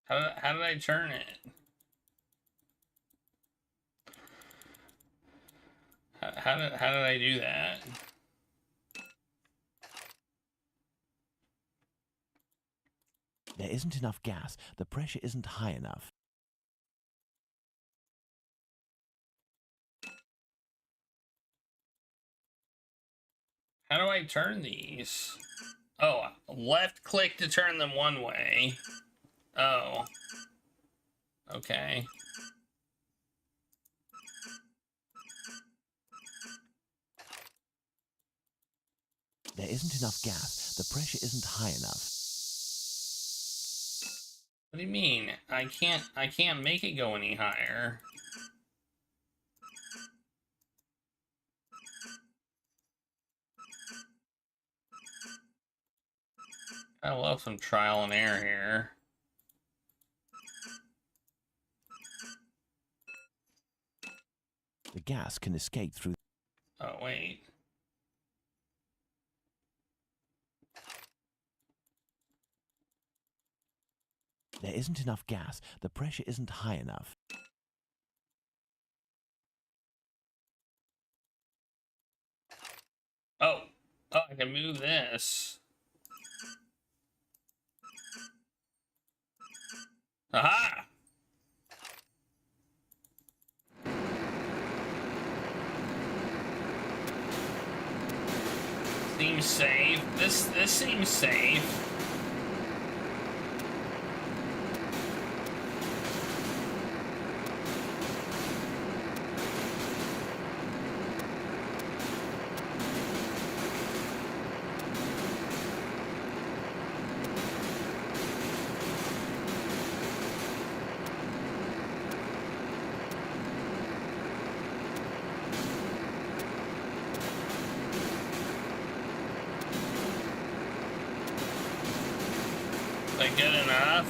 How did I turn it? How did I do that? There isn't enough gas. The pressure isn't high enough. How do I turn these? Oh, left click to turn them one way. Oh. Okay. There isn't enough gas. The pressure isn't high enough. What do you mean? I can't make it go any higher. I love some trial and error here. The gas can escape through... Oh, wait. There isn't enough gas. The pressure isn't high enough. Oh. Oh, I can move this. Aha! Seems safe. This seems safe. Like good enough?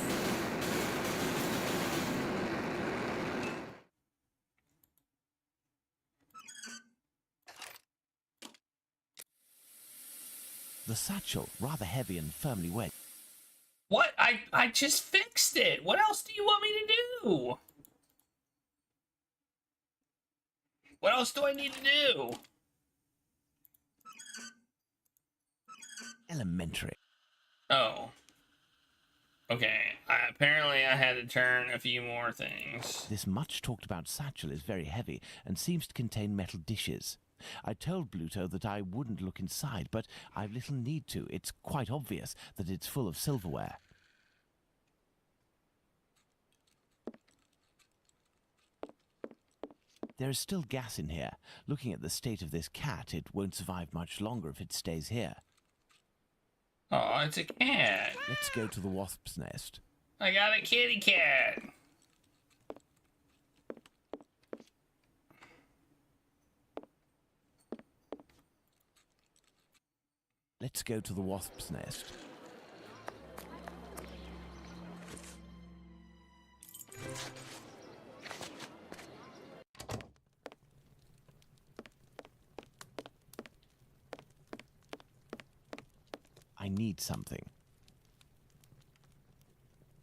The satchel, rather heavy and firmly wedged. What? I just fixed it. What else do you want me to do? What else do I need to do? Elementary. Oh. Okay, apparently I had to turn a few more things. This much talked about satchel is very heavy and seems to contain metal dishes. I told Bluto that I wouldn't look inside, but I've little need to. It's quite obvious that it's full of silverware. There is still gas in here. Looking at the state of this cat, it won't survive much longer if it stays here. Oh, it's a cat. Let's go to the wasp's nest. I got a kitty cat. Let's go to the wasp's nest. I need something.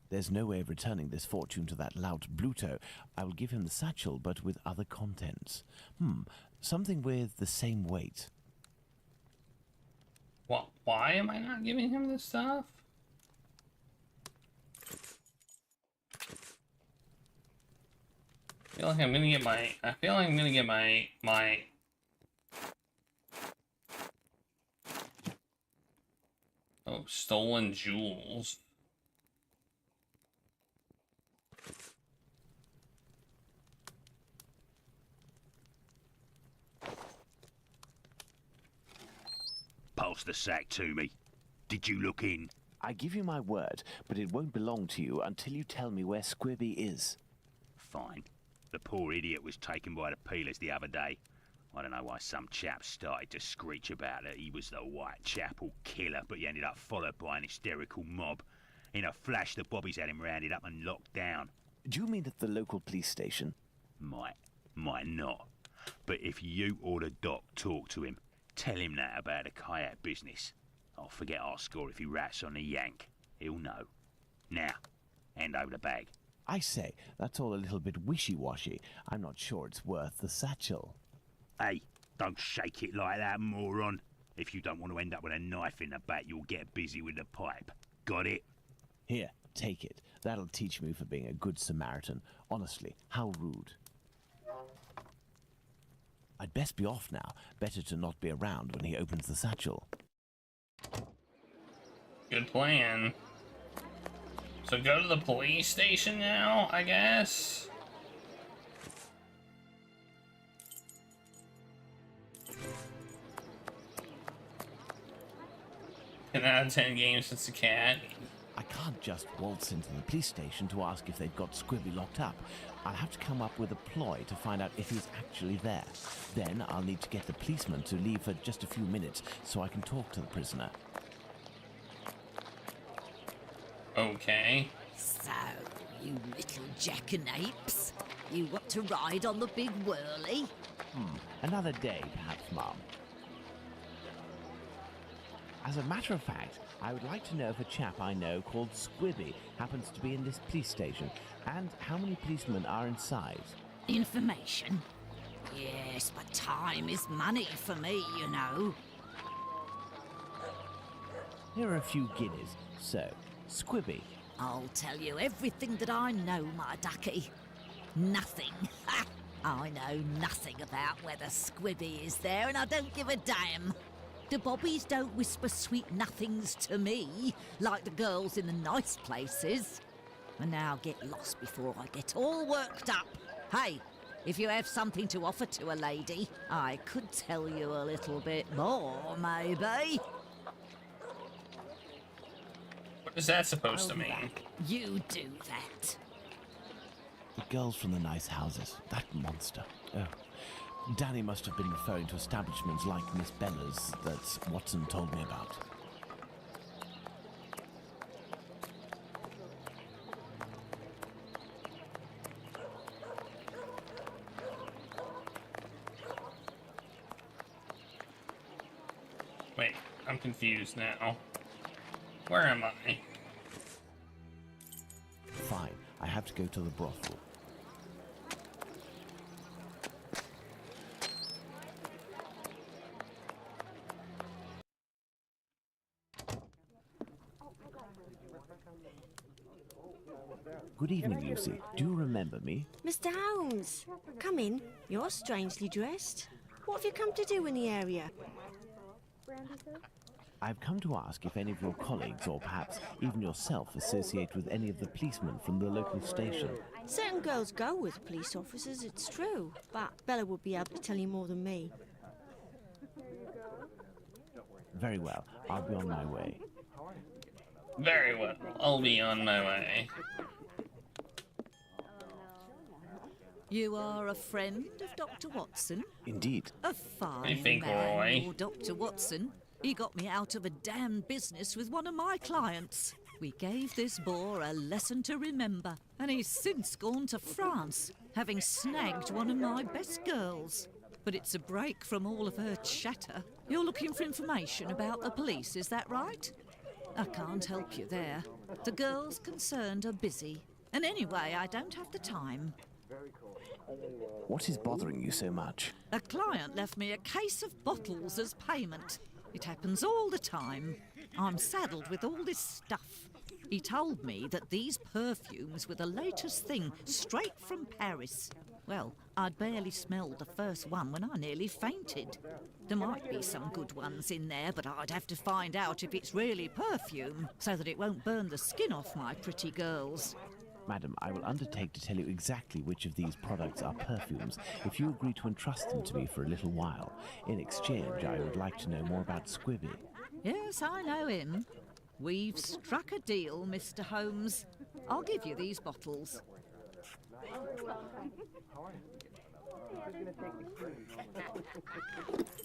There's no way of returning this fortune to that lout Bluto. I will give him the satchel, but with other contents. Something with the same weight. What? Why am I not giving him this stuff? I feel like I'm gonna get my oh, stolen jewels. Pass the sack to me. Did you look in? I give you my word, but it won't belong to you until you tell me where Squibby is. Fine. The poor idiot was taken by the peelers the other day. I don't know why some chap started to screech about it. He was the Whitechapel killer, but he ended up followed by an hysterical mob. In a flash, the bobbies had him rounded up and locked down. Do you mean at the local police station? Might not. But if you or the doc talk to him, tell him that about the kayak business. I'll forget our score if he rats on the yank. He'll know. Now, hand over the bag. I say, that's all a little bit wishy-washy. I'm not sure it's worth the satchel. Hey, don't shake it like that, moron. If you don't want to end up with a knife in the back, you'll get busy with the pipe. Got it? Here, take it. That'll teach me for being a good Samaritan. Honestly, how rude. I'd best be off now. Better to not be around when he opens the satchel. Good plan. So go to the police station now, I guess? 10 out of 10 games since the cat. I can't just waltz into the police station to ask if they've got Squibby locked up. I'll have to come up with a ploy to find out if he's actually there. Then I'll need to get the policeman to leave for just a few minutes so I can talk to the prisoner. Okay. So, you little jackanapes, you want to ride on the big whirly? Another day, perhaps, Mom. As a matter of fact, I would like to know if a chap I know called Squibby happens to be in this police station, and how many policemen are inside. Information? Yes, but time is money for me, you know. Here are a few guineas. So, Squibby. I'll tell you everything that I know, my ducky. Nothing. I know nothing about whether Squibby is there, and I don't give a damn. The bobbies don't whisper sweet nothings to me, like the girls in the nice places. And now get lost before I get all worked up. Hey, if you have something to offer to a lady, I could tell you a little bit more, maybe. What is that supposed to mean? You do that. The girls from the nice houses. That monster. Oh. Danny must have been referring to establishments like Miss Bella's that Watson told me about. Wait, I'm confused now. Where am I? Fine, I have to go to the brothel. Good evening, Lucy. Do you remember me? Mr. Holmes, come in. You're strangely dressed. What have you come to do in the area? I've come to ask if any of your colleagues, or perhaps even yourself, associate with any of the policemen from the local station. Certain girls go with police officers, it's true, but Bella would be able to tell you more than me. Very well. I'll be on my way. Very well. I'll be on my way. You are a friend of Dr. Watson? Indeed. A fine I think, man, Roy. your Dr. Watson. He got me out of a damn business with one of my clients. We gave this boar a lesson to remember, and he's since gone to France, having snagged one of my best girls. But it's a break from all of her chatter. You're looking for information about the police, is that right? I can't help you there. The girls concerned are busy. And anyway, I don't have the time. What is bothering you so much? A client left me a case of bottles as payment. It happens all the time. I'm saddled with all this stuff. He told me that these perfumes were the latest thing, straight from Paris. Well, I'd barely smelled the first one when I nearly fainted. There might be some good ones in there, but I'd have to find out if it's really perfume, so that it won't burn the skin off my pretty girls. Madam, I will undertake to tell you exactly which of these products are perfumes if you agree to entrust them to me for a little while. In exchange, I would like to know more about Squibby. Yes, I know him. We've struck a deal, Mr. Holmes. I'll give you these bottles.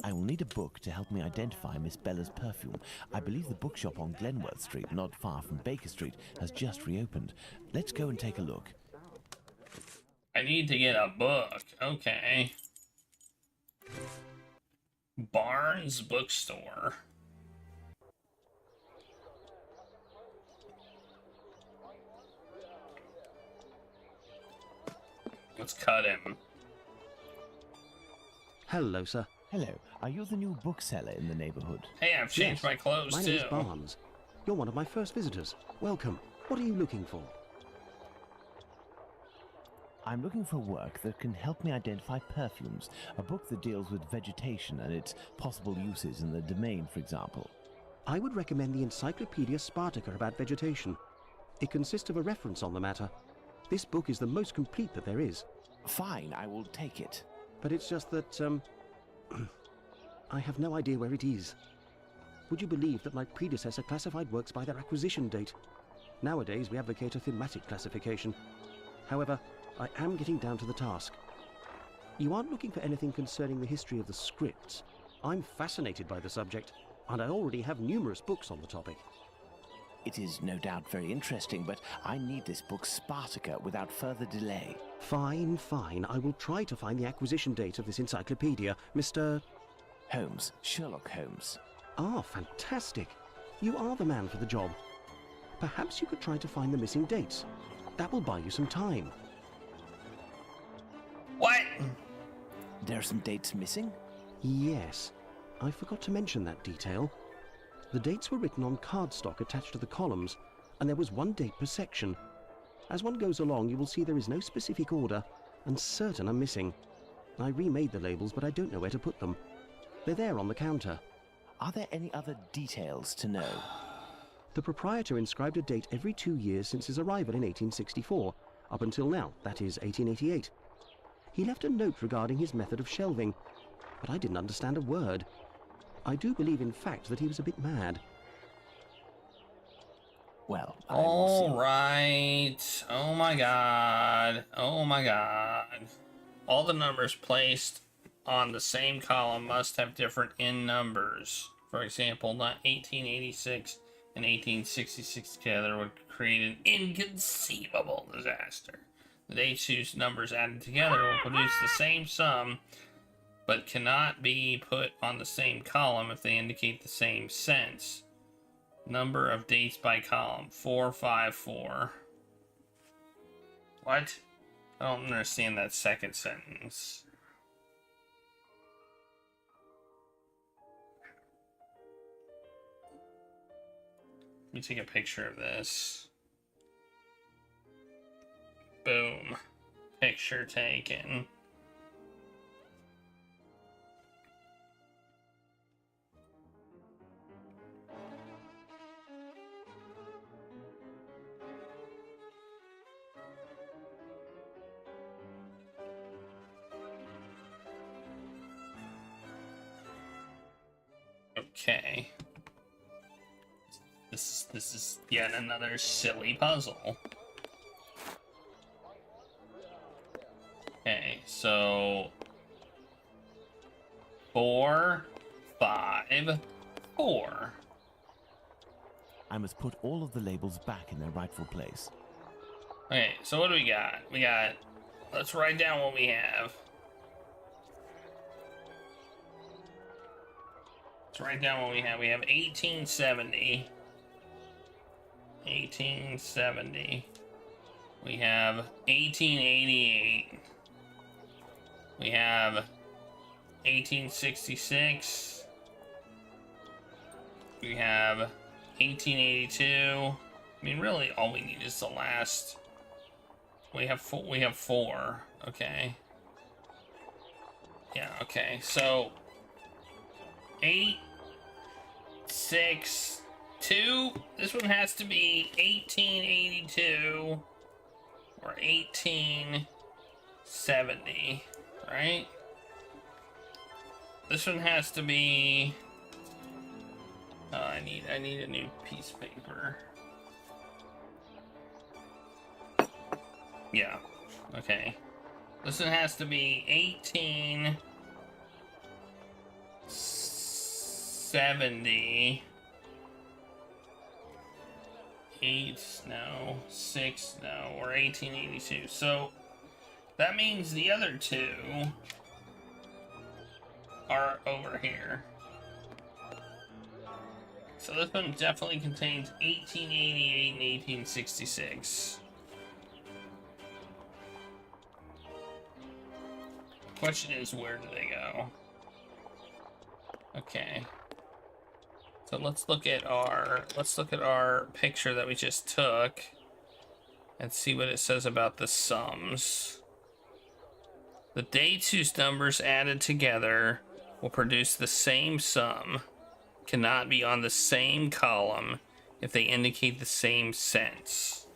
I will need a book to help me identify Miss Bella's perfume. I believe the bookshop on Glenworth Street, not far from Baker Street, has just reopened. Let's go and take a look. I need to get a book. Okay. Barnes Bookstore. Let's cut him. Hello, sir. Hello. Are you the new bookseller in the neighborhood? Hey, I've changed my clothes My too. name's Barnes. You're one of my first visitors. Welcome. What are you looking for? I'm looking for work that can help me identify perfumes. A book that deals with vegetation and its possible uses in the domain, for example. I would recommend the Encyclopedia Spartacus about vegetation. It consists of a reference on the matter. This book is the most complete that there is. Fine, I will take it. But it's just that, I have no idea where it is. Would you believe that my predecessor classified works by their acquisition date? Nowadays, we advocate a thematic classification. However, I am getting down to the task. You aren't looking for anything concerning the history of the scripts. I'm fascinated by the subject, and I already have numerous books on the topic. It is no doubt very interesting, but I need this book Spartacus without further delay. Fine, fine. I will try to find the acquisition date of this encyclopedia, Mr. Holmes, Sherlock Holmes. Ah, fantastic. You are the man for the job. Perhaps you could try to find the missing dates. That will buy you some time. What? There are some dates missing? Yes. I forgot to mention that detail. The dates were written on cardstock attached to the columns, and there was one date per section. As one goes along, you will see there is no specific order, and certain are missing. I remade the labels, but I don't know where to put them. They're there on the counter. Are there any other details to know? The proprietor inscribed a date every 2 years since his arrival in 1864, up until now, that is 1888. He left a note regarding his method of shelving, but I didn't understand a word. I do believe, in fact, that he was a bit mad. Well, all right. Oh my god. Oh my god. All the numbers placed on the same column must have different end numbers. For example, not 1886 and 1866 together would create an inconceivable disaster. The dates whose numbers added together will produce the same sum, but cannot be put on the same column if they indicate the same sense. Number of dates by column, 454. What? I don't understand that second sentence. Let me take a picture of this. Boom. Picture taken. Okay. This is yet another silly puzzle. Okay, so 4, 5, 4. I must put all of the labels back in their rightful place. Okay, so what do we got? Let's write down what we have. Let's write down what we have. We have 1870. 1870. We have 1888. We have 1866. We have 1882. I mean, really, all we need is the last. We have 4. We have 4. Okay. Yeah. Okay. So 8, 6, 2. This one has to be 1882 or 1870, right? This one has to be. Oh, I need a new piece of paper. Yeah. Okay. This one has to be 1870. 8, no. 6, no. Or 1882. So that means the other two are over here. So this one definitely contains 1888 and 1866. Question is, where do they go? Okay. So let's look at our picture that we just took and see what it says about the sums. The dates whose numbers added together will produce the same sum cannot be on the same column if they indicate the same sense.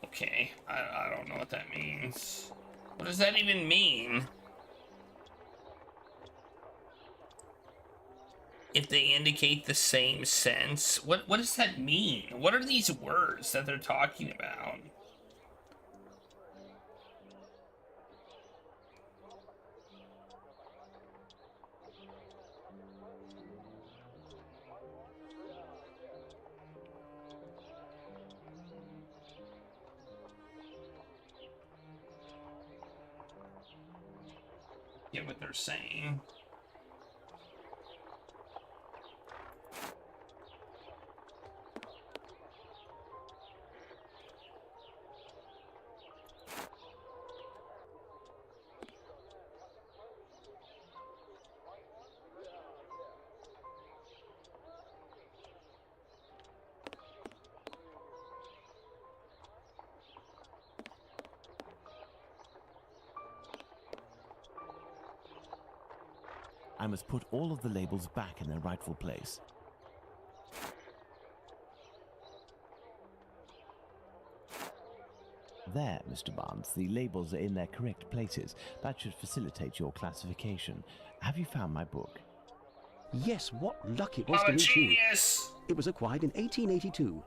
Okay, I don't know what that means. What does that even mean? If they indicate the same sense, what does that mean? What are these words that they're talking about? Get what they're saying. I must put all of the labels back in their rightful place. There, Mr. Barnes, the labels are in their correct places. That should facilitate your classification. Have you found my book? Yes, what luck it was I'm to a meet you. genius! It was acquired in 1882.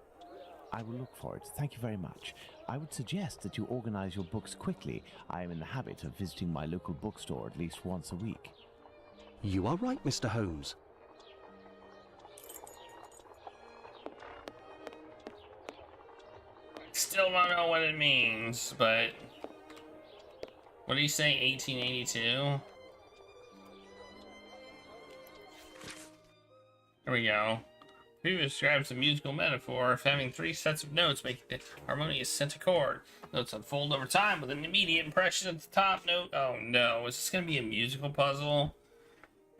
I will look for it. Thank you very much. I would suggest that you organize your books quickly. I am in the habit of visiting my local bookstore at least once a week. You are right, Mr. Holmes. Still don't know what it means, but... What do you say, 1882? There we go. Previous describes a musical metaphor of having 3 sets of notes making a harmonious centachord. Notes unfold over time with an immediate impression at the top note. Oh no, is this going to be a musical puzzle?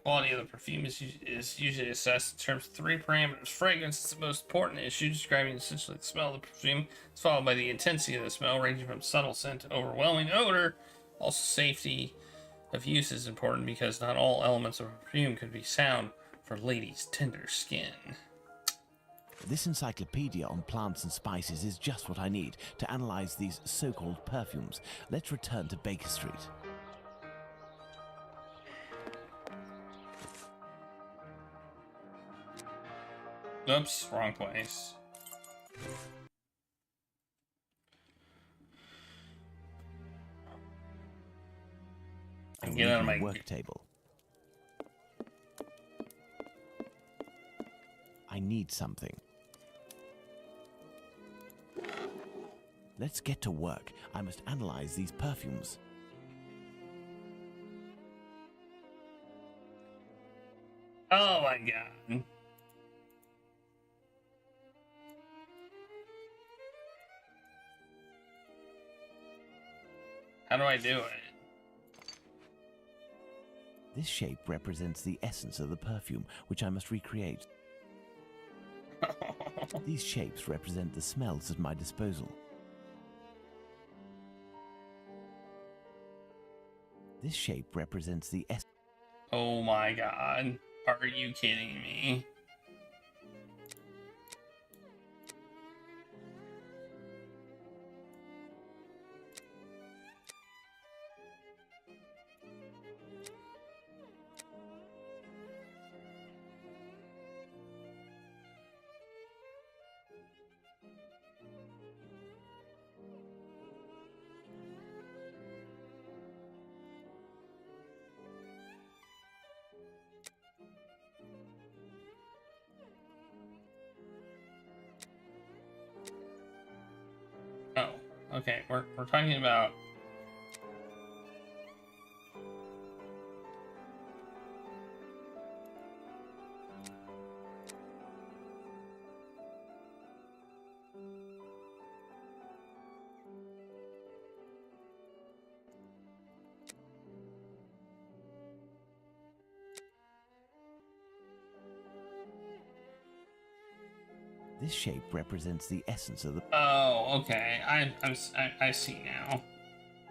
Quality of the perfume is usually assessed in terms of 3 parameters. Fragrance is the most important issue, describing essentially the smell of the perfume. It's followed by the intensity of the smell, ranging from subtle scent to overwhelming odor. Also, safety of use is important because not all elements of a perfume could be sound for ladies' tender skin. This encyclopedia on plants and spices is just what I need to analyze these so-called perfumes. Let's return to Baker Street. Oops, wrong place. I will Get out of need my work table. I need something. Let's get to work. I must analyze these perfumes. Oh my god. How do I do it? This shape represents the essence of the perfume, which I must recreate. These shapes represent the smells at my disposal. This shape represents the essence. Oh my god. Are you kidding me? Oh, okay. We're talking about This shape represents the essence of the. Oh, okay. I see now.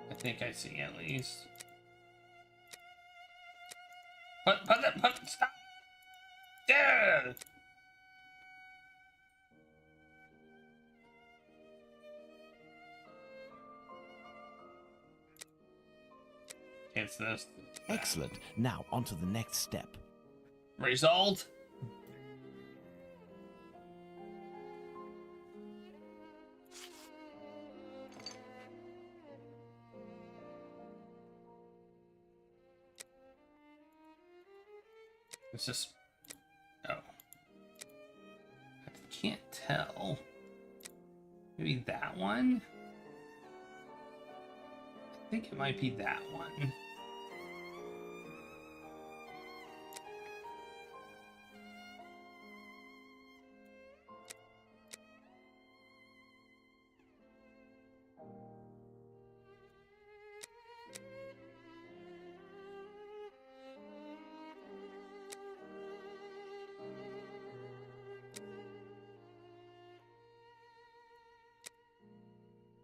I think I see at least. Stop. Yeah. It's this. Excellent. Now, on to the next step. Result? It's just... Oh. I can't tell. Maybe that one? I think it might be that one.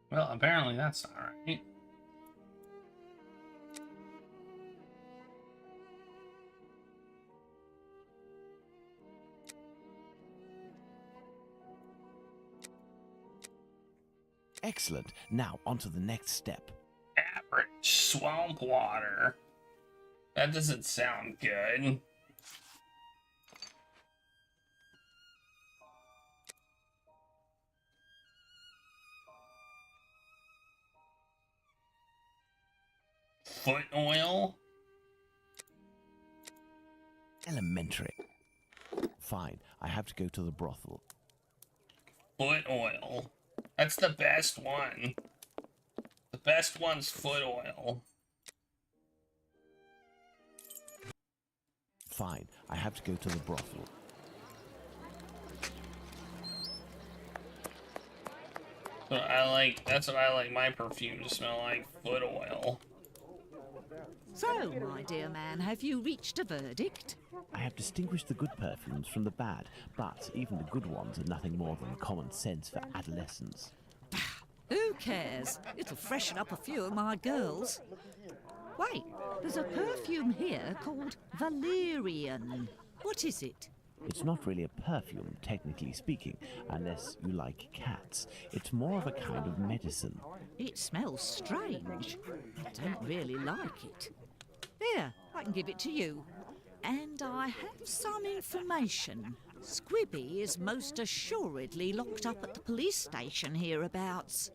Well, apparently that's not right. Excellent. Now, on to the next step. Average swamp water. That doesn't sound good. Foot oil? Elementary. Fine, I have to go to the brothel. Foot oil. That's the best one. The best one's foot oil. Fine, I have to go to the brothel. That's what I like my perfume to smell like, foot oil. So, my dear man, have you reached a verdict? I have distinguished the good perfumes from the bad, but even the good ones are nothing more than common sense for adolescents. Who cares? It'll freshen up a few of my girls. Wait, there's a perfume here called Valerian. What is it? It's not really a perfume, technically speaking, unless you like cats. It's more of a kind of medicine. It smells strange. I don't really like it. Here, I can give it to you. And I have some information. Squibby is most assuredly locked up at the police station hereabouts.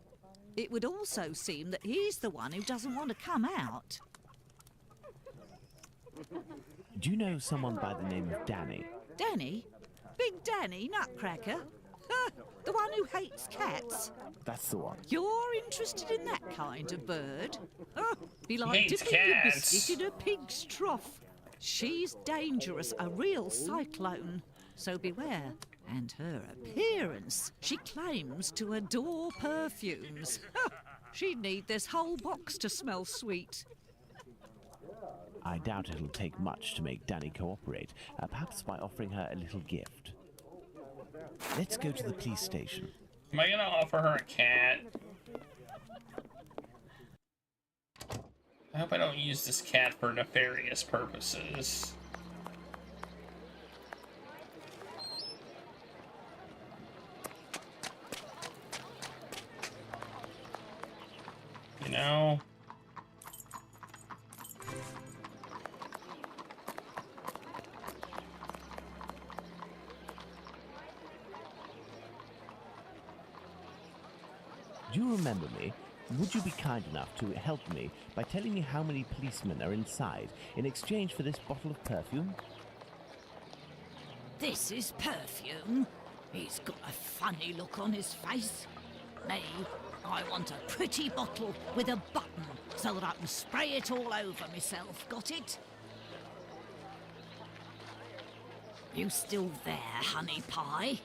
It would also seem that he's the one who doesn't want to come out. Do you know someone by the name of Danny? Danny? Big Danny Nutcracker? The one who hates cats? That's the one. You're interested in that kind of bird? Oh, be like Hates dipping your cats. biscuit in a pig's trough. She's dangerous, a real cyclone. So beware. And her appearance. She claims to adore perfumes. She'd need this whole box to smell sweet. I doubt it'll take much to make Danny cooperate, perhaps by offering her a little gift. Let's go to the police station. Am I gonna offer her a cat? I hope I don't use this cat for nefarious purposes. You know? Do you remember me? Would you be kind enough to help me by telling me how many policemen are inside in exchange for this bottle of perfume? This is perfume. He's got a funny look on his face. Me, I want a pretty bottle with a button so that I can spray it all over myself. Got it? You still there, honey pie?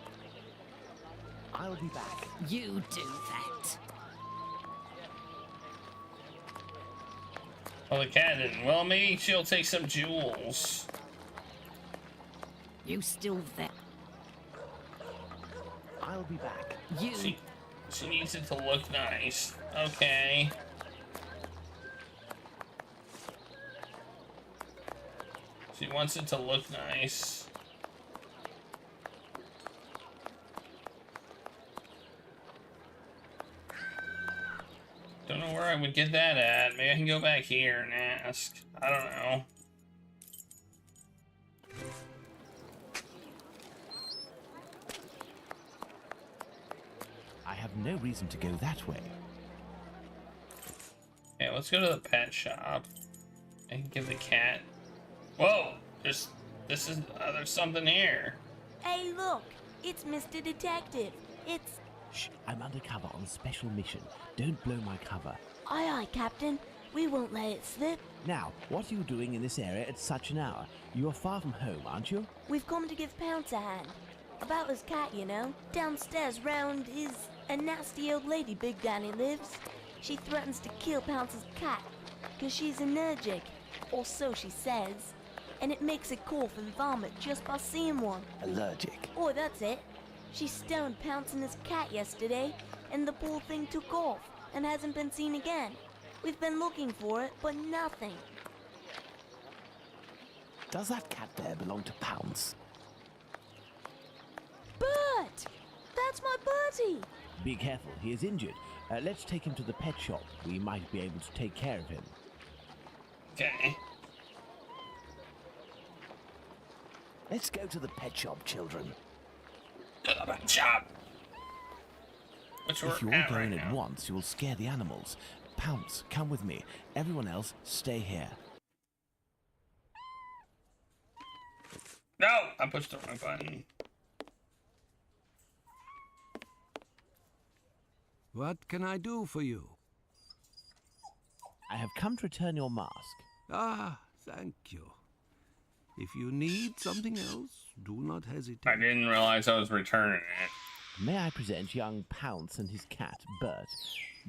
I'll be back. You do that. Oh, the cat didn't. Well, maybe she'll take some jewels. You still there? I'll be back. You. She needs it to look nice. Okay. She wants it to look nice. Don't know where I would get that at. Maybe I can go back here and ask. I don't know. I have no reason to go that way. Okay, let's go to the pet shop and give the cat. Whoa! There's something here. Hey, look! It's Mr. Detective. It's... Shh, I'm undercover on a special mission. Don't blow my cover. Aye, aye, Captain. We won't let it slip. Now, what are you doing in this area at such an hour? You are far from home, aren't you? We've come to give Pounce a hand. About his cat, you know. Downstairs round is a nasty old lady Big Danny lives. She threatens to kill Pounce's cat, 'cause she's allergic. Or so she says. And it makes it cough and vomit just by seeing one. Allergic? Oh, that's it. She stoned Pounce and his cat yesterday, and the poor thing took off and hasn't been seen again. We've been looking for it, but nothing. Does that cat there belong to Pounce? Bert! That's my Bertie! Be careful, he is injured. Let's take him to the pet shop. We might be able to take care of him. Okay. Let's go to the pet shop, children. To the pet shop! Which If you we're all at go right in at now. once, you will scare the animals. Pounce, come with me. Everyone else, stay here. No! I pushed the wrong button. What can I do for you? I have come to return your mask. Ah, thank you. If you need something else, do not hesitate. I didn't realize I was returning it. May I present young Pounce and his cat, Bert?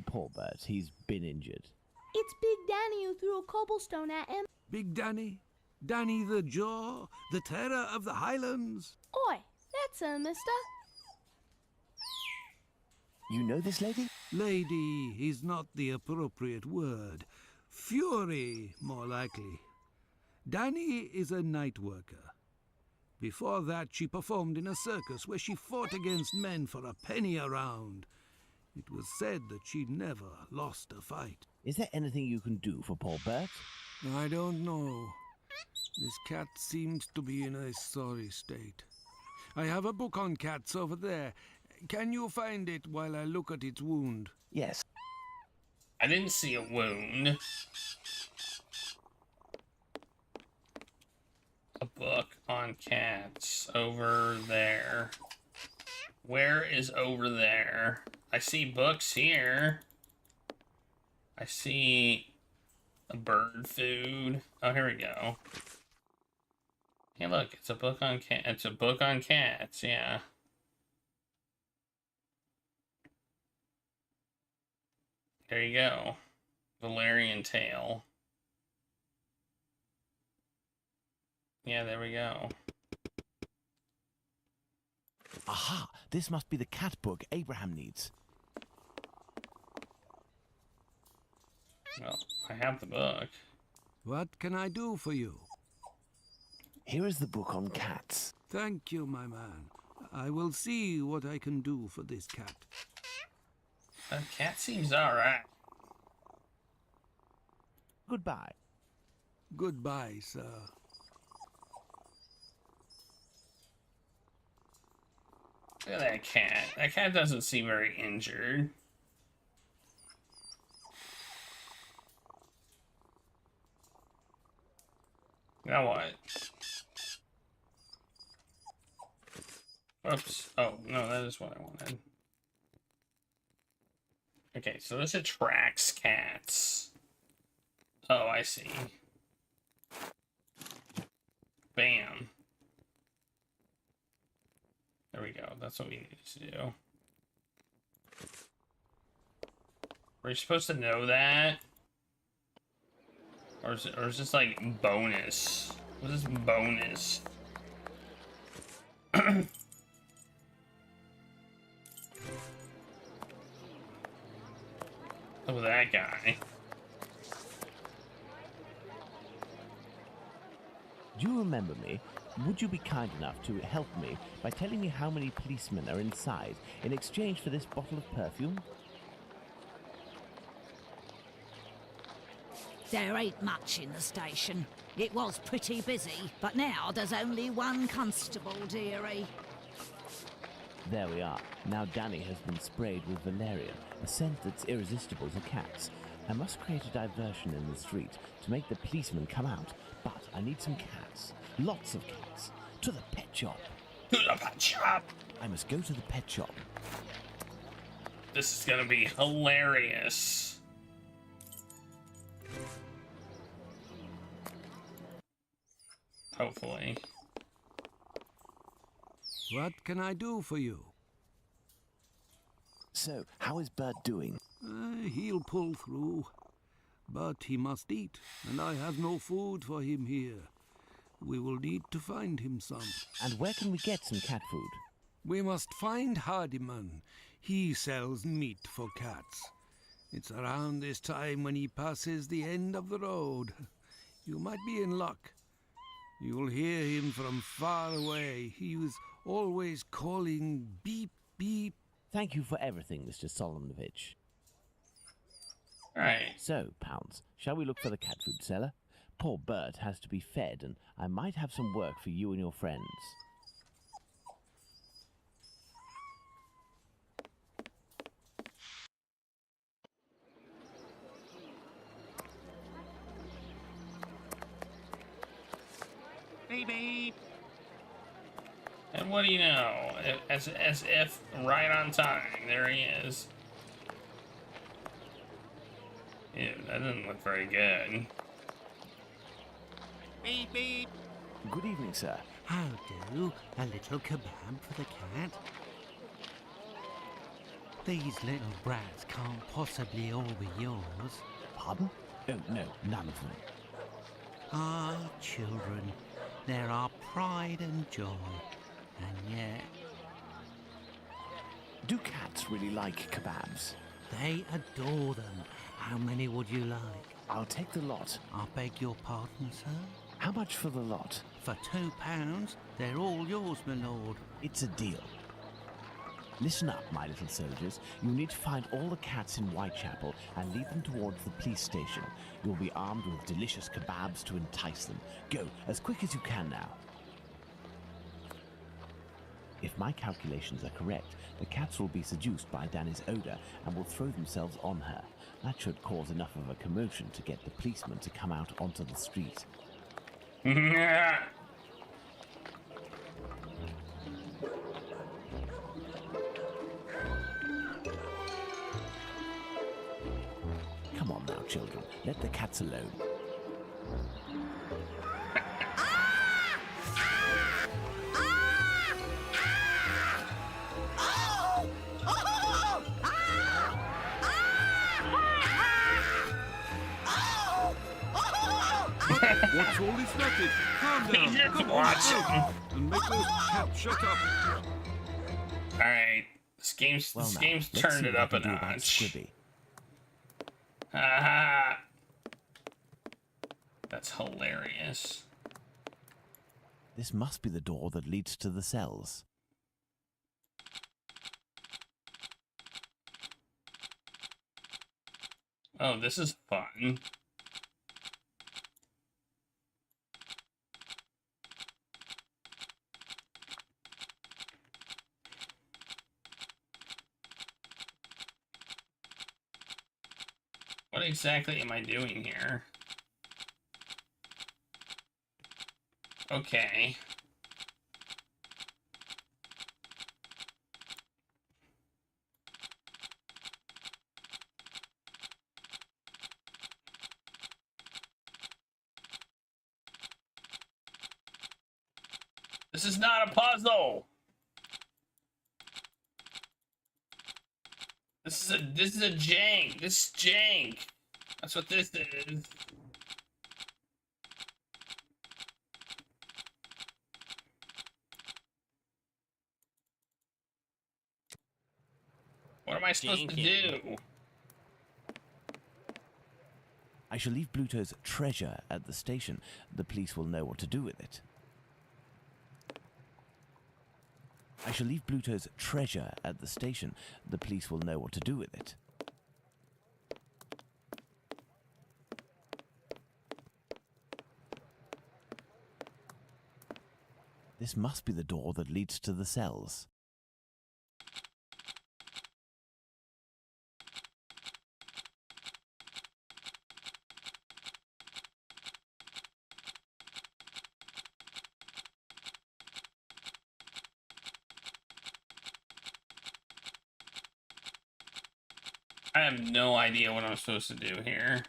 Poor Bert, he's been injured. It's Big Danny who threw a cobblestone at him. Big Danny? Danny the Jaw? The terror of the Highlands? Oi, that's her, mister. You know this lady? Lady is not the appropriate word. Fury, more likely. Danny is a night worker. Before that, she performed in a circus where she fought against men for a penny a round. It was said that she never lost a fight. Is there anything you can do for poor Bert? I don't know. This cat seems to be in a sorry state. I have a book on cats over there. Can you find it while I look at its wound? Yes. I didn't see a wound. A book on cats over there. Where is over there? I see books here. I see a bird food. Oh, here we go. Hey, look, it's a book on cat. It's a book on cats. Yeah. There you go. Valerian tale. Yeah, there we go. Aha! This must be the cat book Abraham needs. Well, I have the book. What can I do for you? Here is the book on cats. Thank you, my man. I will see what I can do for this cat. The cat seems alright. Goodbye. Goodbye, sir. Look at that cat. That cat doesn't seem very injured. Now what? Oops. Oh, no, that is what I wanted. Okay, so this attracts cats. Oh, I see. Bam. There we go. That's what we needed to do. Were you supposed to know that? Or is this like bonus? What is bonus? Oh, that guy. Do you remember me? Would you be kind enough to help me by telling me how many policemen are inside in exchange for this bottle of perfume? There ain't much in the station. It was pretty busy, but now there's only one constable, dearie. There we are. Now Danny has been sprayed with valerian, a scent that's irresistible to cats. I must create a diversion in the street to make the policeman come out, but I need some cats. Lots of cats. To the pet shop. To the pet shop! I must go to the pet shop. This is gonna be hilarious. Hopefully. What can I do for you? So, how is Bert doing? He'll pull through. But he must eat, and I have no food for him here. We will need to find him some. And where can we get some cat food? We must find Hardiman. He sells meat for cats. It's around this time when he passes the end of the road. You might be in luck. You'll hear him from far away. He was always calling beep, beep. Thank you for everything, Mr. Solomonovich. Alright. So, Pounds, shall we look for the cat food seller? Poor Bert has to be fed, and I might have some work for you and your friends. Beep beep. And what do you know? As if right on time. There he is. Ew, that doesn't look very good. Beep beep. Good evening, sir. How do? A little kebab for the cat? These little brats can't possibly all be yours. Pardon? Oh, no, none of them. Ah, children, they're our pride and joy. And yet... Do cats really like kebabs? They adore them. How many would you like? I'll take the lot. I beg your pardon, sir? How much for the lot? For £2, they're all yours, my lord. It's a deal. Listen up, my little soldiers. You need to find all the cats in Whitechapel and lead them towards the police station. You'll be armed with delicious kebabs to entice them. Go, as quick as you can now. If my calculations are correct, the cats will be seduced by Danny's odor and will throw themselves on her. That should cause enough of a commotion to get the policeman to come out onto the street. Come on now, children. Let the cats alone. What's all this racket? Calm down. Just Come watch on, and make those cats shut up. Alright. This game's turned it up a notch. Haha. That's hilarious. This must be the door that leads to the cells. Oh, this is fun. What exactly am I doing here? Okay. This is not a puzzle. This is a jank. This is jank. That's what this is. What am I supposed to do? I shall leave Bluto's treasure at the station. The police will know what to do with it. I shall leave Bluto's treasure at the station. The police will know what to do with it. This must be the door that leads to the cells. I have no idea what I'm supposed to do here.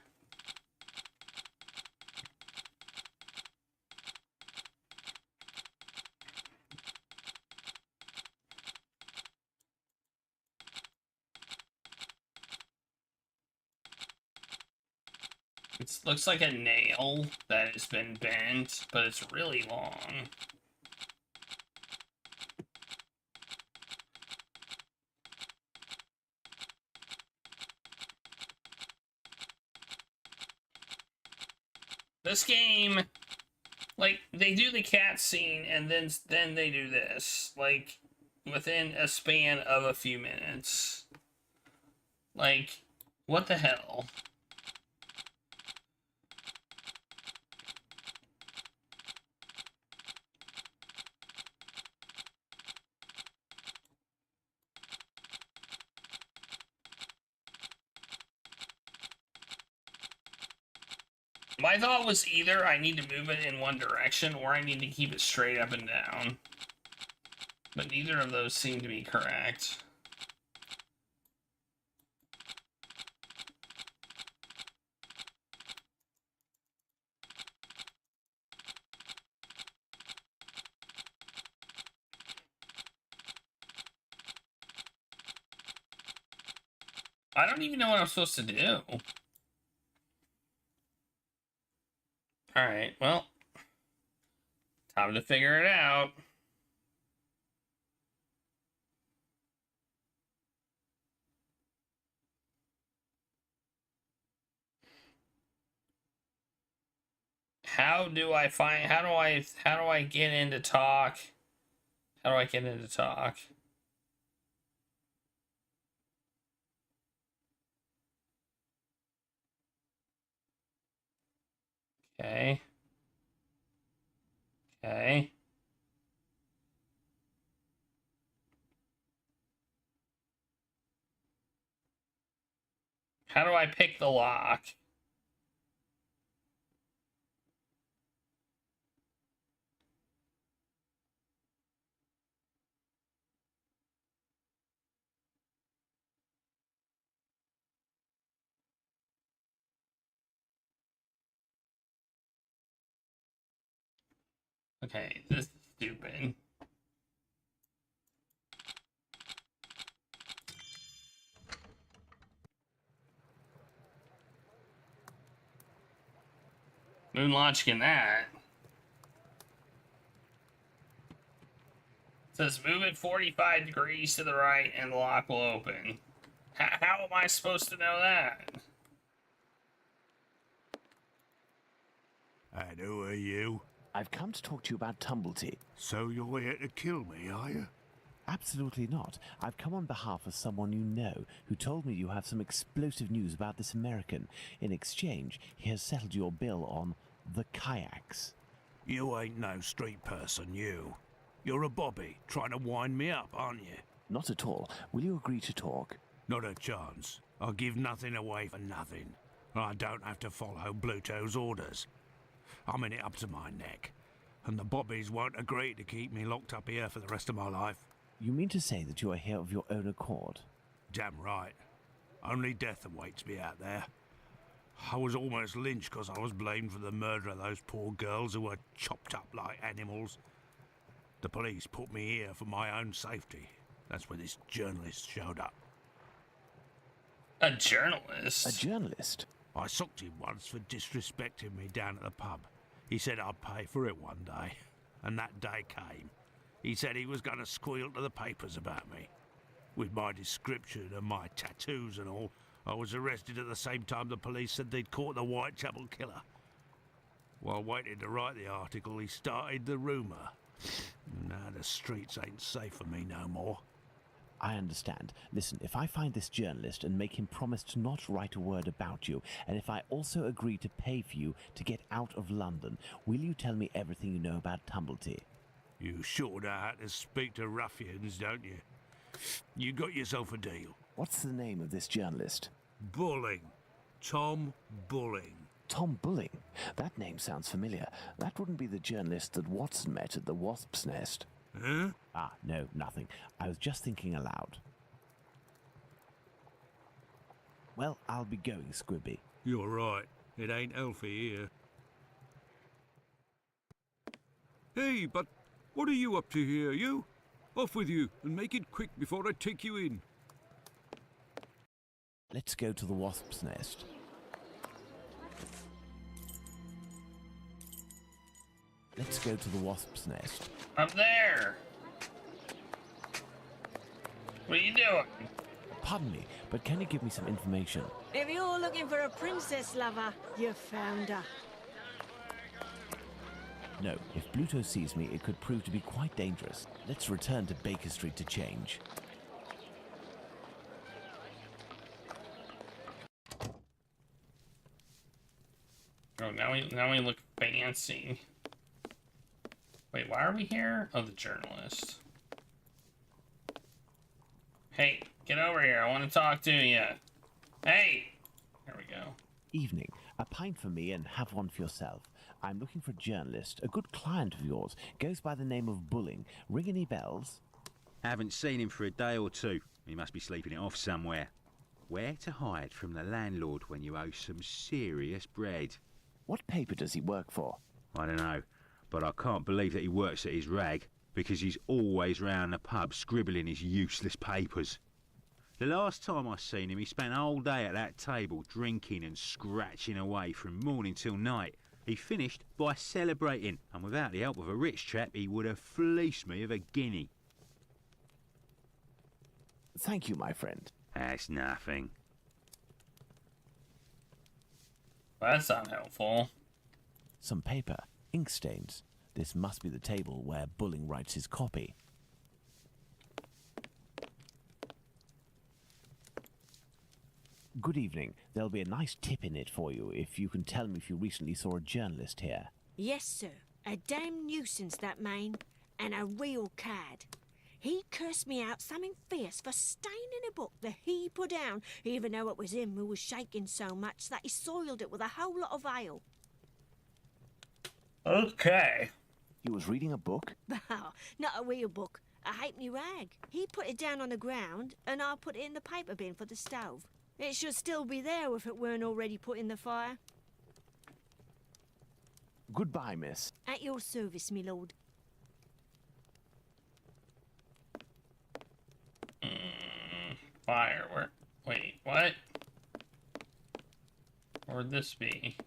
It looks like a nail that has been bent, but it's really long. This game, like, they do the cat scene and then they do this, like, within a span of a few minutes. Like, what the hell? My thought was either I need to move it in one direction or I need to keep it straight up and down. But neither of those seem to be correct. I don't even know what I'm supposed to do. Alright, well, time to figure it out. How do I get into talk? How do I get into talk? Okay. Okay. How do I pick the lock? Okay, this is stupid. Moon logic in that. It says move it 45 degrees to the right and the lock will open. How am I supposed to know that? And who are you? I've come to talk to you about Tumblety. So you're here to kill me, are you? Absolutely not. I've come on behalf of someone you know, who told me you have some explosive news about this American. In exchange, he has settled your bill on the kayaks. You ain't no street person, you. You're a bobby, trying to wind me up, aren't you? Not at all. Will you agree to talk? Not a chance. I'll give nothing away for nothing. I don't have to follow Bluto's orders. I'm in it up to my neck, and the bobbies won't agree to keep me locked up here for the rest of my life. You mean to say that you are here of your own accord? Damn right. Only death awaits me out there. I was almost lynched because I was blamed for the murder of those poor girls who were chopped up like animals. The police put me here for my own safety. That's when this journalist showed up. A journalist? A journalist? I socked him once for disrespecting me down at the pub. He said I'd pay for it one day, and that day came. He said he was going to squeal to the papers about me. With my description and my tattoos and all, I was arrested at the same time the police said they'd caught the Whitechapel killer. While waiting to write the article, he started the rumour. Now the streets ain't safe for me no more. I understand. Listen, if I find this journalist and make him promise to not write a word about you, and if I also agree to pay for you to get out of London, will you tell me everything you know about Tumblety? You sure know how to speak to ruffians, don't you? You got yourself a deal. What's the name of this journalist? Bulling. Tom Bulling. Tom Bulling? That name sounds familiar. That wouldn't be the journalist that Watson met at the Wasp's Nest. Huh? Ah, no, nothing. I was just thinking aloud. Well, I'll be going, Squibby. You're right. It ain't healthy here. Hey, but what are you up to here, you? Off with you, and make it quick before I take you in. Let's go to the Wasp's Nest. Let's go to the Wasp's Nest. Up there! What are you doing? Pardon me, but can you give me some information? If you're looking for a princess lover, you found her. No, if Bluto sees me, it could prove to be quite dangerous. Let's return to Baker Street to change. Oh, now we look fancy. Wait, why are we here? Oh, the journalist. Hey, get over here. I want to talk to you. Hey! There we go. Evening. A pint for me and have one for yourself. I'm looking for a journalist, a good client of yours. Goes by the name of Bulling. Ring any bells? Haven't seen him for a day or two. He must be sleeping it off somewhere. Where to hide from the landlord when you owe some serious bread? What paper does he work for? I don't know, but I can't believe that he works at his rag, because he's always round the pub scribbling his useless papers. The last time I seen him, he spent a whole day at that table drinking and scratching away from morning till night. He finished by celebrating, and without the help of a rich chap, he would have fleeced me of a guinea. Thank you, my friend. That's nothing. That's not helpful. Some paper, ink stains. This must be the table where Bulling writes his copy. Good evening. There'll be a nice tip in it for you if you can tell me if you recently saw a journalist here. Yes, sir. A damn nuisance, that man. And a real cad. He cursed me out something fierce for staining a book that he put down, even though it was him who was shaking so much that he soiled it with a whole lot of ale. Okay. He was reading a book? Not a real book. A halfpenny rag. He put it down on the ground, and I put it in the paper bin for the stove. It should still be there if it weren't already put in the fire. Goodbye, miss. At your service, me lord. Fire. Where? Wait, what? Where would this be?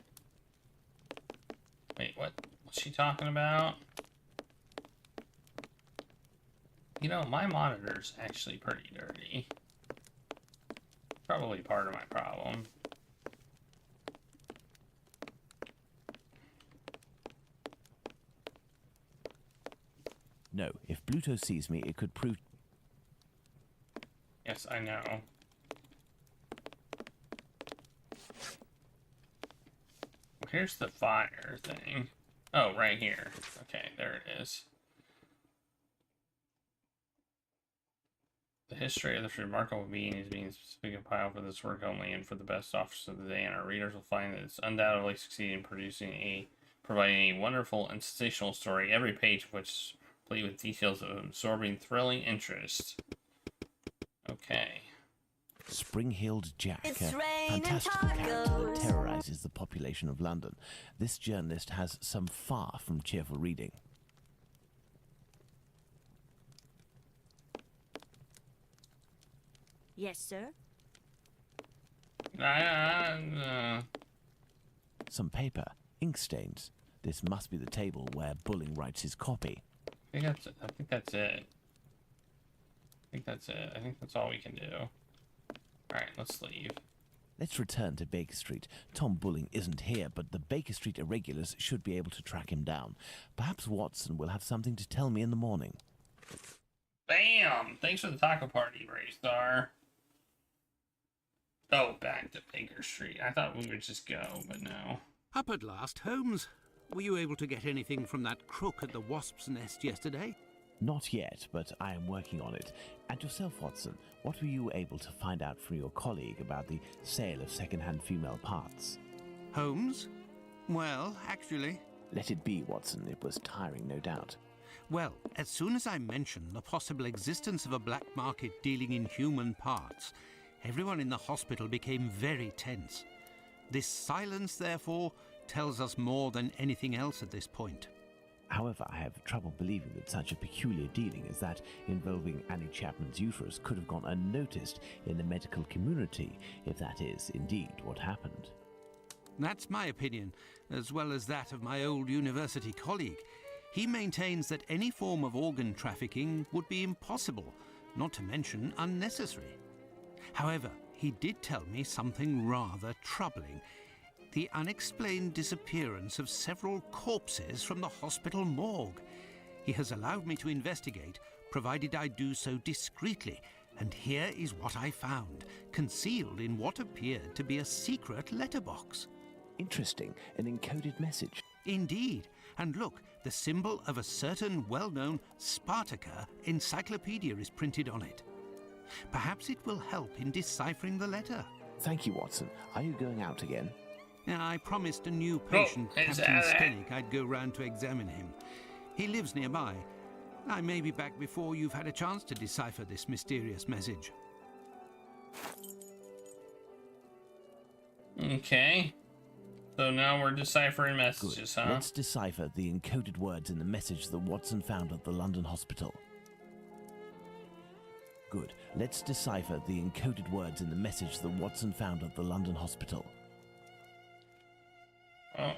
Wait, what? What's she talking about? You know, my monitor's actually pretty dirty. Probably part of my problem. No, if Bluto sees me, it could prove... Yes, I know. Here's the fire thing. Oh, right here. Okay, there it is. The history of this remarkable being is being specifically compiled for this work only and for the best offers of the day, and our readers will find that it's undoubtedly succeeding in providing a wonderful and sensational story, every page of which is complete with details of absorbing, thrilling interest. Okay. Spring-heeled Jack, It's a raining fantastic character tacos. that terrorizes the population of London. This journalist has some far from cheerful reading. Yes, sir. Some paper, ink stains. This must be the table where Bulling writes his copy. I think that's it. I think that's it. I think that's all we can do. Alright, let's leave. Let's return to Baker Street. Tom Bulling isn't here, but the Baker Street irregulars should be able to track him down. Perhaps Watson will have something to tell me in the morning. Bam! Thanks for the taco party, Braystar. Oh, back to Baker Street. I thought we would just go, but no. Up at last, Holmes. Were you able to get anything from that crook at the wasp's nest yesterday? Not yet, but I am working on it. And yourself, Watson, what were you able to find out from your colleague about the sale of second-hand female parts? Holmes? Well, actually... Let it be, Watson. It was tiring, no doubt. Well, as soon as I mentioned the possible existence of a black market dealing in human parts, everyone in the hospital became very tense. This silence, therefore, tells us more than anything else at this point. However, I have trouble believing that such a peculiar dealing as that involving Annie Chapman's uterus could have gone unnoticed in the medical community, if that is indeed what happened. That's my opinion, as well as that of my old university colleague. He maintains that any form of organ trafficking would be impossible, not to mention unnecessary. However, he did tell me something rather troubling: the unexplained disappearance of several corpses from the hospital morgue. He has allowed me to investigate, provided I do so discreetly, and here is what I found, concealed in what appeared to be a secret letterbox. Interesting, an encoded message. Indeed, and look, the symbol of a certain well-known Spartaca encyclopedia is printed on it. Perhaps it will help in deciphering the letter. Thank you, Watson. Are you going out again? I promised a new patient, Captain Stenick, I'd go round to examine him. He lives nearby. I may be back before you've had a chance to decipher this mysterious message. Okay. So now we're deciphering messages, Good. huh? Let's decipher the encoded words in the message that Watson found at the London hospital. Good. Let's decipher the encoded words in the message that Watson found at the London hospital. Oh.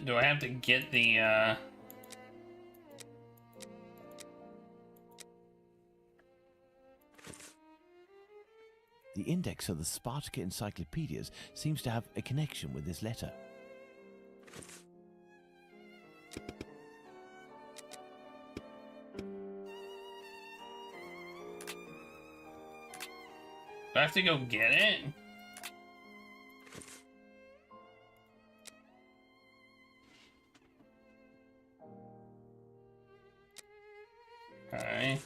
Do I have to get the The index of the Spartaca encyclopedias seems to have a connection with this letter. Do I have to go get it? Okay.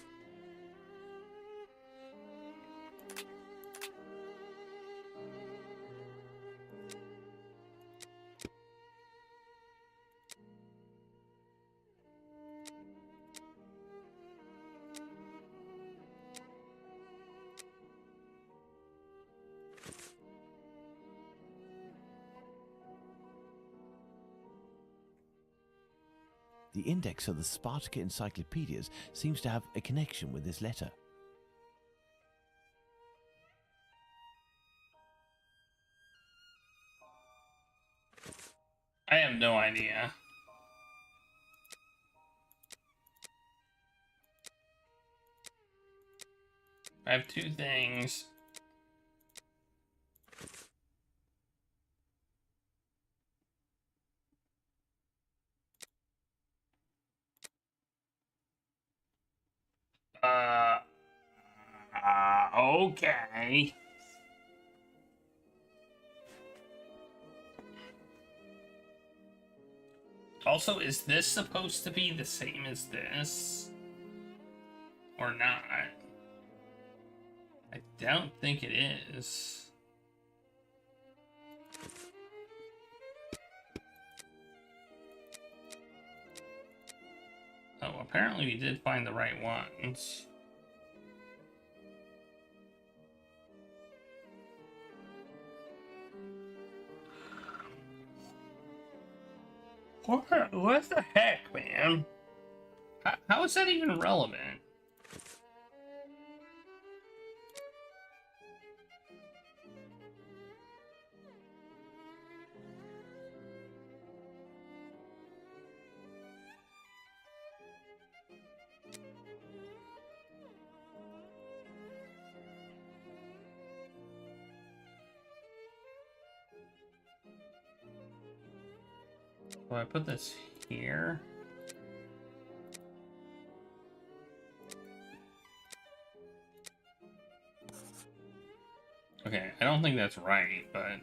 The index of the Spartaca encyclopedias seems to have a connection with this letter. I have no idea. I have two things. Okay. Also, is this supposed to be the same as this? Or not? I don't think it is. Oh, apparently we did find the right ones. What the heck, man? How is that even relevant? So I put this here. Okay, I don't think that's right, but...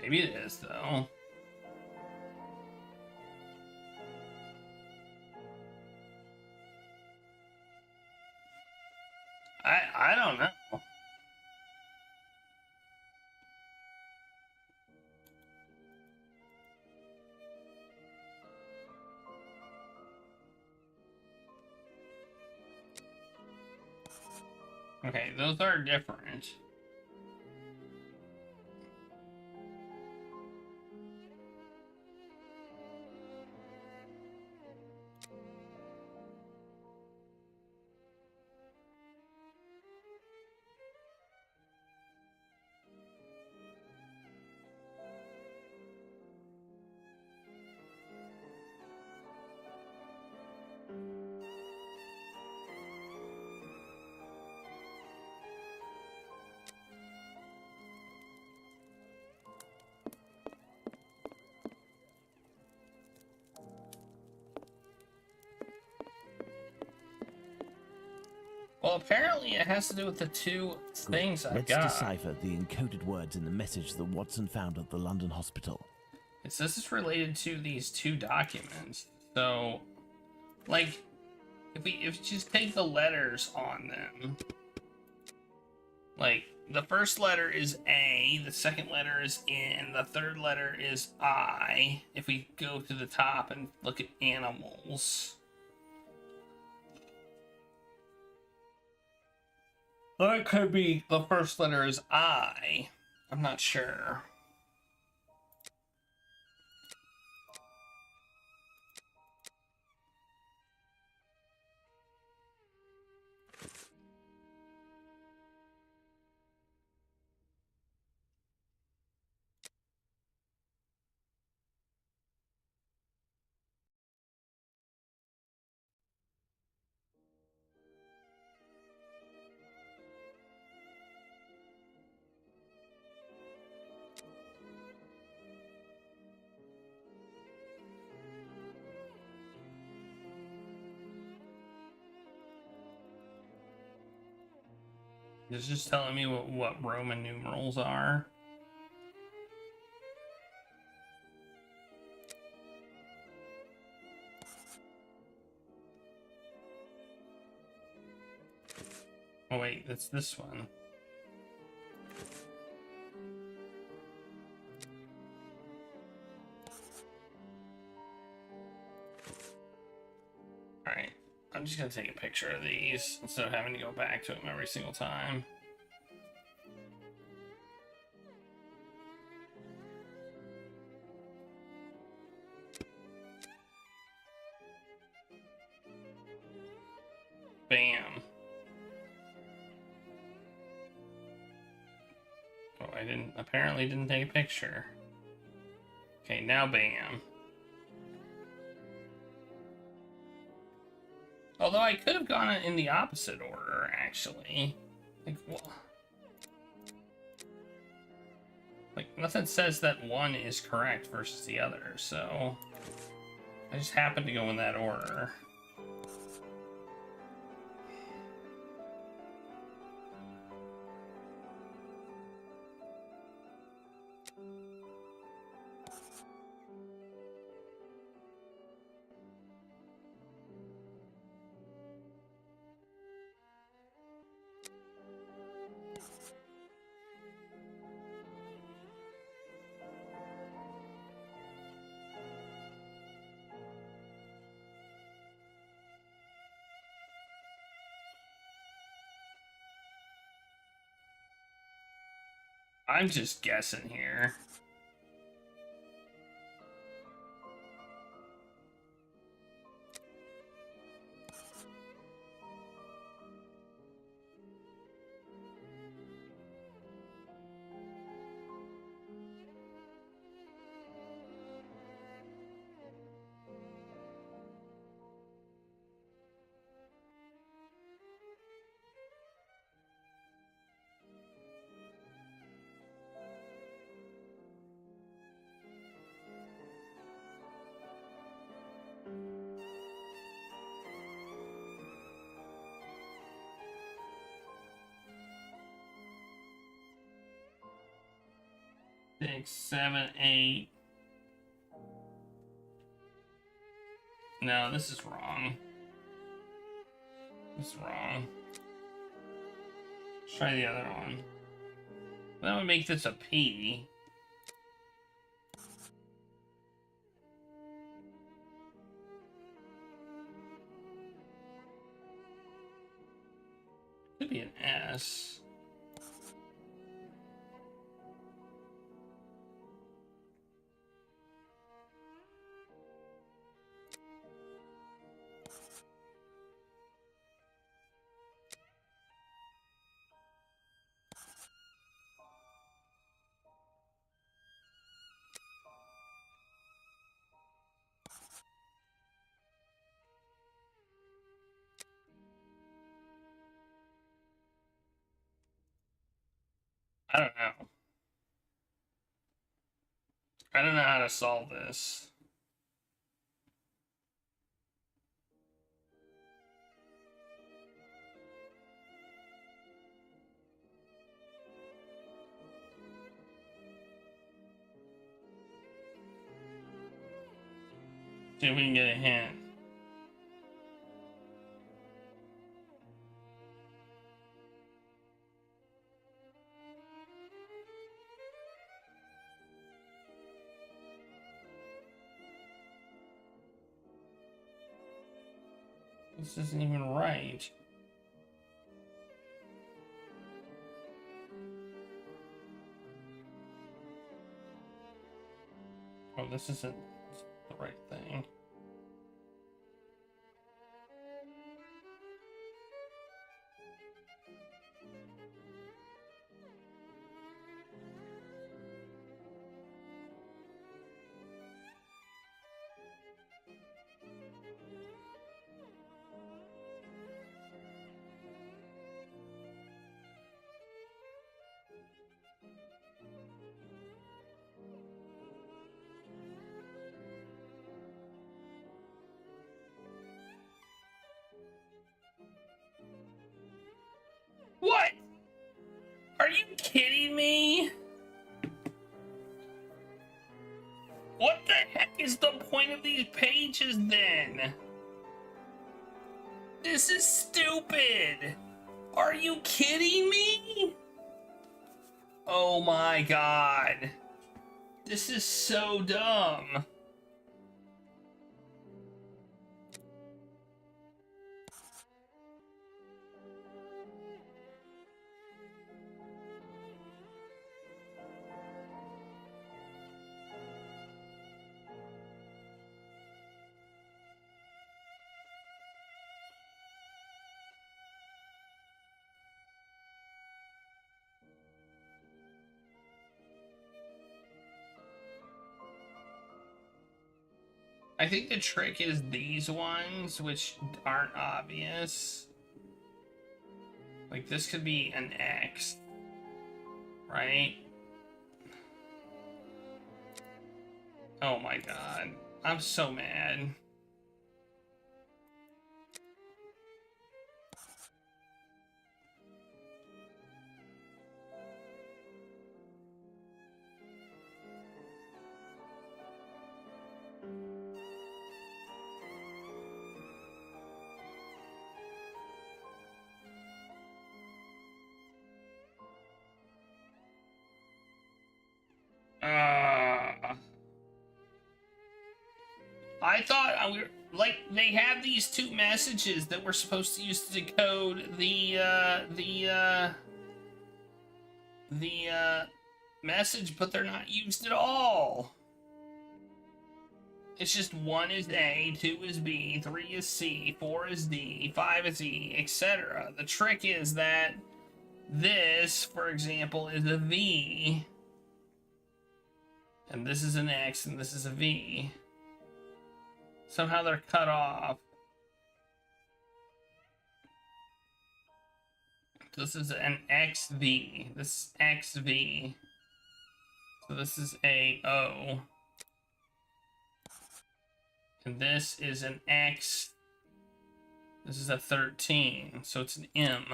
Maybe it is, though. I don't know. Okay, those are different. Well, apparently it has to do with the two things I've Let's got. decipher the encoded words in the message that Watson found at the London hospital. It says it's related to these two documents. So, like, if you just take the letters on them, like, the first letter is A, the second letter is N, the third letter is I. If we go to the top and look at animals. Or it could be the first letter is I. I'm not sure. It's just telling me what Roman numerals are. Oh wait, that's this one. Alright, I'm just gonna take a picture of these instead of having to go back to them every single time. Bam. Oh, apparently didn't take a picture. Okay, now bam. Although I could have gone in the opposite order, actually. Like, nothing says that one is correct versus the other, so... I just happened to go in that order. I'm just guessing here. 6, 7, 8. No, this is wrong. This is wrong. Let's try the other one. That would make this a P. Could be an S. I don't know. I don't know how to solve this. See if we can get a hint. This isn't even right. Oh, this isn't the right thing. What? Are you kidding me? What the heck is the point of these pages then? This is stupid. Are you kidding me? Oh my god. This is so dumb. I think the trick is these ones, which aren't obvious. Like, this could be an X, right? Oh my god. I'm so mad. I thought like they have these two messages that we're supposed to use to decode the message, but they're not used at all. It's just 1 is A, 2 is B, 3 is C, 4 is D, 5 is E, etc. The trick is that this, for example, is a V, and this is an X, and this is a V. Somehow they're cut off. This is an XV. This is XV. So this is a O. And this is an X. This is a 13. So it's an M.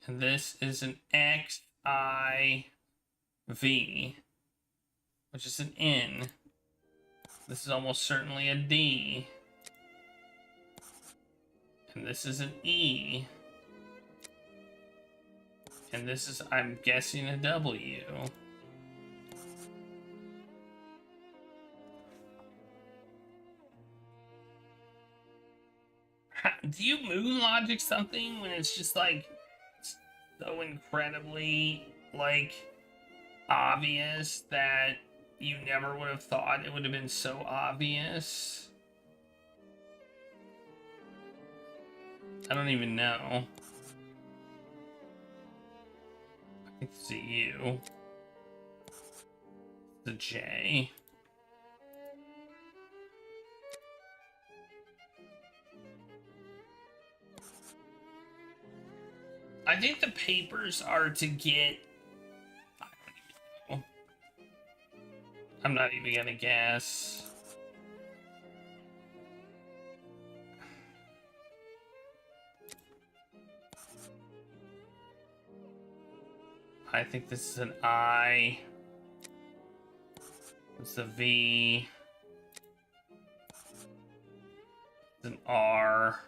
And this is an X I-V, which is an N. This is almost certainly a D. And this is an E. And this is, I'm guessing, a W. Do you moon logic something when it's just like so incredibly like obvious that you never would have thought it would have been so obvious? I don't even know. I think it's a U. The J. I think the papers are to get... I don't even know. I'm not even gonna guess. I think this is an I. It's a V. It's an R.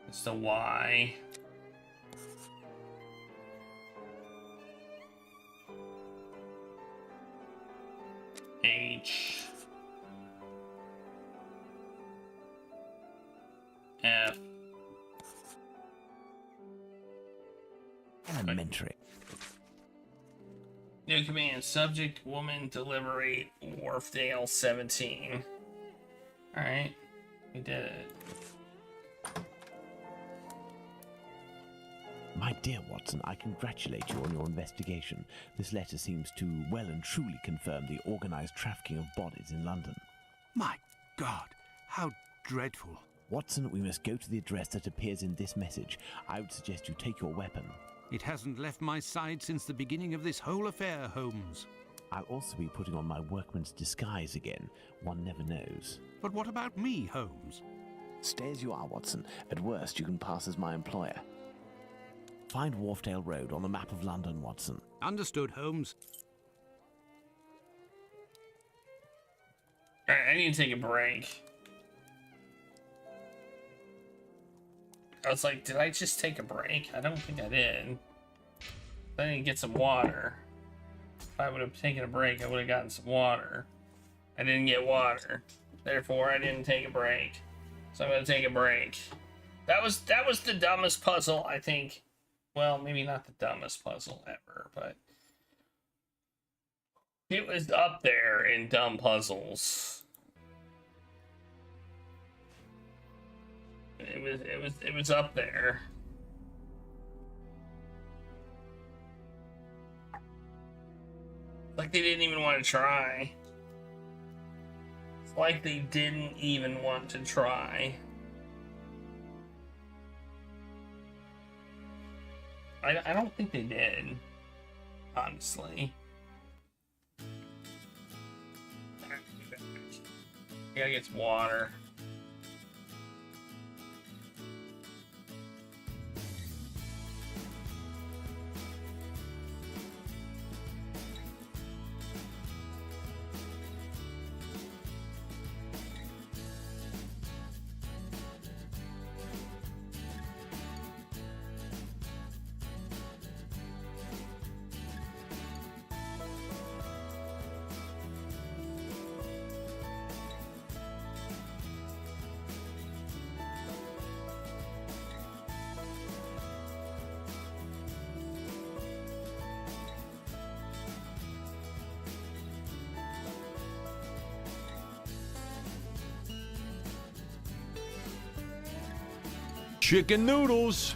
It's the Y. H. F. Elementary. New command. Subject, woman, delivery, Wharfdale 17. Alright. We did it. My dear Watson, I congratulate you on your investigation. This letter seems to well and truly confirm the organized trafficking of bodies in London. My God, how dreadful. Watson, we must go to the address that appears in this message. I would suggest you take your weapon. It hasn't left my side since the beginning of this whole affair, Holmes. I'll also be putting on my workman's disguise again. One never knows. But what about me, Holmes? Stay as you are, Watson. At worst, you can pass as my employer. Find Wharfdale Road on the map of London, Watson. Understood, Holmes. Alright, I need to take a break. I was like, did I just take a break? I don't think I did. I need to get some water. If I would have taken a break, I would have gotten some water. I didn't get water. Therefore, I didn't take a break. So I'm going to take a break. That was the dumbest puzzle, I think. Well, maybe not the dumbest puzzle ever, but it was up there in dumb puzzles. It was up there. Like they didn't even want to try. It's like they didn't even want to try. I don't think they did, honestly. I gotta get some water. Chicken noodles.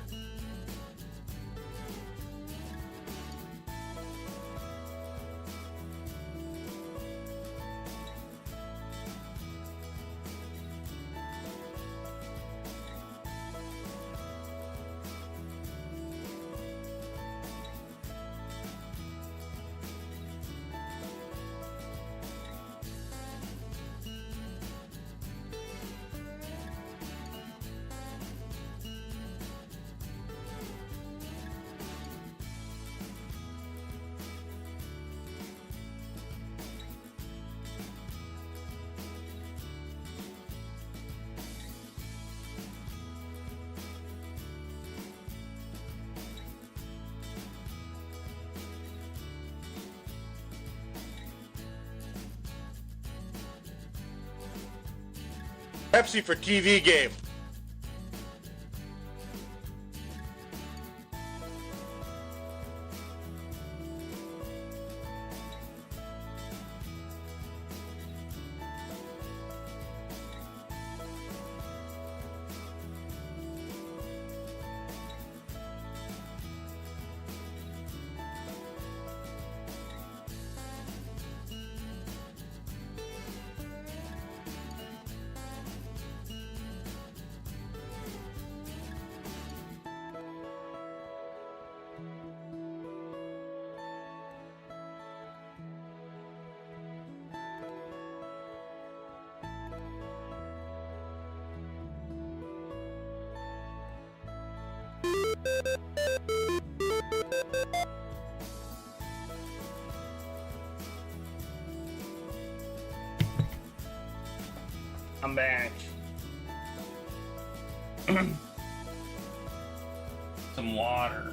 Pepsi for TV game. I'm back. Some water.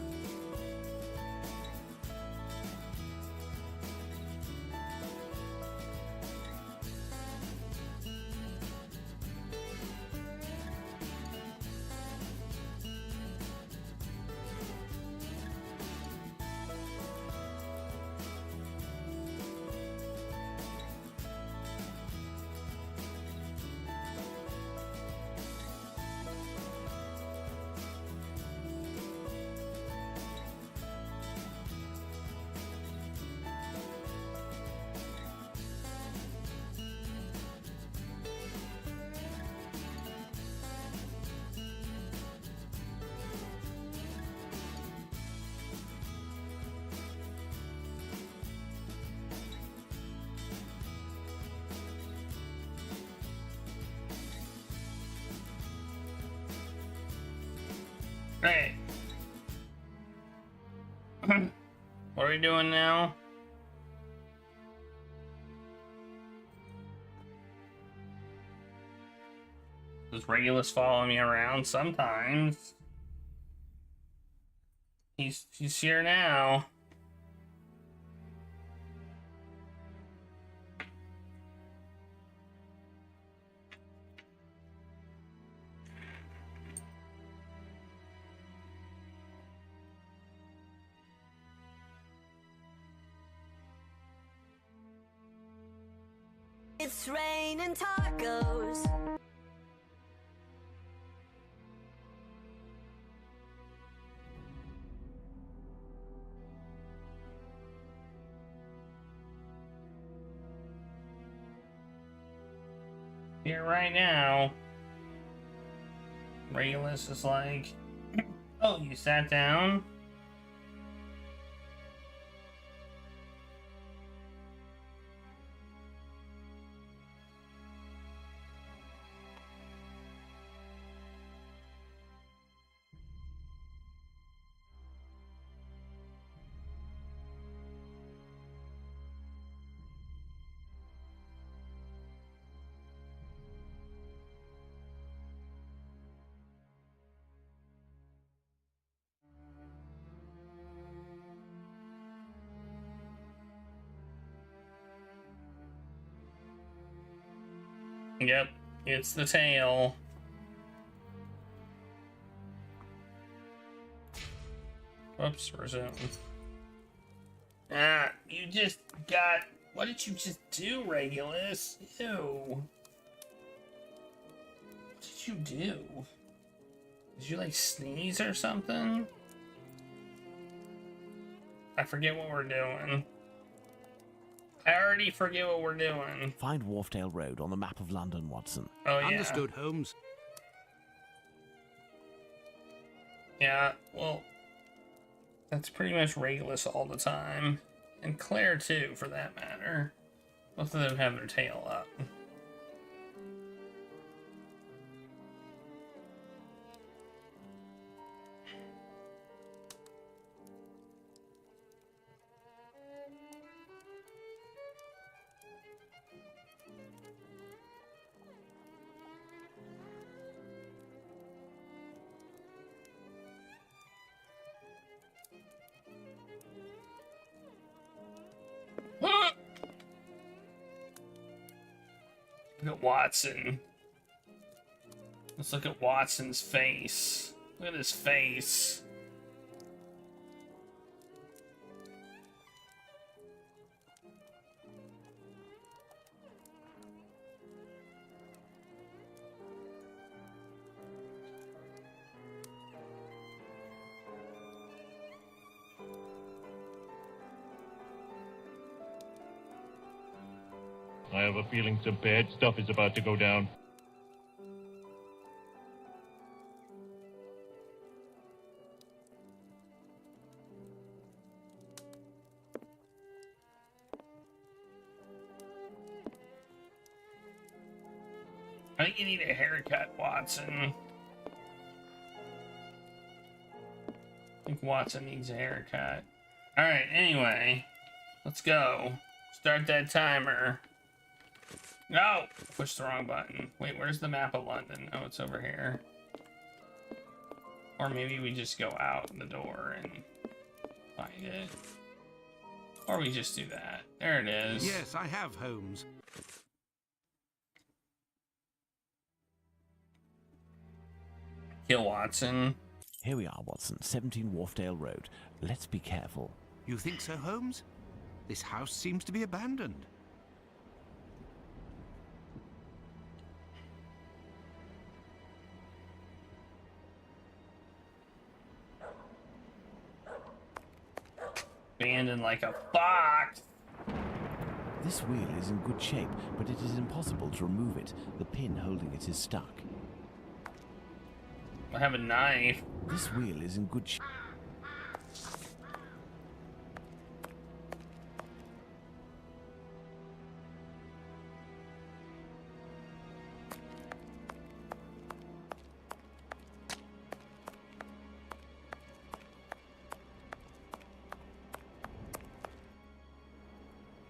Great. What are we doing now? Does Regulus follow me around sometimes? He's here now. It's raining tacos. Here right now. Regulus is like, oh, you sat down? Yep, it's the tail. Whoops, resume. Ah, you just got... What did you just do, Regulus? Ew. What did you do? Did you, like, sneeze or something? I forget what we're doing. I already forget what we're doing. Find Wharfdale Road on the map of London, Watson. Oh, yeah. Understood, Holmes. Yeah, well, that's pretty much Regulus all the time. And Claire, too, for that matter. Both of them have their tail up. Look at Watson. Let's look at Watson's face. Look at his face. I have a feeling some bad stuff is about to go down. I think you need a haircut, Watson. I think Watson needs a haircut. Alright, anyway. Let's go. Start that timer. No! Push the wrong button. Wait, where's the map of London? Oh, it's over here. Or maybe we just go out the door and find it. Or we just do that. There it is. Yes, I have, Holmes. Kill Watson. Here we are, Watson. 17 Wharfdale Road. Let's be careful. You think so, Holmes? This house seems to be abandoned. Abandoned like a fox. This wheel is in good shape, but it is impossible to remove it. The pin holding it is stuck. I have a knife. This wheel is in good shape.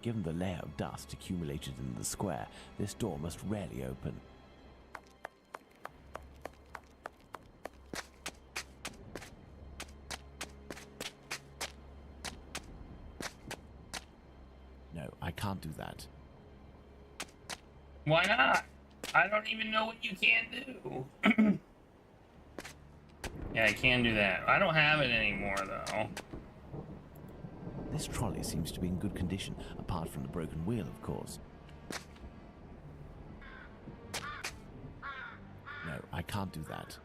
Given the layer of dust accumulated in the square, this door must rarely open. No, I can't do that. Why not? I don't even know what you can do. Yeah, I can do that. I don't have it anymore, though. This trolley seems to be in good condition, apart from the broken wheel, of course. No, I can't do that.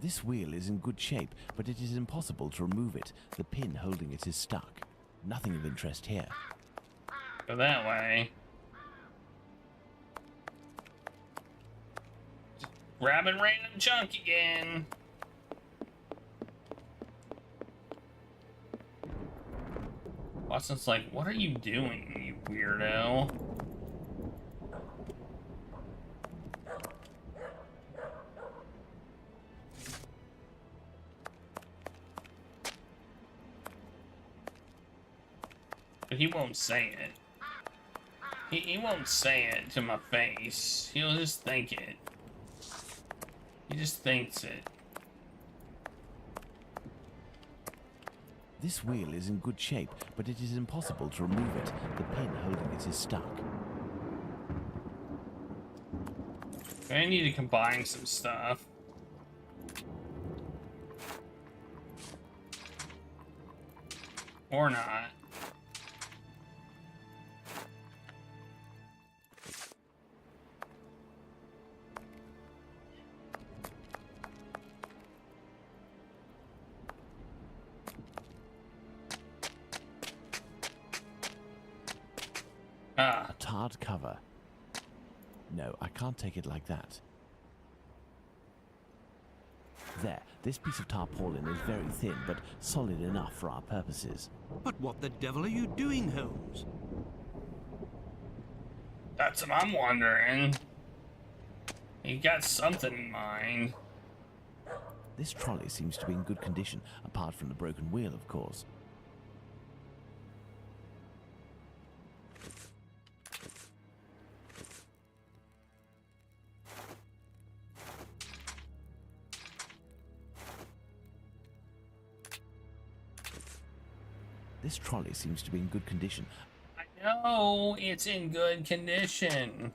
This wheel is in good shape, but it is impossible to remove it. The pin holding it is stuck. Nothing of interest here. Go that way. Just grabbing random junk again. Watson's like, what are you doing, you weirdo? But he won't say it. He won't say it to my face. He'll just think it. He just thinks it. This wheel is in good shape, but it is impossible to remove it. The pin holding it is stuck. I need to combine some stuff. Or not. A tarred cover. No, I can't take it like that. There, this piece of tarpaulin is very thin, but solid enough for our purposes. But what the devil are you doing, Holmes? That's what I'm wondering. You got something in mind. This trolley seems to be in good condition, apart from the broken wheel, of course. This trolley seems to be in good condition. I know it's in good condition.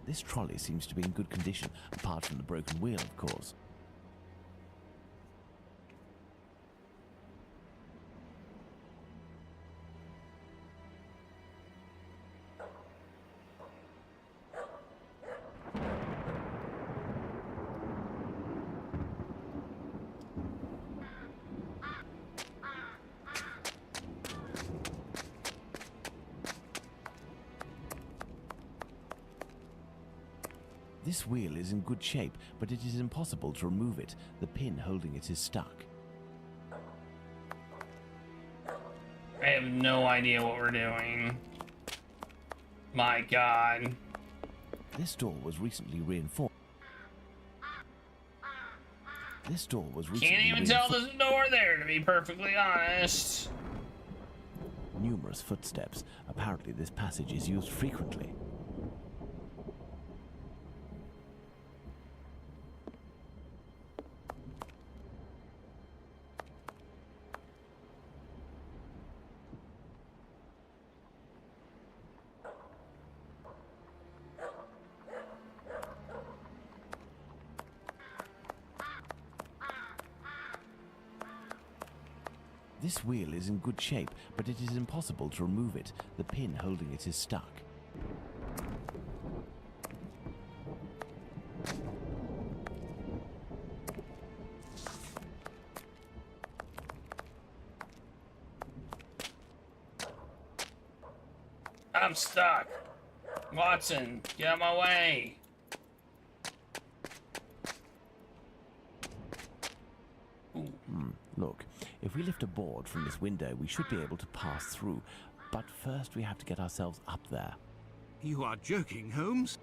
This trolley seems to be in good condition, apart from the broken wheel, of course. This wheel is in good shape, but it is impossible to remove it. The pin holding it is stuck. I have no idea what we're doing. My God. This door was recently reinforced. This door was recently Can't even tell there's a door there, to be perfectly honest. Numerous footsteps. Apparently this passage is used frequently. This wheel is in good shape, but it is impossible to remove it. The pin holding it is stuck. I'm stuck. Watson, get out of my way. Look, if we lift a board from this window, we should be able to pass through. But first we have to get ourselves up there. You are joking, Holmes?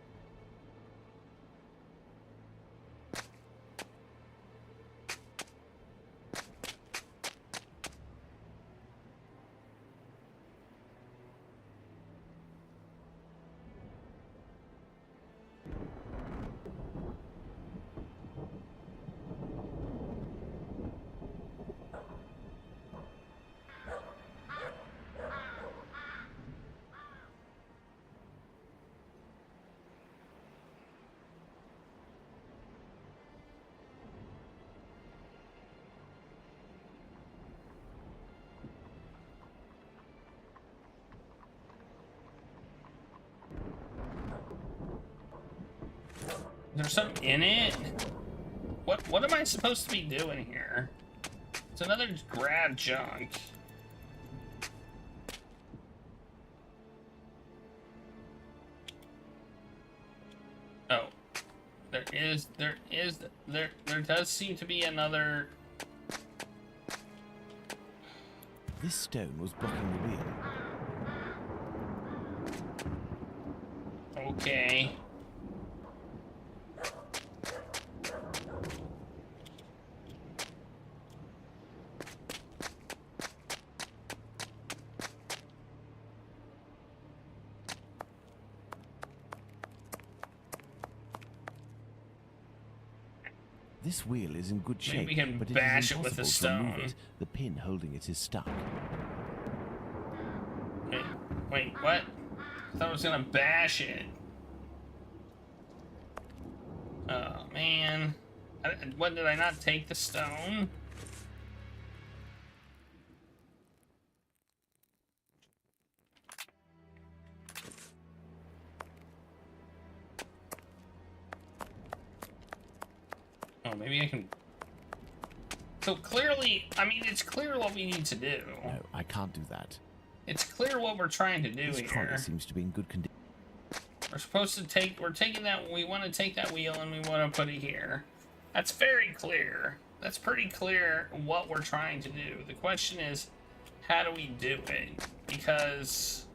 There's something in it? What am I supposed to be doing here? It's another grab junk. Oh. There does seem to be another. This stone was blocking the wheel. Okay. This wheel is in good shape, Maybe we can but it bash is it with a impossible to remove stone. it. The pin holding it is stuck. Wait, what? I thought I was gonna bash it. Oh, man. What, did I not take the stone? Oh, maybe I can... So clearly, I mean, it's clear what we need to do. No, I can't do that. It's clear what we're trying to do This trolley here. seems to be in good condition. We're supposed to take, we're taking that, we want to take that wheel and we want to put it here. That's very clear. That's pretty clear what we're trying to do. The question is, how do we do it? Because...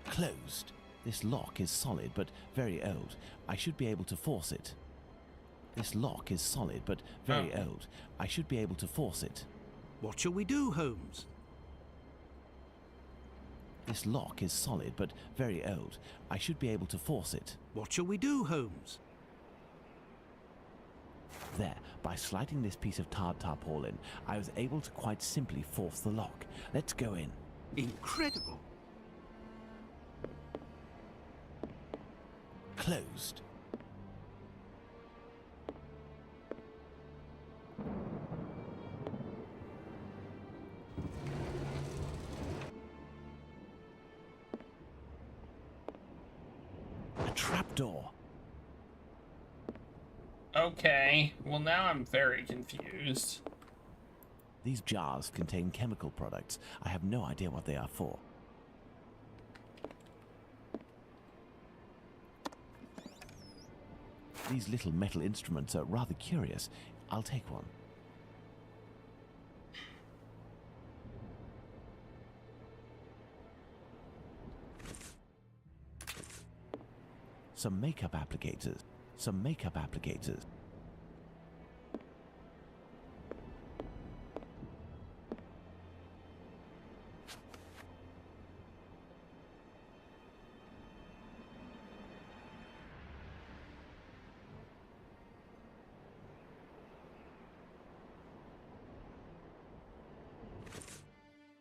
Closed. This lock is solid, but very old. I should be able to force it. This lock is solid, but very old. I should be able to force it. What shall we do, Holmes? This lock is solid, but very old. I should be able to force it. What shall we do, Holmes? There, by sliding this piece of tarred tarpaulin, I was able to quite simply force the lock. Let's go in. Incredible! Closed. A trapdoor. Okay, well now I'm very confused. These jars contain chemical products. I have no idea what they are for. These little metal instruments are rather curious. I'll take one. Some makeup applicators. Some makeup applicators.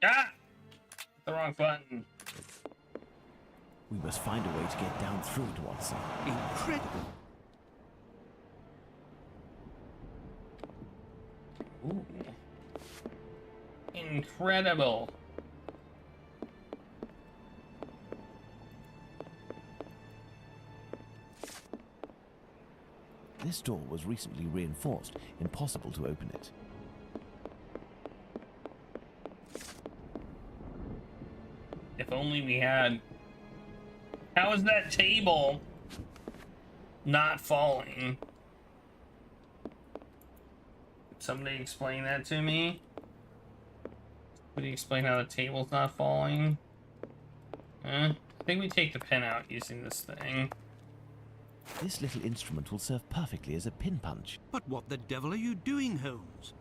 Ah! The wrong button. We must find a way to get down through it, Watson. Incredible! Ooh. Incredible. This door was recently reinforced. Impossible to open it. If only we had... How is that table not falling? Somebody explain that to me. Would you explain how the table's not falling? I think we take the pin out using this thing. This little instrument will serve perfectly as a pin punch. But what the devil are you doing, Holmes?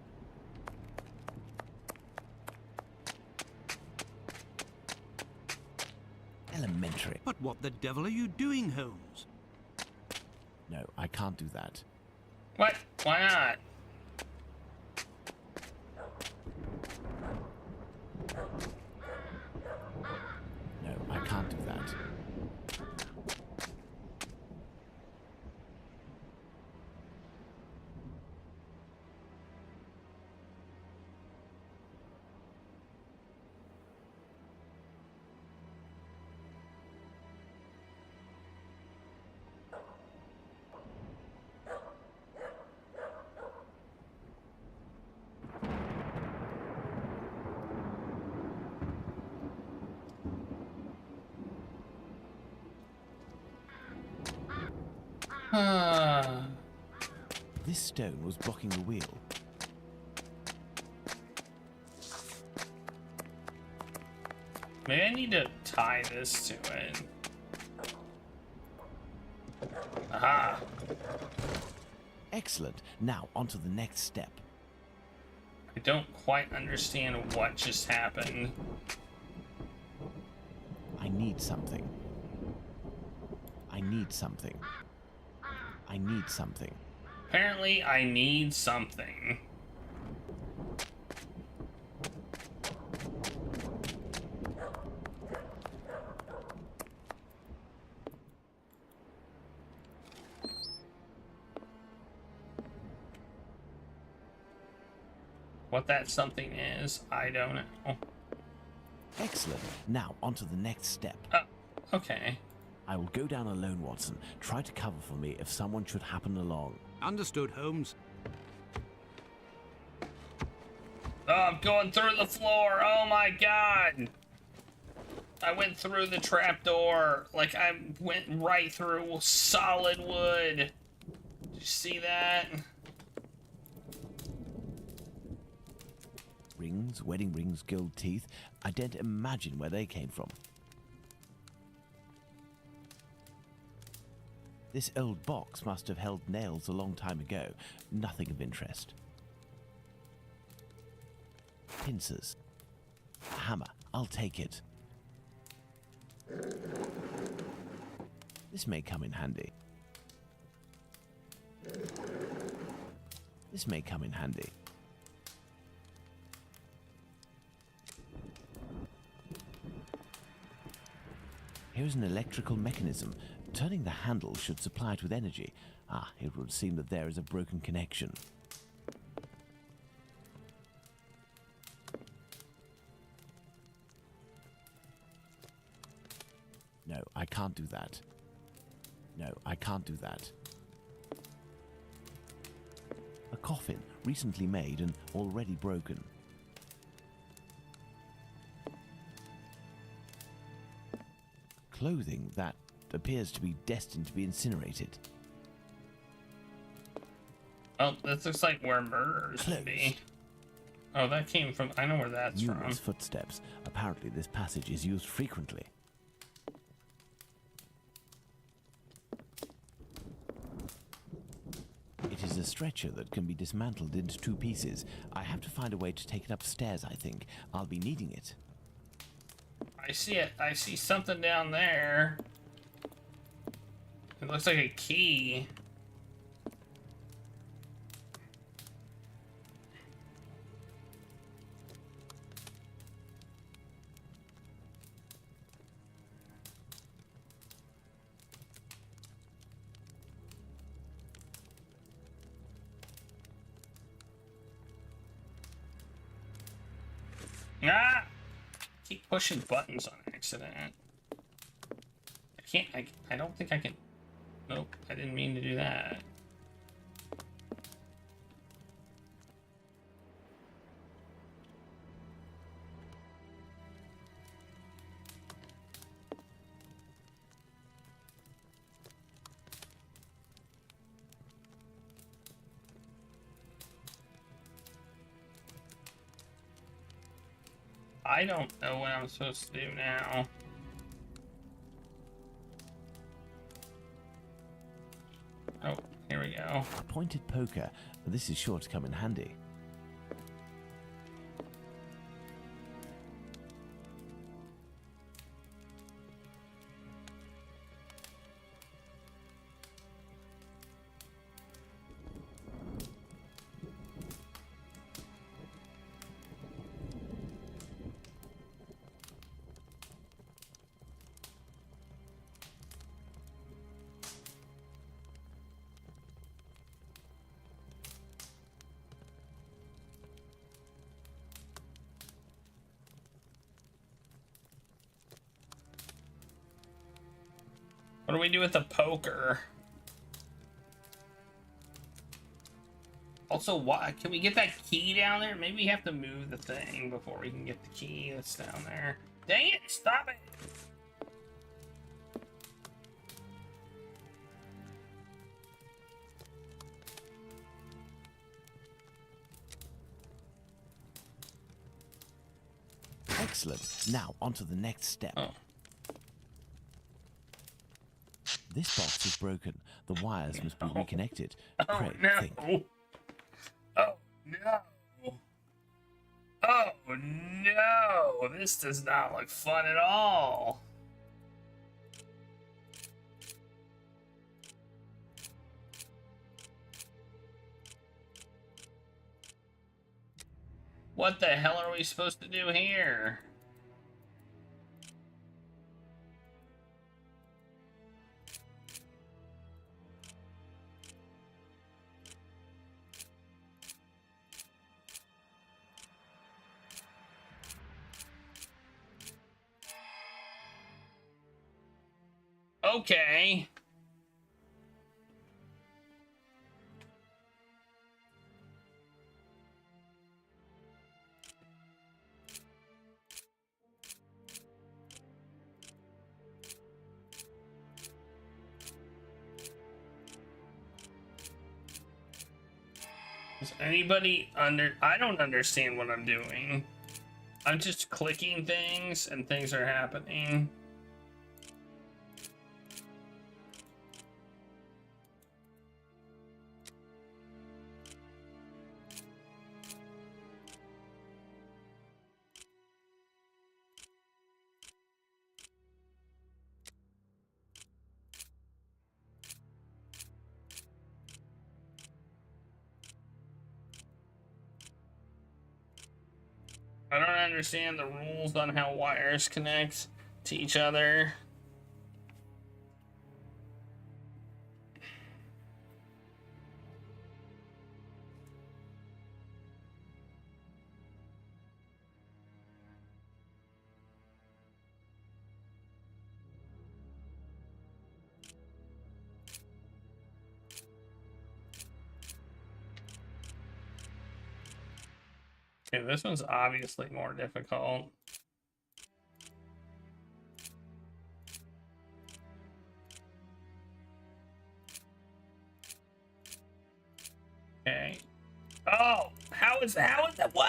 Elementary. But what the devil are you doing, Holmes? No, I can't do that. What? Why not? No, I can't do that. This stone was blocking the wheel. Maybe I need to tie this to it. Aha! Excellent. Now, on to the next step. I don't quite understand what just happened. I need something. I need something. I need something. Apparently, I need something. What that something is, I don't know. Excellent. Now, on to the next step. Okay. I will go down alone, Watson. Try to cover for me if someone should happen along. Understood, Holmes. Oh, I'm going through the floor. Oh my god. I went through the trapdoor. Like, I went right through solid wood. Did you see that? Rings, wedding rings, gold teeth. I daren't imagine where they came from. This old box must have held nails a long time ago. Nothing of interest. Pincers. A hammer. I'll take it. This may come in handy. This may come in handy. Here's an electrical mechanism. Turning the handle should supply it with energy. Ah, it would seem that there is a broken connection. No, I can't do that. No, I can't do that. A coffin, recently made and already broken. Clothing that appears to be destined to be incinerated. Oh, this looks like where murderers would be. Oh, that came from... I know where that's Numerous from. footsteps. Apparently this passage is used frequently. It is a stretcher that can be dismantled into 2 pieces. I have to find a way to take it upstairs, I think. I'll be needing it. I see it. I see something down there. It looks like a key. Ah! Keep pushing buttons on accident. I can't. I don't think I can. Nope, I didn't mean to do that. I don't know what I'm supposed to do now. Oh, here we go. A pointed poker. This is sure to come in handy. What do we do with the poker? Also, why can we get that key down there? Maybe we have to move the thing before we can get the key that's down there. Dang it! Stop it! Excellent. Now, on to the next step. Oh. This box is broken. The wires must be reconnected. Oh, Pray, no. think. Oh, no. Oh, no. This does not look fun at all. What the hell are we supposed to do here? Okay. Does anybody I don't understand what I'm doing. I'm just clicking things and things are happening. I don't understand the rules on how wires connect to each other. Okay, this one's obviously more difficult. Okay. Oh, how is that? What?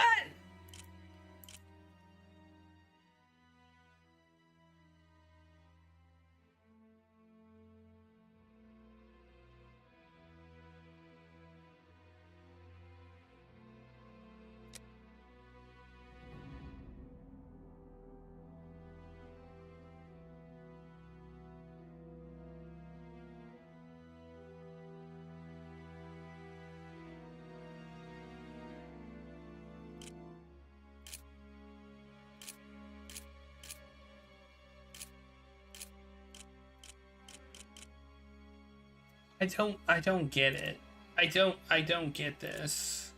I don't get it. I don't get this.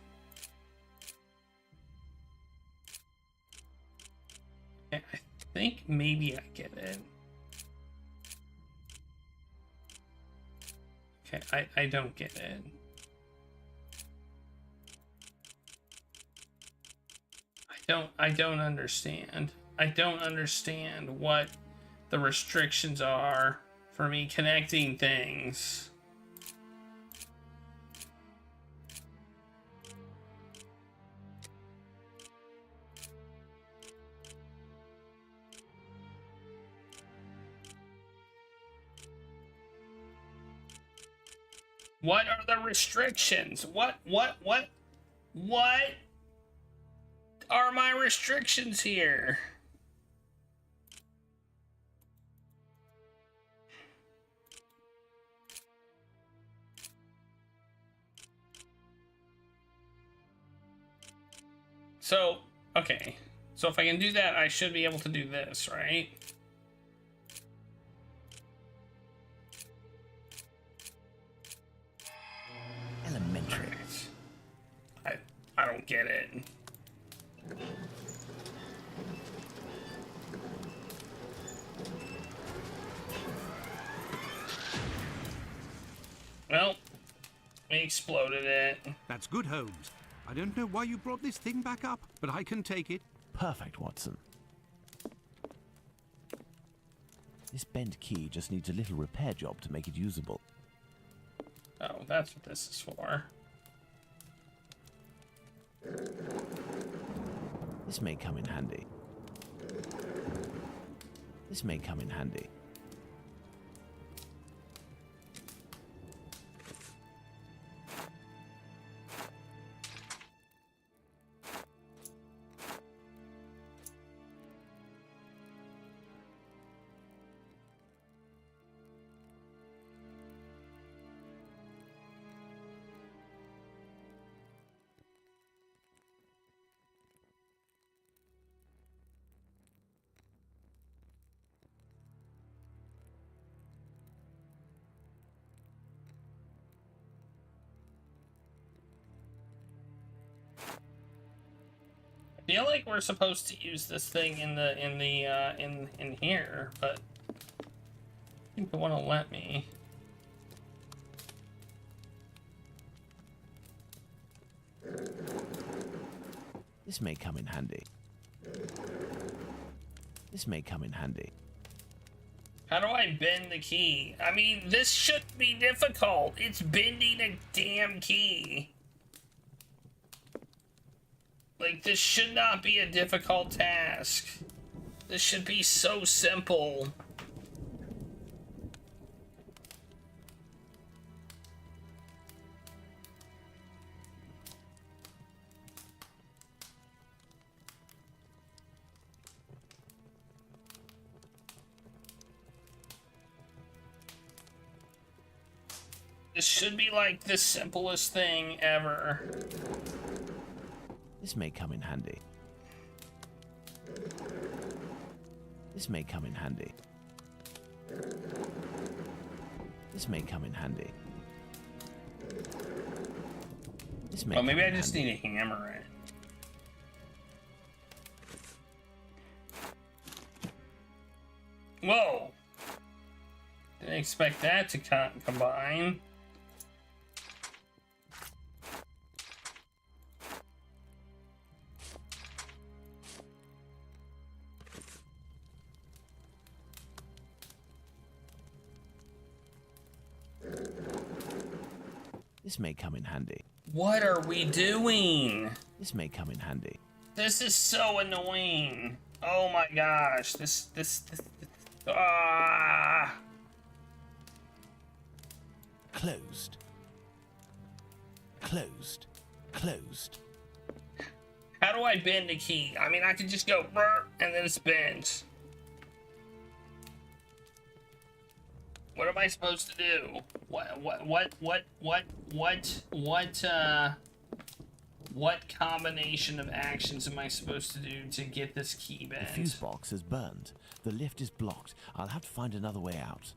Okay, I think maybe I get it. Okay, I don't get it. I don't understand. I don't understand what the restrictions are for me connecting things. What are the restrictions? What are my restrictions here? So, okay. So if I can do that, I should be able to do this, right? Elementary. I don't get it. Well, we exploded it. That's good, Holmes. I don't know why you brought this thing back up, but I can take it. Perfect, Watson. This bent key just needs a little repair job to make it usable. Oh, that's what this is for. This may come in handy. This may come in handy. I feel like we're supposed to use this thing in here, but I think it won't let me. This may come in handy. This may come in handy. How do I bend the key? I mean, this shouldn't be difficult. It's bending a damn key. Like, this should not be a difficult task. This should be so simple. This should be like the simplest thing ever. This may come in handy. This may come in handy. This may come in handy. This may Oh, maybe come I in just handy. need to hammer it. Whoa! Didn't expect that to combine. This may come in handy. What are we doing? This may come in handy. This is so annoying. Oh my gosh. This ah. Closed. Closed. Closed. How do I bend the key? I mean, I could just go brr, and then it's bent. What am I supposed to do? What combination of actions am I supposed to do to get this key bent? The fuse box is burned. The lift is blocked. I'll have to find another way out.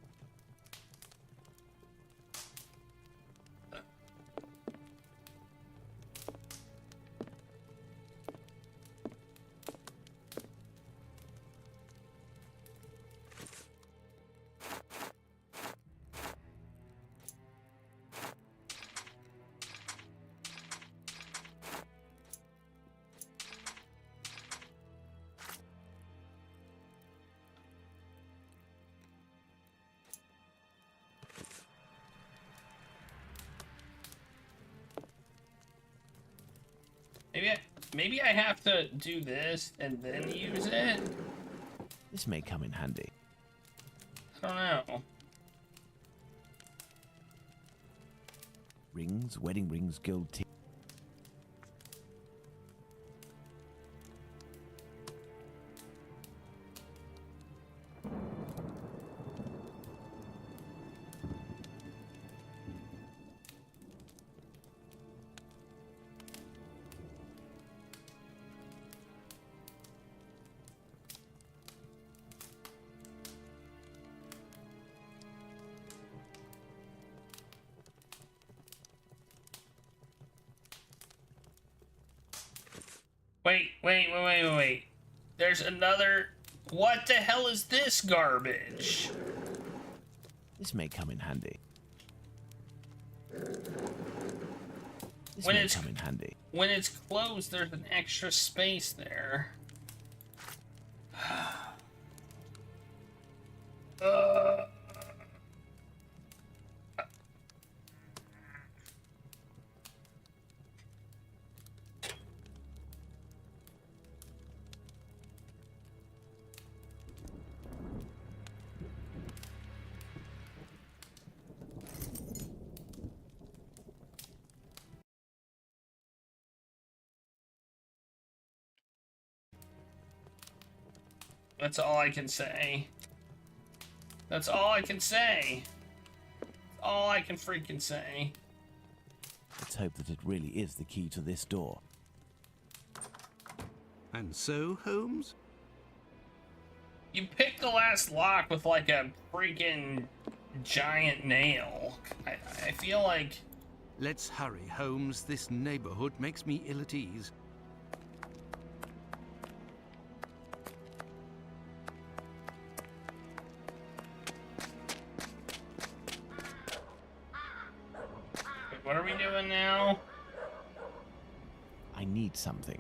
Maybe I have to do this and then use it? This may come in handy. I don't know. Rings, wedding rings, gold teeth. Wait. There's another... What the hell is this garbage? This may come in handy. This When may it's come in handy. When it's closed, there's an extra space there. That's all I can say. That's all I can say. All I can freaking say. Let's hope that it really is the key to this door. And so, Holmes? You picked the last lock with like a freaking giant nail. I feel like... Let's hurry, Holmes. This neighborhood makes me ill at ease. What are we doing now? I need something.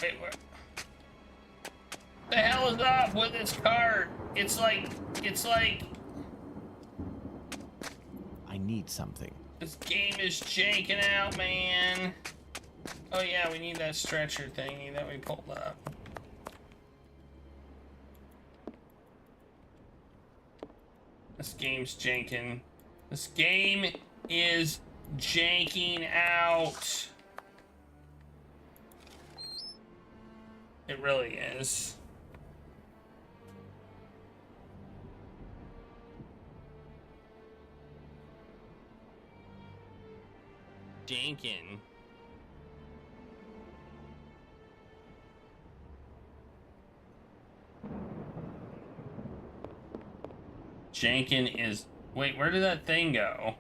Wait, what? The hell is up with this cart? It's like... I need something. This game is janking out, man. Oh yeah, we need that stretcher thingy that we pulled up. This game's janking. This game is janking out. It really is. Jankin'. Jenkin is... Wait, where did that thing go?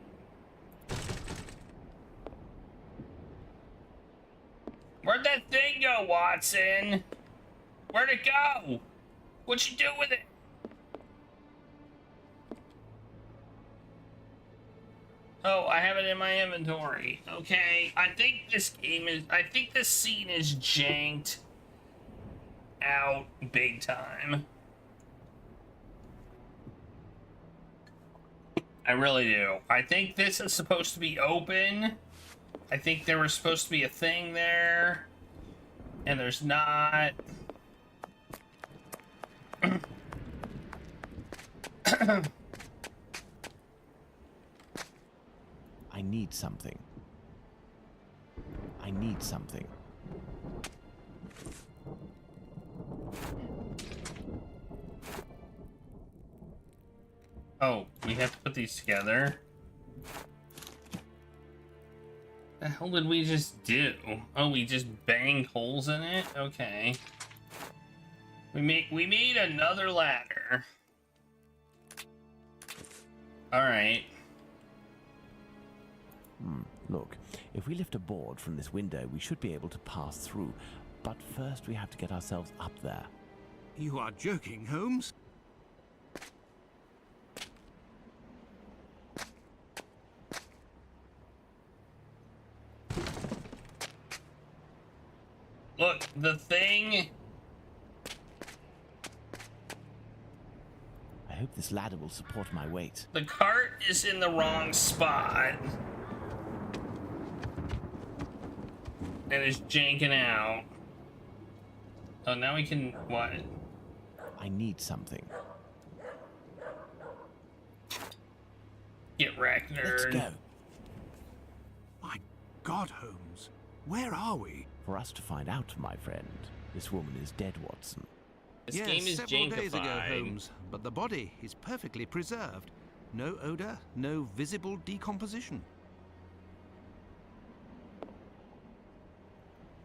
Where'd that thing go, Watson? Where'd it go? What'd you do with it? Oh, I have it in my inventory. Okay, I think this game is... I think this scene is janked out big time. I really do. I think this is supposed to be open. I think there was supposed to be a thing there. And there's not. I need something. I need something. Oh, we have to put these together. The hell did we just do? Oh, we just banged holes in it? Okay. We made another ladder. Alright. Look, if we lift a board from this window, we should be able to pass through. But first we have to get ourselves up there. You are joking, Holmes? Look, the thing... I hope this ladder will support my weight. The cart is in the wrong spot. And it's janking out. Oh, now we can... What? I need something. Get wrecked, nerd. Let's go. My God, Holmes. Where are we? For us to find out, my friend. This woman is dead, Watson. This yes, game is several days ago, jankified. Holmes, but the body is perfectly preserved. No odor, no visible decomposition.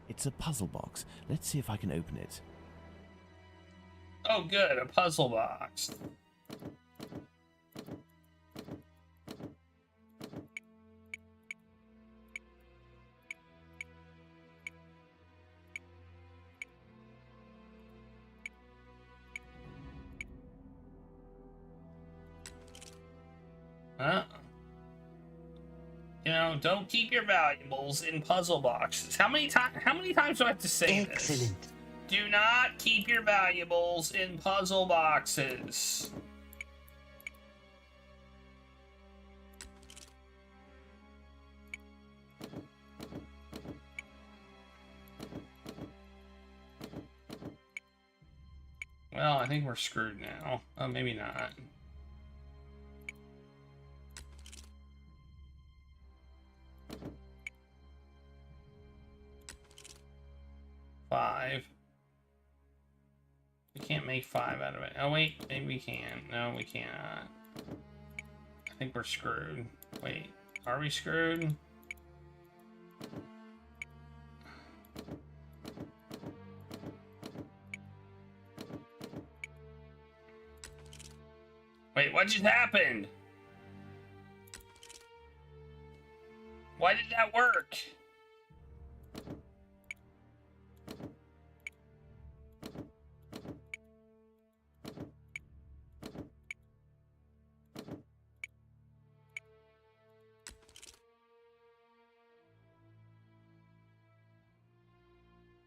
It's a puzzle box. Let's see if I can open it. Oh, good, a puzzle box. You know, don't keep your valuables in puzzle boxes. How many times do I have to say this? Do not keep your valuables in puzzle boxes. Well, I think we're screwed now. Oh, maybe not. Five. We can't make 5 out of it. Oh wait, maybe we can. No, we cannot. I think we're screwed. Wait, are we screwed? Wait, what just happened? Why did that work?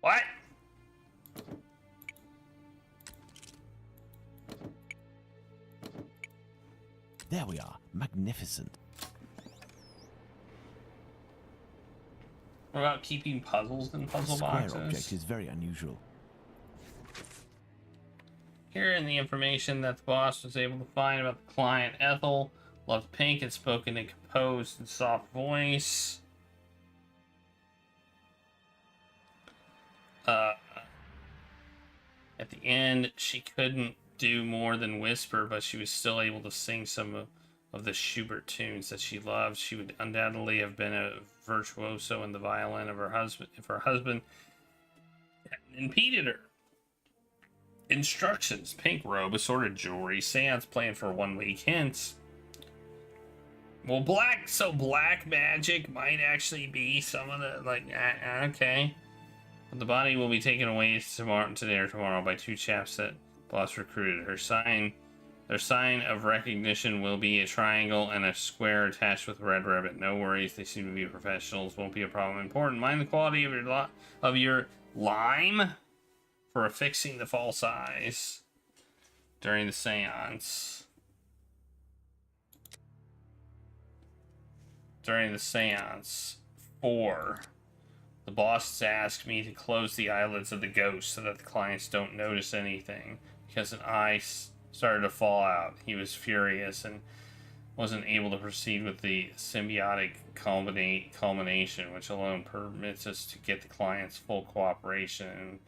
What? There we are. Magnificent. What about keeping puzzles in puzzle Square boxes? object is very unusual. Here in the information that the boss was able to find about the client, Ethel loved pink and spoke in a composed and soft voice. At the end, she couldn't do more than whisper, but she was still able to sing some of the Schubert tunes that she loved. She would undoubtedly have been a virtuoso in the violin of her husband if her husband hadn't impeded her. Instructions. Pink robe, assorted jewelry, seance planned for 1 week. Hints. Well, black magic might actually be some of the, like, okay. The body will be taken away today or tomorrow by 2 chaps that boss recruited. Their sign of recognition will be a triangle and a square attached with a red ribbon. No worries, they seem to be professionals. Won't be a problem. Important. Mind the quality of your lime for affixing the false eyes during the seance. During the seance. 4. The boss has asked me to close the eyelids of the ghost so that the clients don't notice anything, because an eye started to fall out. He was furious and wasn't able to proceed with the symbiotic culmination, which alone permits us to get the client's full cooperation and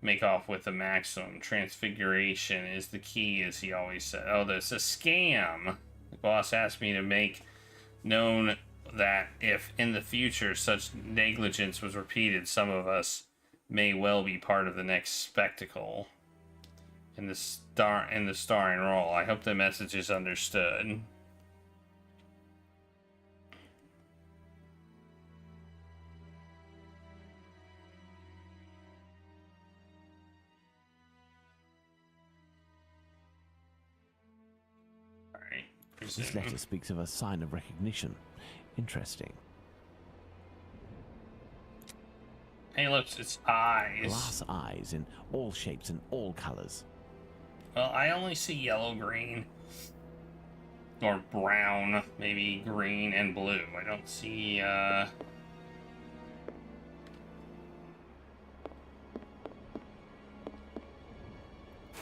make off with the maximum. Transfiguration is the key, as he always said. Oh, that's a scam. The boss asked me to make known that if in the future such negligence was repeated, some of us may well be part of the next spectacle in the starring role. I hope the message is understood. All right. This letter speaks of a sign of recognition. Interesting. Hey, look, it's eyes. Glass eyes in all shapes and all colors. Well, I only see yellow, green, or brown, maybe green and blue. I don't see,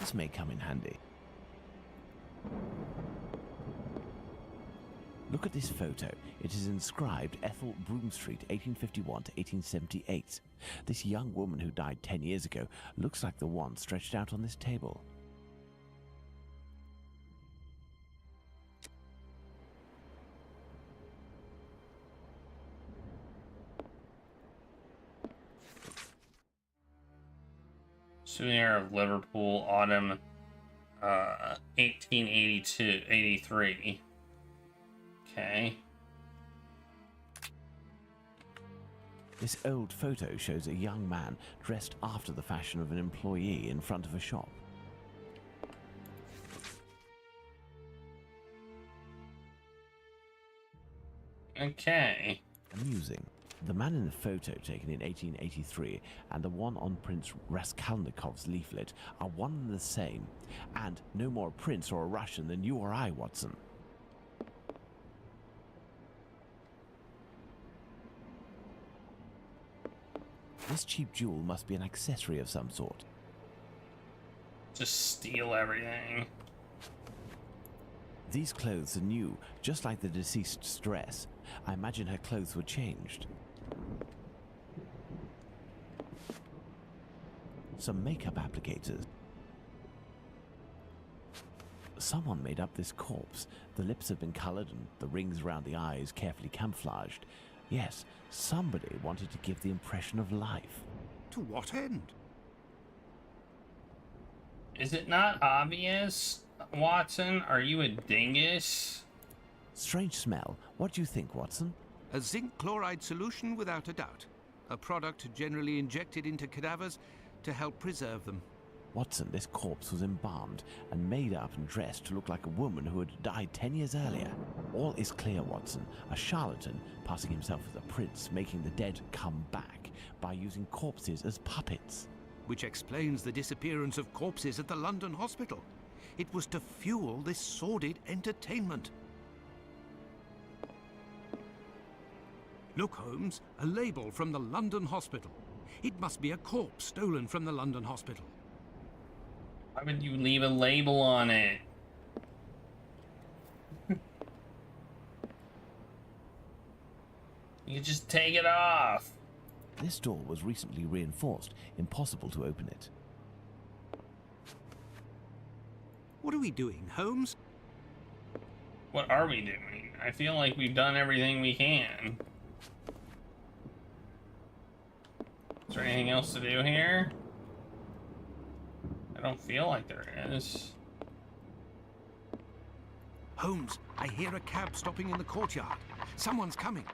This may come in handy. Look at this photo. It is inscribed Ethel Broomstreet, 1851 to 1878. This young woman who died 10 years ago looks like the one stretched out on this table. Souvenir of Liverpool, autumn, 83. Okay. This old photo shows a young man dressed after the fashion of an employee in front of a shop. Okay. Amusing. The man in the photo taken in 1883 and the one on Prince Raskolnikov's leaflet are one and the same, and no more a prince or a Russian than you or I, Watson. This cheap jewel must be an accessory of some sort. Just steal everything. These clothes are new, just like the deceased's dress. I imagine her clothes were changed. Some makeup applicators. Someone made up this corpse. The lips have been colored and the rings around the eyes carefully camouflaged. Yes, somebody wanted to give the impression of life. To what end? Is it not obvious, Watson? Are you a dingus? Strange smell. What do you think, Watson? A zinc chloride solution without a doubt. A product generally injected into cadavers to help preserve them. Watson, this corpse was embalmed and made up and dressed to look like a woman who had died 10 years earlier. All is clear, Watson. A charlatan passing himself as a prince, making the dead come back by using corpses as puppets. Which explains the disappearance of corpses at the London hospital. It was to fuel this sordid entertainment. Look, Holmes, a label from the London hospital. It must be a corpse stolen from the London hospital. Why would you leave a label on it? You could just take it off. This door was recently reinforced. Impossible to open it. What are we doing, Holmes? What are we doing? I feel like we've done everything we can. Is there anything else to do here? I don't feel like there is. Holmes, I hear a cab stopping in the courtyard. Someone's coming.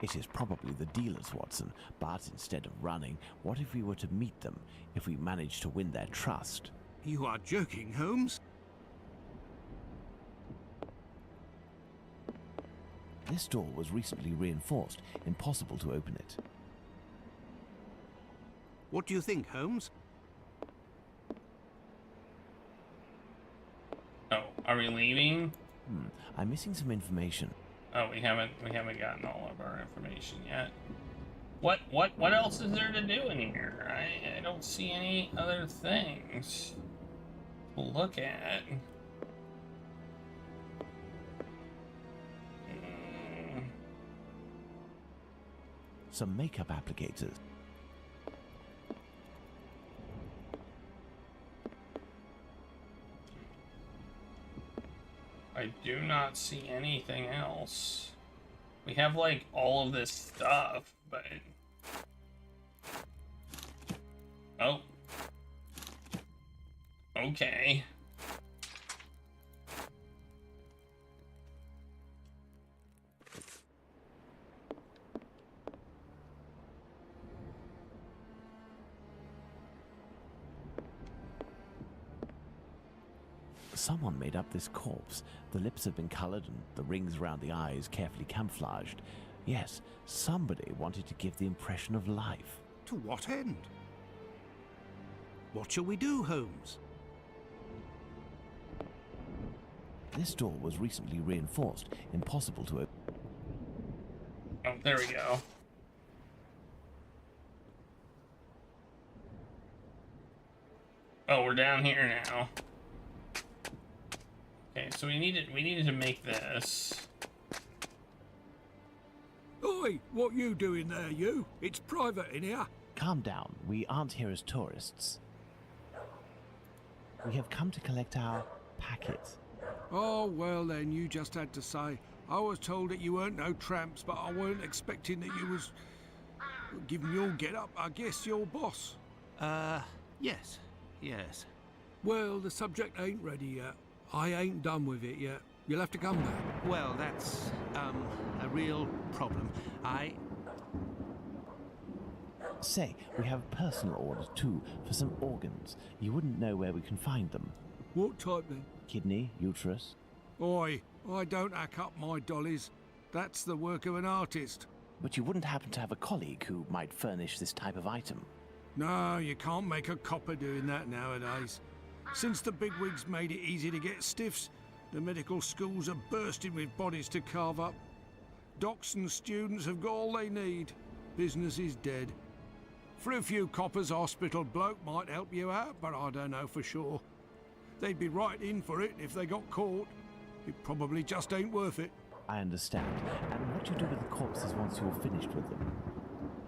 It is probably the dealers, Watson, but instead of running, what if we were to meet them, if we managed to win their trust? You are joking, Holmes? This door was recently reinforced. Impossible to open it. What do you think, Holmes? Oh, are we leaving? I'm missing some information. Oh, we haven't gotten all of our information yet. What else is there to do in here? I don't see any other things to look at. Some makeup applicators. I do not see anything else. We have like all of this stuff, but oh, okay. Someone made up this corpse. The lips have been colored and the rings around the eyes carefully camouflaged. Yes, somebody wanted to give the impression of life. To what end? What shall we do, Holmes? This door was recently reinforced. Impossible to open. Oh, there we go. Oh, we're down here now. Okay, so we needed to make this. Oi, what you doing there, you? It's private in here. Calm down. We aren't here as tourists. We have come to collect our packet. Oh, well then, you just had to say. I was told that you weren't no tramps, but I weren't expecting that you was... Given your get-up, I guess your boss. Yes. Well, the subject ain't ready yet. I ain't done with it yet. You'll have to come back. Well, that's, a real problem. Say, we have personal orders too, for some organs. You wouldn't know where we can find them. What type then? Kidney, uterus. Oi, I don't hack up my dollies. That's the work of an artist. But you wouldn't happen to have a colleague who might furnish this type of item? No, you can't make a copper doing that nowadays. Since the bigwigs made it easy to get stiffs, the medical schools are bursting with bodies to carve up. Docs and students have got all they need. Business is dead. For a few coppers, hospital bloke might help you out, but I don't know for sure. They'd be right in for it if they got caught. It probably just ain't worth it. I understand. And what do you do with the corpses once you're finished with them?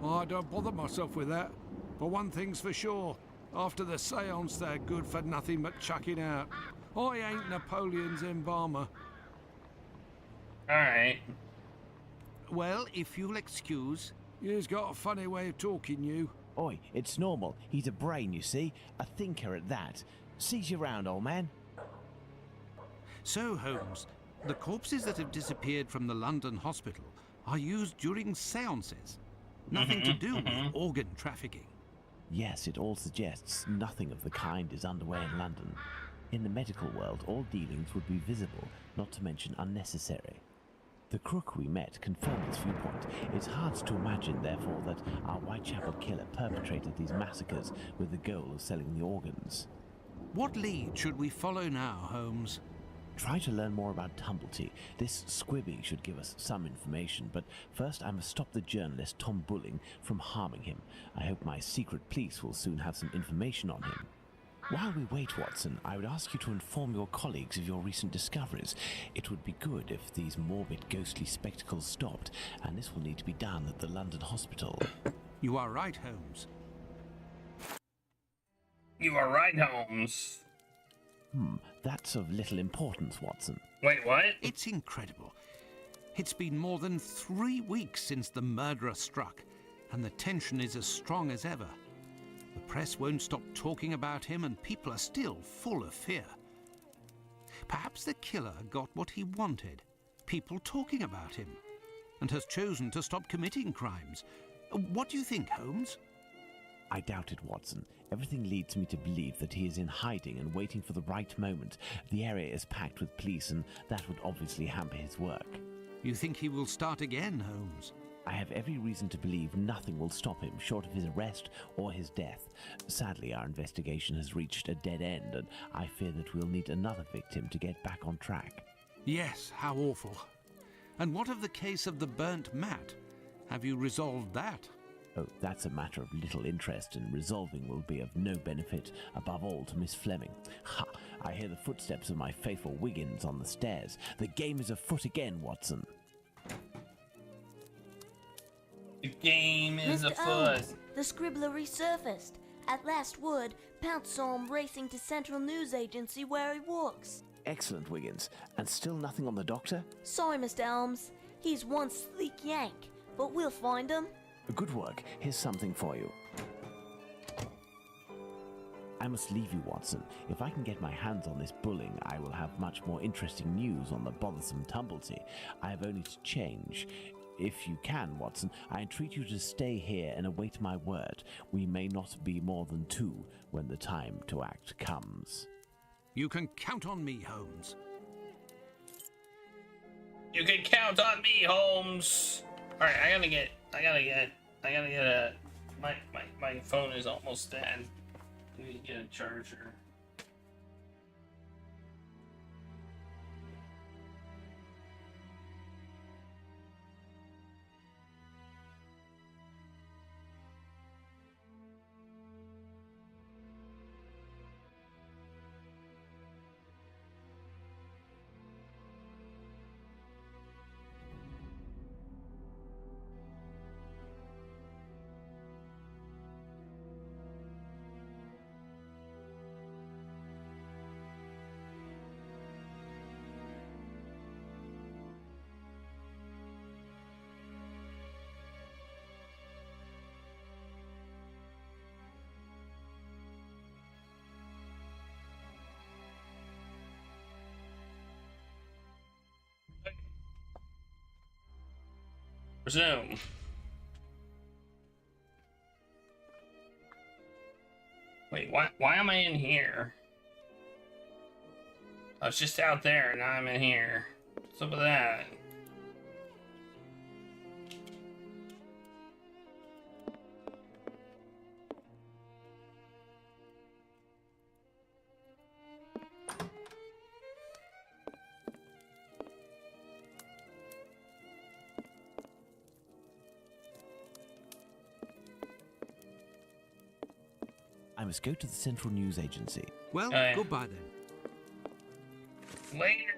I don't bother myself with that. But one thing's for sure. After the seance, they're good for nothing but chucking out. I ain't Napoleon's embalmer. Alright. Well, if you'll excuse... He's got a funny way of talking, you. Oi, it's normal. He's a brain, you see. A thinker at that. Seize you round, old man. So, Holmes, the corpses that have disappeared from the London hospital are used during seances. Nothing to do with organ trafficking. Yes, it all suggests nothing of the kind is underway in London. In the medical world, all dealings would be visible, not to mention unnecessary. The crook we met confirmed this viewpoint. It's hard to imagine, therefore, that our Whitechapel killer perpetrated these massacres with the goal of selling the organs. What lead should we follow now, Holmes? Try to learn more about Tumblety. This squibby should give us some information, but first I must stop the journalist Tom Bulling from harming him. I hope my secret police will soon have some information on him. While we wait, Watson, I would ask you to inform your colleagues of your recent discoveries. It would be good if these morbid, ghostly spectacles stopped, and this will need to be done at the London hospital. You are right, Holmes. You are right, Holmes. That's of little importance, Watson. Wait, what? It's incredible. It's been more than 3 weeks since the murderer struck, and the tension is as strong as ever. The press won't stop talking about him, and people are still full of fear. Perhaps the killer got what he wanted, people talking about him, and has chosen to stop committing crimes. What do you think, Holmes? I doubt it, Watson. Everything leads me to believe that he is in hiding and waiting for the right moment. The area is packed with police, and that would obviously hamper his work. You think he will start again, Holmes? I have every reason to believe nothing will stop him short of his arrest or his death. Sadly, our investigation has reached a dead end, and I fear that we'll need another victim to get back on track. Yes, how awful. And what of the case of the burnt mat? Have you resolved that? Oh, that's a matter of little interest, and resolving will be of no benefit, above all to Miss Fleming. Ha! I hear the footsteps of my faithful Wiggins on the stairs. The game is afoot again, Watson. The game is Mr. afoot. Holmes, the scribbler resurfaced. At last word, Pounce saw him racing to Central News Agency where he works. Excellent, Wiggins. And still nothing on the doctor? Sorry, Mr. Holmes. He's one sleek yank, but we'll find him. Good work. Here's something for you. I must leave you, Watson. If I can get my hands on this bulling, I will have much more interesting news on the bothersome Tumblety. I have only to change. If you can, Watson, I entreat you to stay here and await my word. We may not be more than two when the time to act comes. You can count on me, Holmes. You can count on me, Holmes. All right, I gotta get a. My phone is almost dead. I need to get a charger. Resume. Wait, why am I in here? I was just out there, and now I'm in here. What's up with that? I must go to the Central News Agency. Well, goodbye then. Later.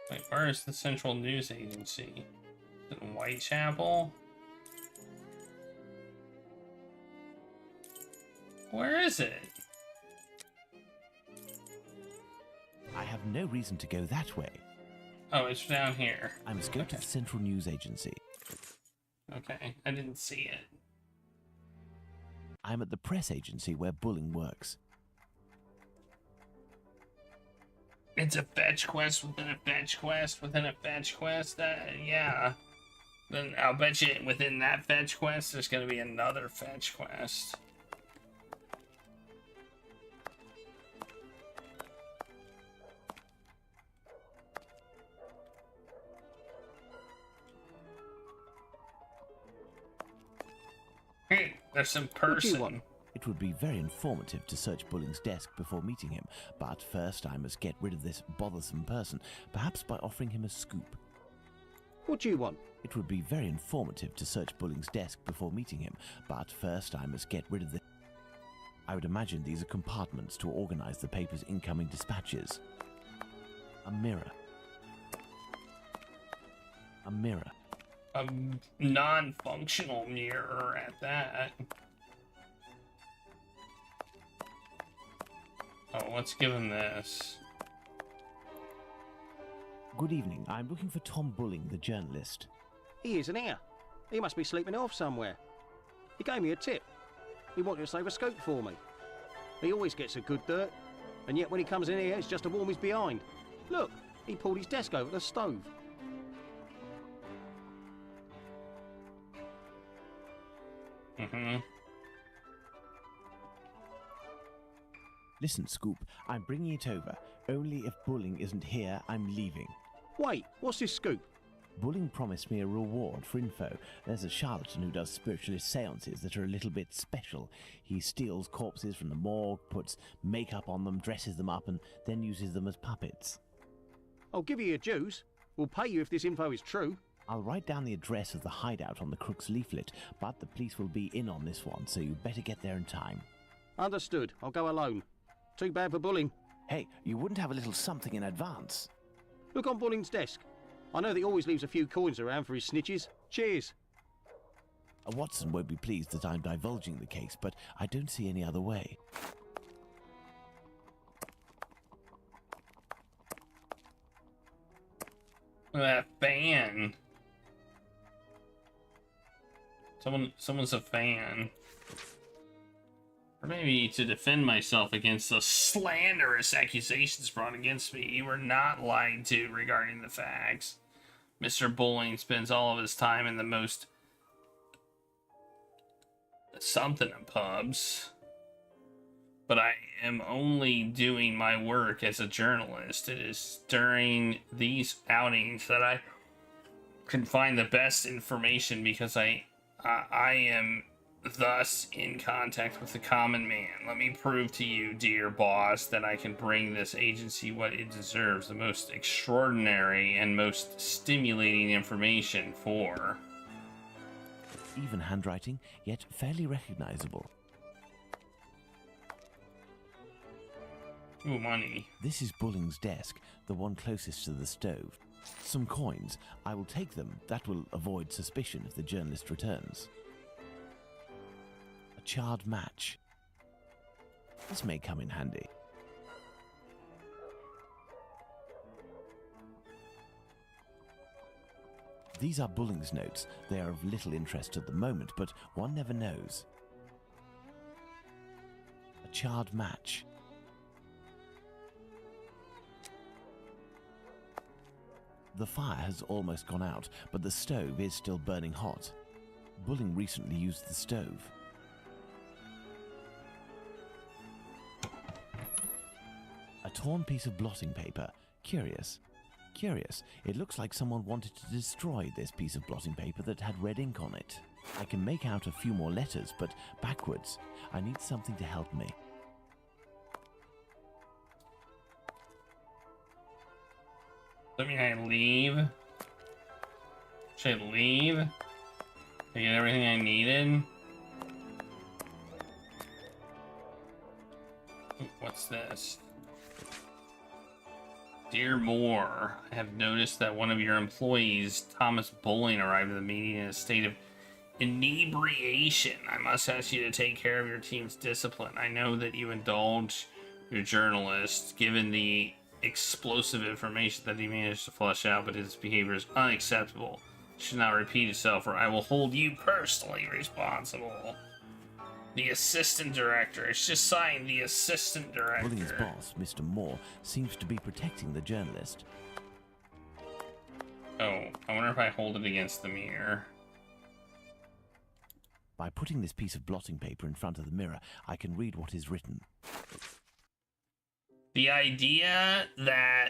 Wait, where is the Central News Agency? Is it in Whitechapel? Where is it? I have no reason to go that way. Oh, it's down here. I must go to the Central News Agency. Okay, I didn't see it. I'm at the press agency where bullying works. It's a fetch quest within a fetch quest within a fetch quest? Yeah. Then I'll bet you within that fetch quest there's gonna be another fetch quest. Hey, there's some person. It would be very informative to search Bulling's desk before meeting him, but first I must get rid of this bothersome person, perhaps by offering him a scoop. What do you want? It would be very informative to search Bulling's desk before meeting him, but first I must get rid of the... I would imagine these are compartments to organize the paper's incoming dispatches. A mirror. A mirror. A non-functional mirror at that. Oh, let's give him this. Good evening. I'm looking for Tom Bulling, the journalist. He isn't here. He must be sleeping off somewhere. He gave me a tip. He wanted to save a scoop for me. He always gets a good dirt, and yet when he comes in here, it's just to warm his behind. Look, he pulled his desk over the stove. Listen, Scoop, I'm bringing it over. Only if Bulling isn't here, I'm leaving. Wait, what's this scoop? Bulling promised me a reward for info. There's a charlatan who does spiritualist seances that are a little bit special. He steals corpses from the morgue, puts makeup on them, dresses them up, and then uses them as puppets. I'll give you your dues. We'll pay you if this info is true. I'll write down the address of the hideout on the crook's leaflet, but the police will be in on this one, so you better get there in time. Understood. I'll go alone. Too bad for Bulling. Hey, you wouldn't have a little something in advance? Look on Bulling's desk. I know that he always leaves a few coins around for his snitches. Cheers. Watson won't be pleased that I'm divulging the case, but I don't see any other way. That fan. Someone's a fan. Or maybe to defend myself against the slanderous accusations brought against me, you were not lied to regarding the facts. Mr. Bulling spends all of his time in the most something pubs. But I am only doing my work as a journalist. It is during these outings that I can find the best information because I am thus in contact with the common man. Let me prove to you, dear boss, that I can bring this agency what it deserves, the most extraordinary and most stimulating information for. Even handwriting, yet fairly recognizable. Ooh, money. This is Bulling's desk, the one closest to the stove. Some coins. I will take them. That will avoid suspicion if the journalist returns. A charred match. This may come in handy. These are Bulling's notes. They are of little interest at the moment, but one never knows. A charred match. The fire has almost gone out, but the stove is still burning hot. Bulling recently used the stove. A torn piece of blotting paper. Curious. Curious. It looks like someone wanted to destroy this piece of blotting paper that had red ink on it. I can make out a few more letters, but backwards. I need something to help me. Let me leave. Should I leave? Did I get everything I needed? Ooh, what's this? Dear Moore, I have noticed that one of your employees, Thomas Bulling, arrived at the meeting in a state of inebriation. I must ask you to take care of your team's discipline. I know that you indulge your journalist, given the explosive information that he managed to flush out, but his behavior is unacceptable. It should not repeat itself, or I will hold you personally responsible. The assistant director. It's just signed the assistant director. Bulling's boss, Mr. Moore, seems to be protecting the journalist. Oh, I wonder if I hold it against the mirror. By putting this piece of blotting paper in front of the mirror, I can read what is written. The idea that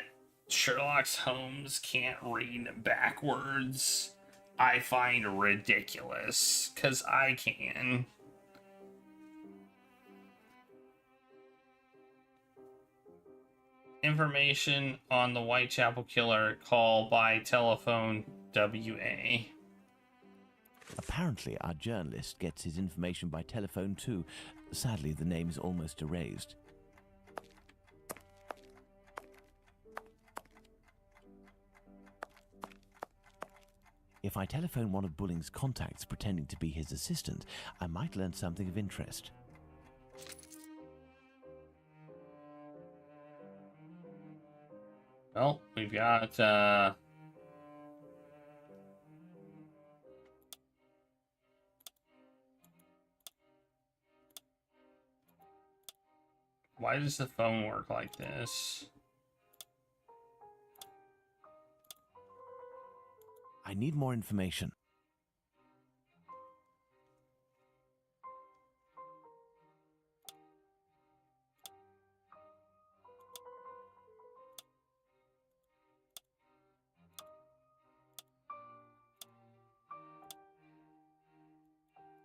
Sherlock Holmes can't read backwards, I find ridiculous, because I can. Information on the Whitechapel killer, call by telephone WA. Apparently, our journalist gets his information by telephone too. Sadly, the name is almost erased. If I telephone one of Bulling's contacts pretending to be his assistant, I might learn something of interest. Well, we've got, why does the phone work like this? I need more information.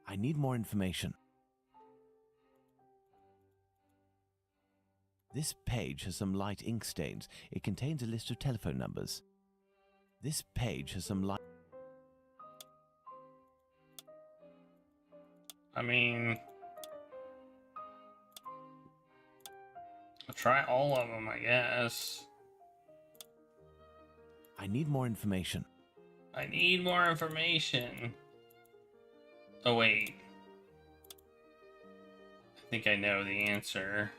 I need more information. This page has some light ink stains. It contains a list of telephone numbers. This page has some light... I mean, I'll try all of them, I guess. I need more information. I need more information. Oh, wait. I think I know the answer.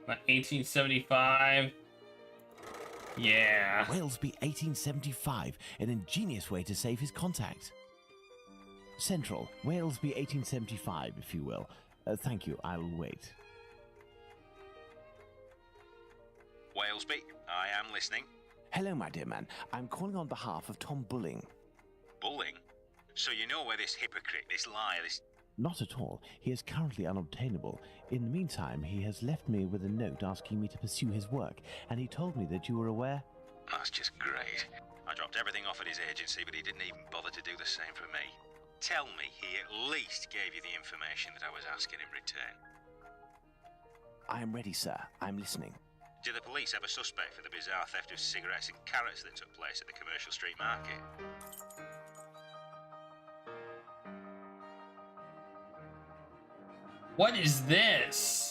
1875. Yeah. Walesby 1875, an ingenious way to save his contact. Central, Walesby 1875, if you will. Thank you, I'll wait. Walesby, I am listening. Hello, my dear man. I'm calling on behalf of Tom Bulling. Bulling? So you know where this hypocrite, this liar, this... Not at all. He is currently unobtainable. In the meantime, he has left me with a note asking me to pursue his work, and he told me that you were aware... That's just great. I dropped everything off at his agency, but he didn't even bother to do the same for me. Tell me he at least gave you the information that I was asking in return. I am ready, sir. I'm listening. Do the police have a suspect for the bizarre theft of cigarettes and carrots that took place at the Commercial Street Market? What is this?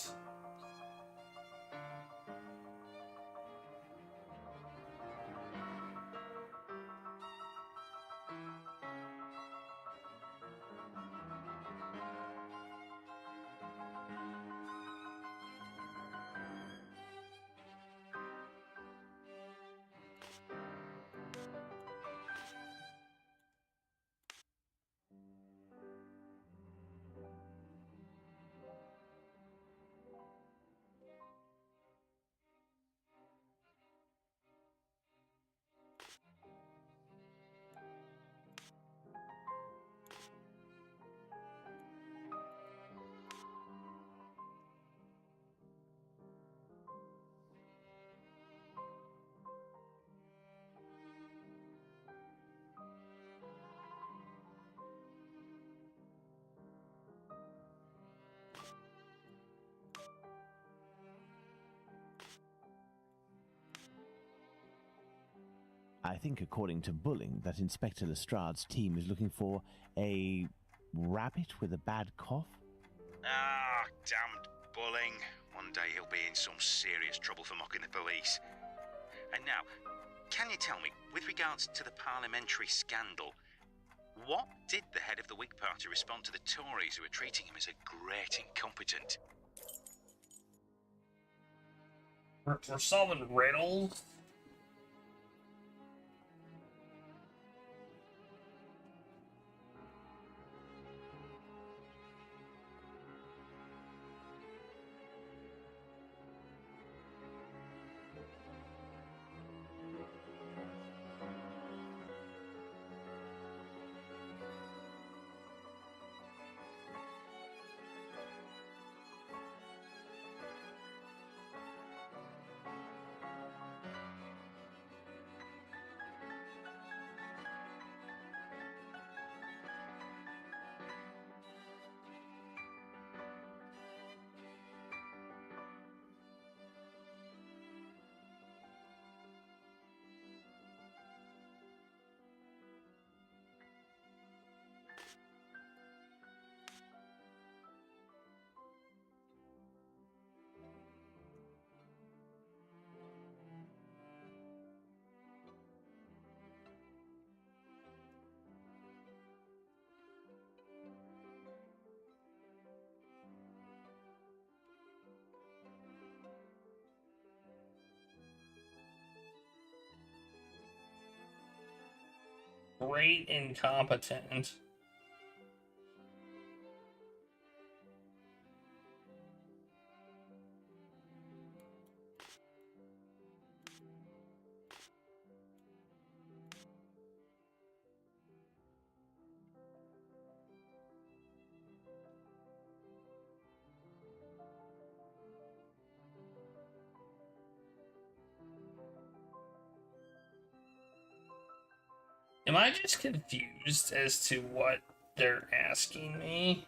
I think, according to Bulling, that Inspector Lestrade's team is looking for a rabbit with a bad cough. Ah, damned Bulling. One day he'll be in some serious trouble for mocking the police. And now, can you tell me, with regards to the parliamentary scandal, what did the head of the Whig Party respond to the Tories who were treating him as a great incompetent? We're solving riddles? great incompetent. Am I just confused as to what they're asking me?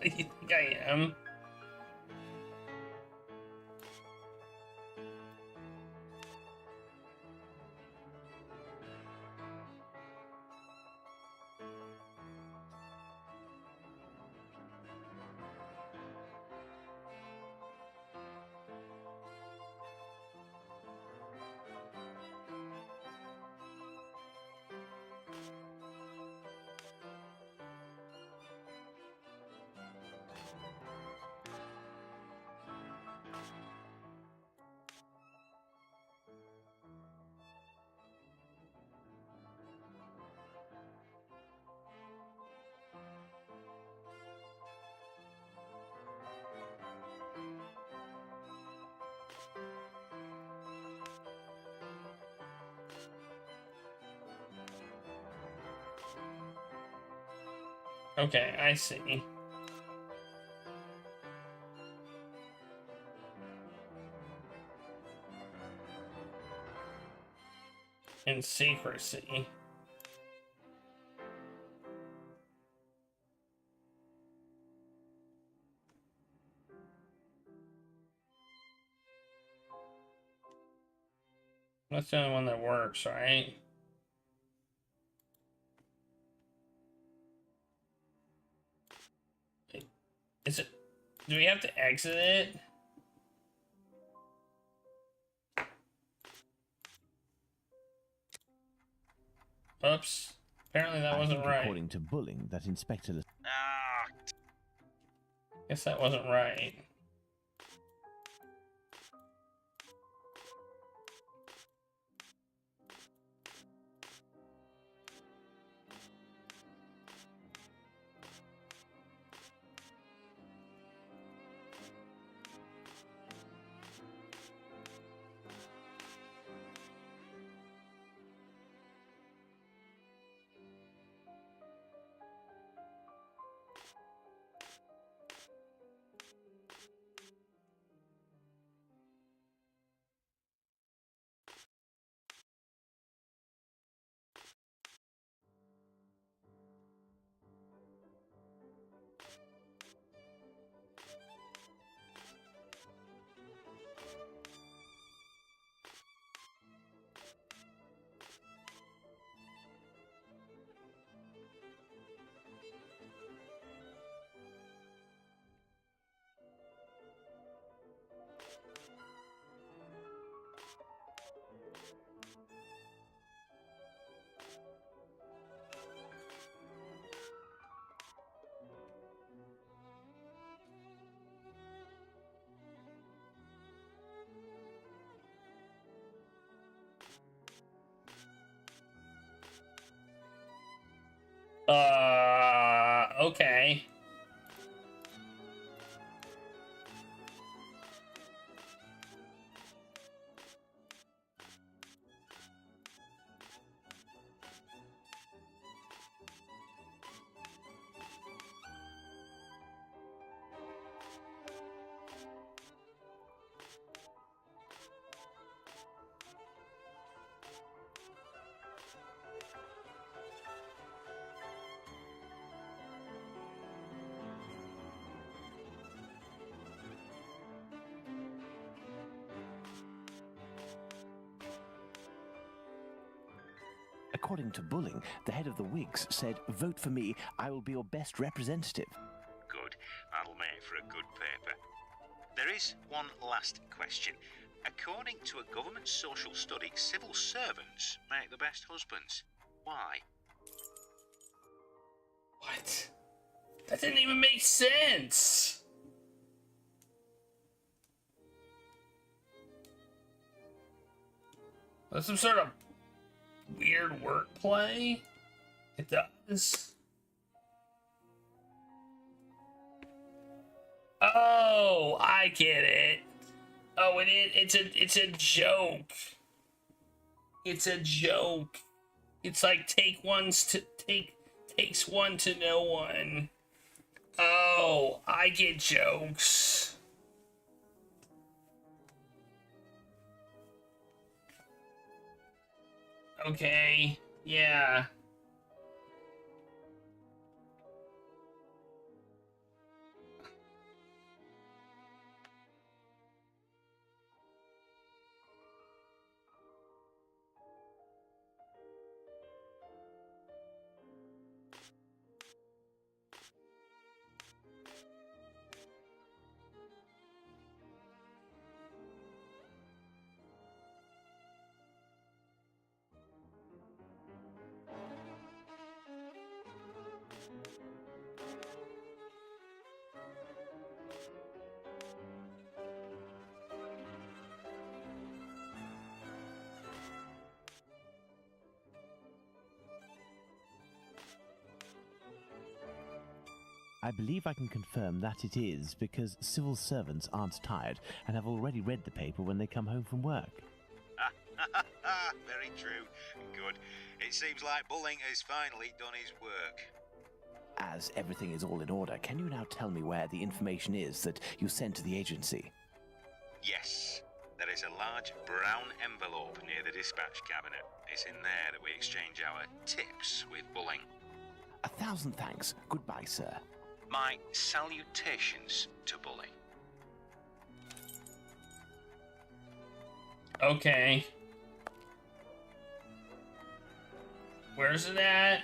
You think I am? Okay, I see. In secrecy. That's the only one that works, right? Is it? Do we have to exit it? Oops. Apparently that wasn't right. According to Bulling, that Inspector... Guess that wasn't right. Okay. According to Bulling, the head of the Whigs said, "Vote for me, I will be your best representative." Good. That'll make for a good paper. There is one last question. According to a government social study, civil servants make the best husbands. Why? What? That didn't even make sense. That's some sort of weird wordplay. It does. Oh, I get it. Oh, it's a joke. It's a joke. It's like takes one to know one. Oh, I get jokes. Okay, yeah. I believe I can confirm that it is, because civil servants aren't tired and have already read the paper when they come home from work. Very true. Good. It seems like Bulling has finally done his work. As everything is all in order, can you now tell me where the information is that you sent to the agency? Yes. There is a large brown envelope near the dispatch cabinet. It's in there that we exchange our tips with Bulling. 1,000 thanks. Goodbye, sir. My salutations to Bulling. Okay. Where's it at?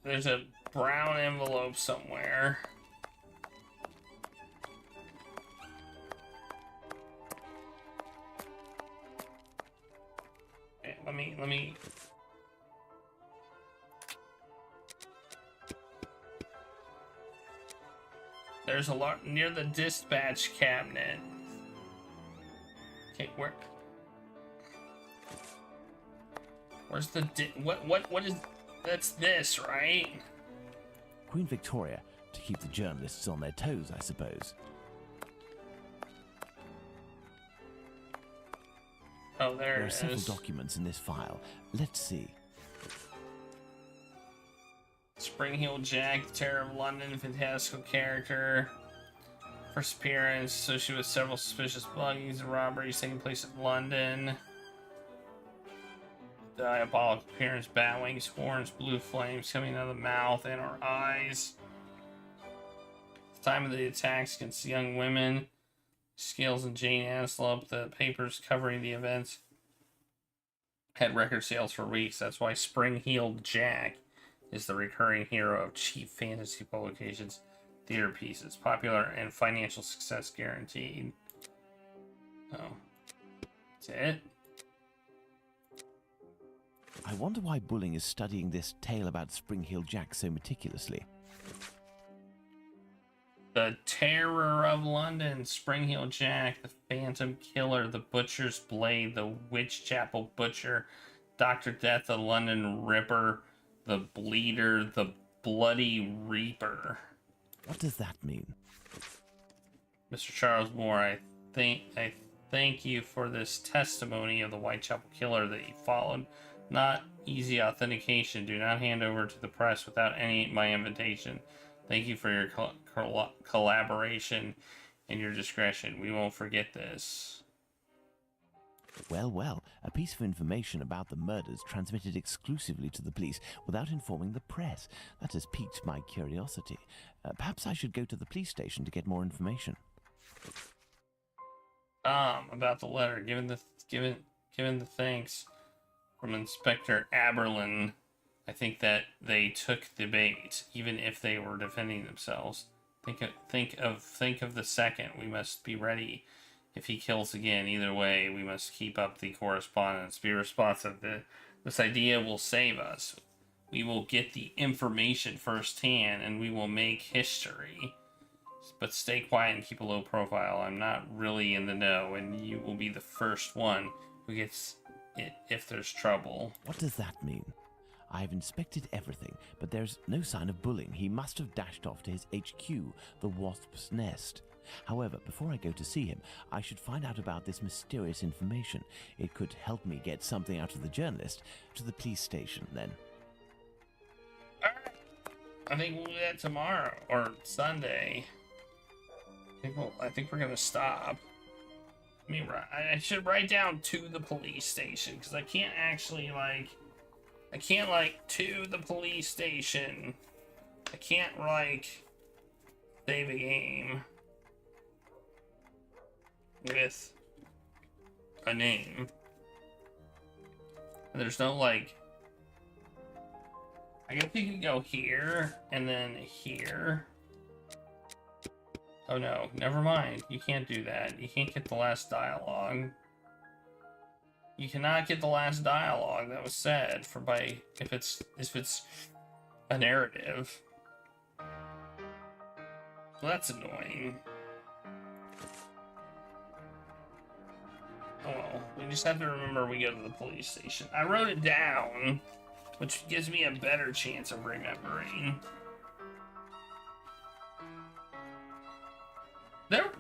There's a brown envelope somewhere. Okay, let me. There's a lot near the dispatch cabinet. Okay, where's the what is that's this, right? Queen Victoria, to keep the journalists on their toes, I suppose. Oh, there are it is. Several documents in this file. Let's see. Spring Heel Jack, the Terror of London, fantastical character. First appearance associated with several suspicious buggings and robberies taking place in London. Diabolical appearance, bat wings, horns, blue flames coming out of the mouth and our eyes. At the time of the attacks against young women, Scales and Jane Antelope, the papers covering the events, had record sales for weeks. That's why Spring-Heeled Jack is the recurring hero of cheap fantasy publications, theater pieces, popular and financial success guaranteed. Oh, that's it. I wonder why Bulling is studying this tale about Spring-Heeled Jack so meticulously. The Terror of London, Spring-Heel Jack, the Phantom Killer, the Butcher's Blade, the Witchchapel Butcher, Dr. Death, the London Ripper, the Bleeder, the Bloody Reaper. What does that mean? Mr. Charles Moore, I thank you for this testimony of the Whitechapel Killer that you followed. Not easy authentication. Do not hand over to the press without my invitation. Thank you for your collaboration and your discretion. We won't forget this. Well, well, a piece of information about the murders transmitted exclusively to the police without informing the press. That has piqued my curiosity. Perhaps I should go to the police station to get more information. About the letter, given the thanks from Inspector Aberlin, I think that they took the bait, even if they were defending themselves. Think of the second. We must be ready if he kills again. Either way, we must keep up the correspondence. Be responsive. This idea will save us. We will get the information firsthand, and we will make history. but stay quiet and keep a low profile. I'm not really in the know, and you will be the first one who gets it if there's trouble. What does that mean? I've inspected everything, but there's no sign of bullying. He must have dashed off to his HQ, the Wasp's Nest. However, before I go to see him, I should find out about this mysterious information. It could help me get something out of the journalist. To the police station, then. Alright. I think we'll do that tomorrow, or Sunday. I think we're gonna stop. I should write down to the police station, because I can't actually, to the police station. I can't, save a game with a name. And there's no, I guess you could go here, and then here. Oh no, never mind. You can't do that. You can't get the last dialogue. You cannot get the last dialogue that was said if it's a narrative. Well, that's annoying. Oh well, we just have to remember we go to the police station. I wrote it down, which gives me a better chance of remembering.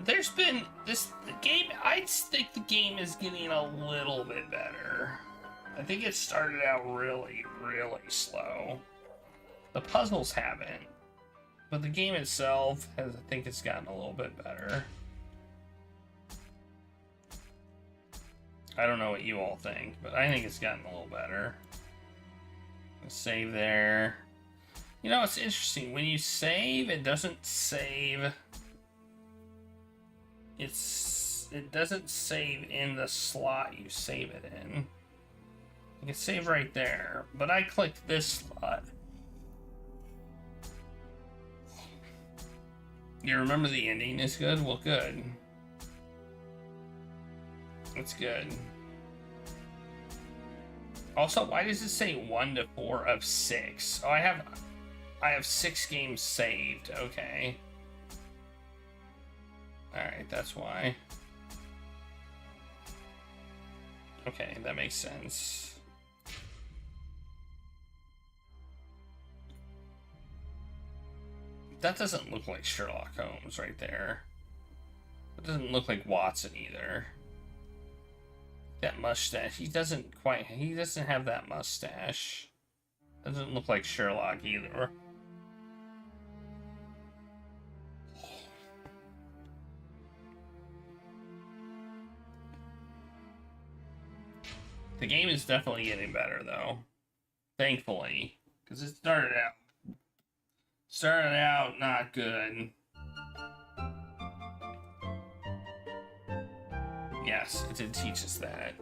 There's been the game. I think the game is getting a little bit better. I think it started out really, really slow. The puzzles haven't, but the game itself has. I think it's gotten a little bit better. I don't know what you all think, but I think it's gotten a little better. Save there. You know, it's interesting. When you save, it doesn't save. It doesn't save in the slot you save it in. You can save right there, but I clicked this slot. You remember the ending is good? Well, good. It's good. Also, why does it say 1 to 4 of 6? Oh, I have 6 games saved. Okay. Alright, that's why. Okay, that makes sense. That doesn't look like Sherlock Holmes right there. It doesn't look like Watson either. That mustache, he doesn't have that mustache. Doesn't look like Sherlock either. The game is definitely getting better, though. Thankfully. Because it started out not good. Yes, it did teach us that.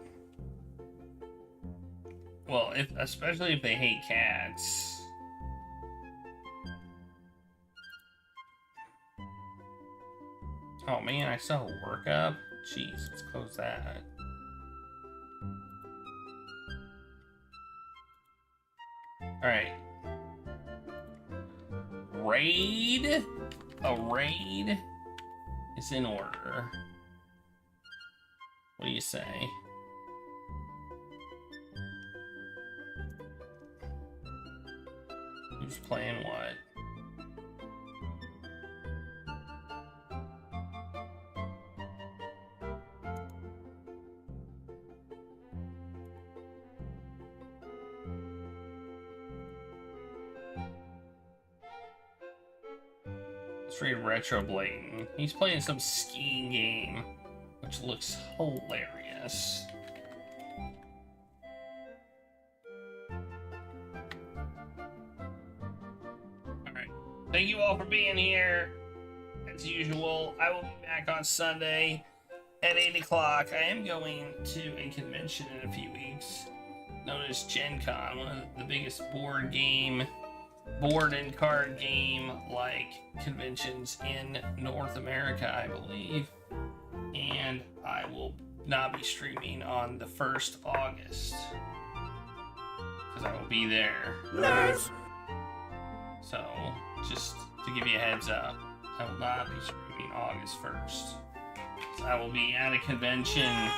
Well, especially if they hate cats. Oh man, I still have work up? Jeez, let's close that. Alright. Raid? A raid is in order. What do you say? Who's playing what? Let's read Retro Blatant. He's playing some skiing game, which looks hilarious. Alright. Thank you all for being here. As usual, I will be back on Sunday at 8 o'clock. I am going to a convention in a few weeks known as Gen Con, one of the biggest board and card game conventions in North America, I believe. And I will not be streaming on the 1st August because I will be there. Nice. So, just to give you a heads up. I will not be streaming August 1st. So I will be at a convention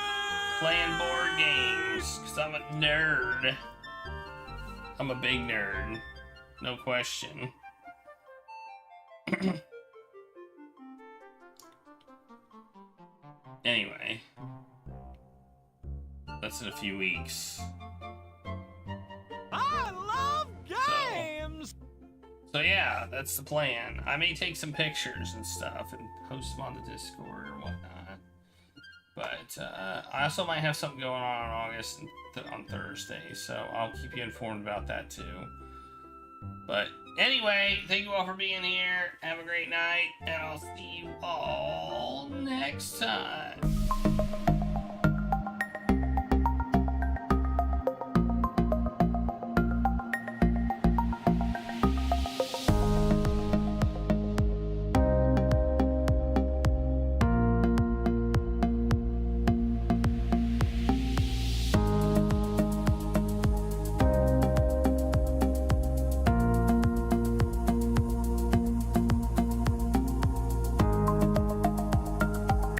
playing board games, because I'm a nerd. I'm a big nerd. No question. Anyway. That's in a few weeks. I love games! So yeah, that's the plan. I may take some pictures and stuff and post them on the Discord or whatnot. But I also might have something going on August on Thursday, so I'll keep you informed about that too. But anyway, thank you all for being here. Have a great night, and I'll see you all next time.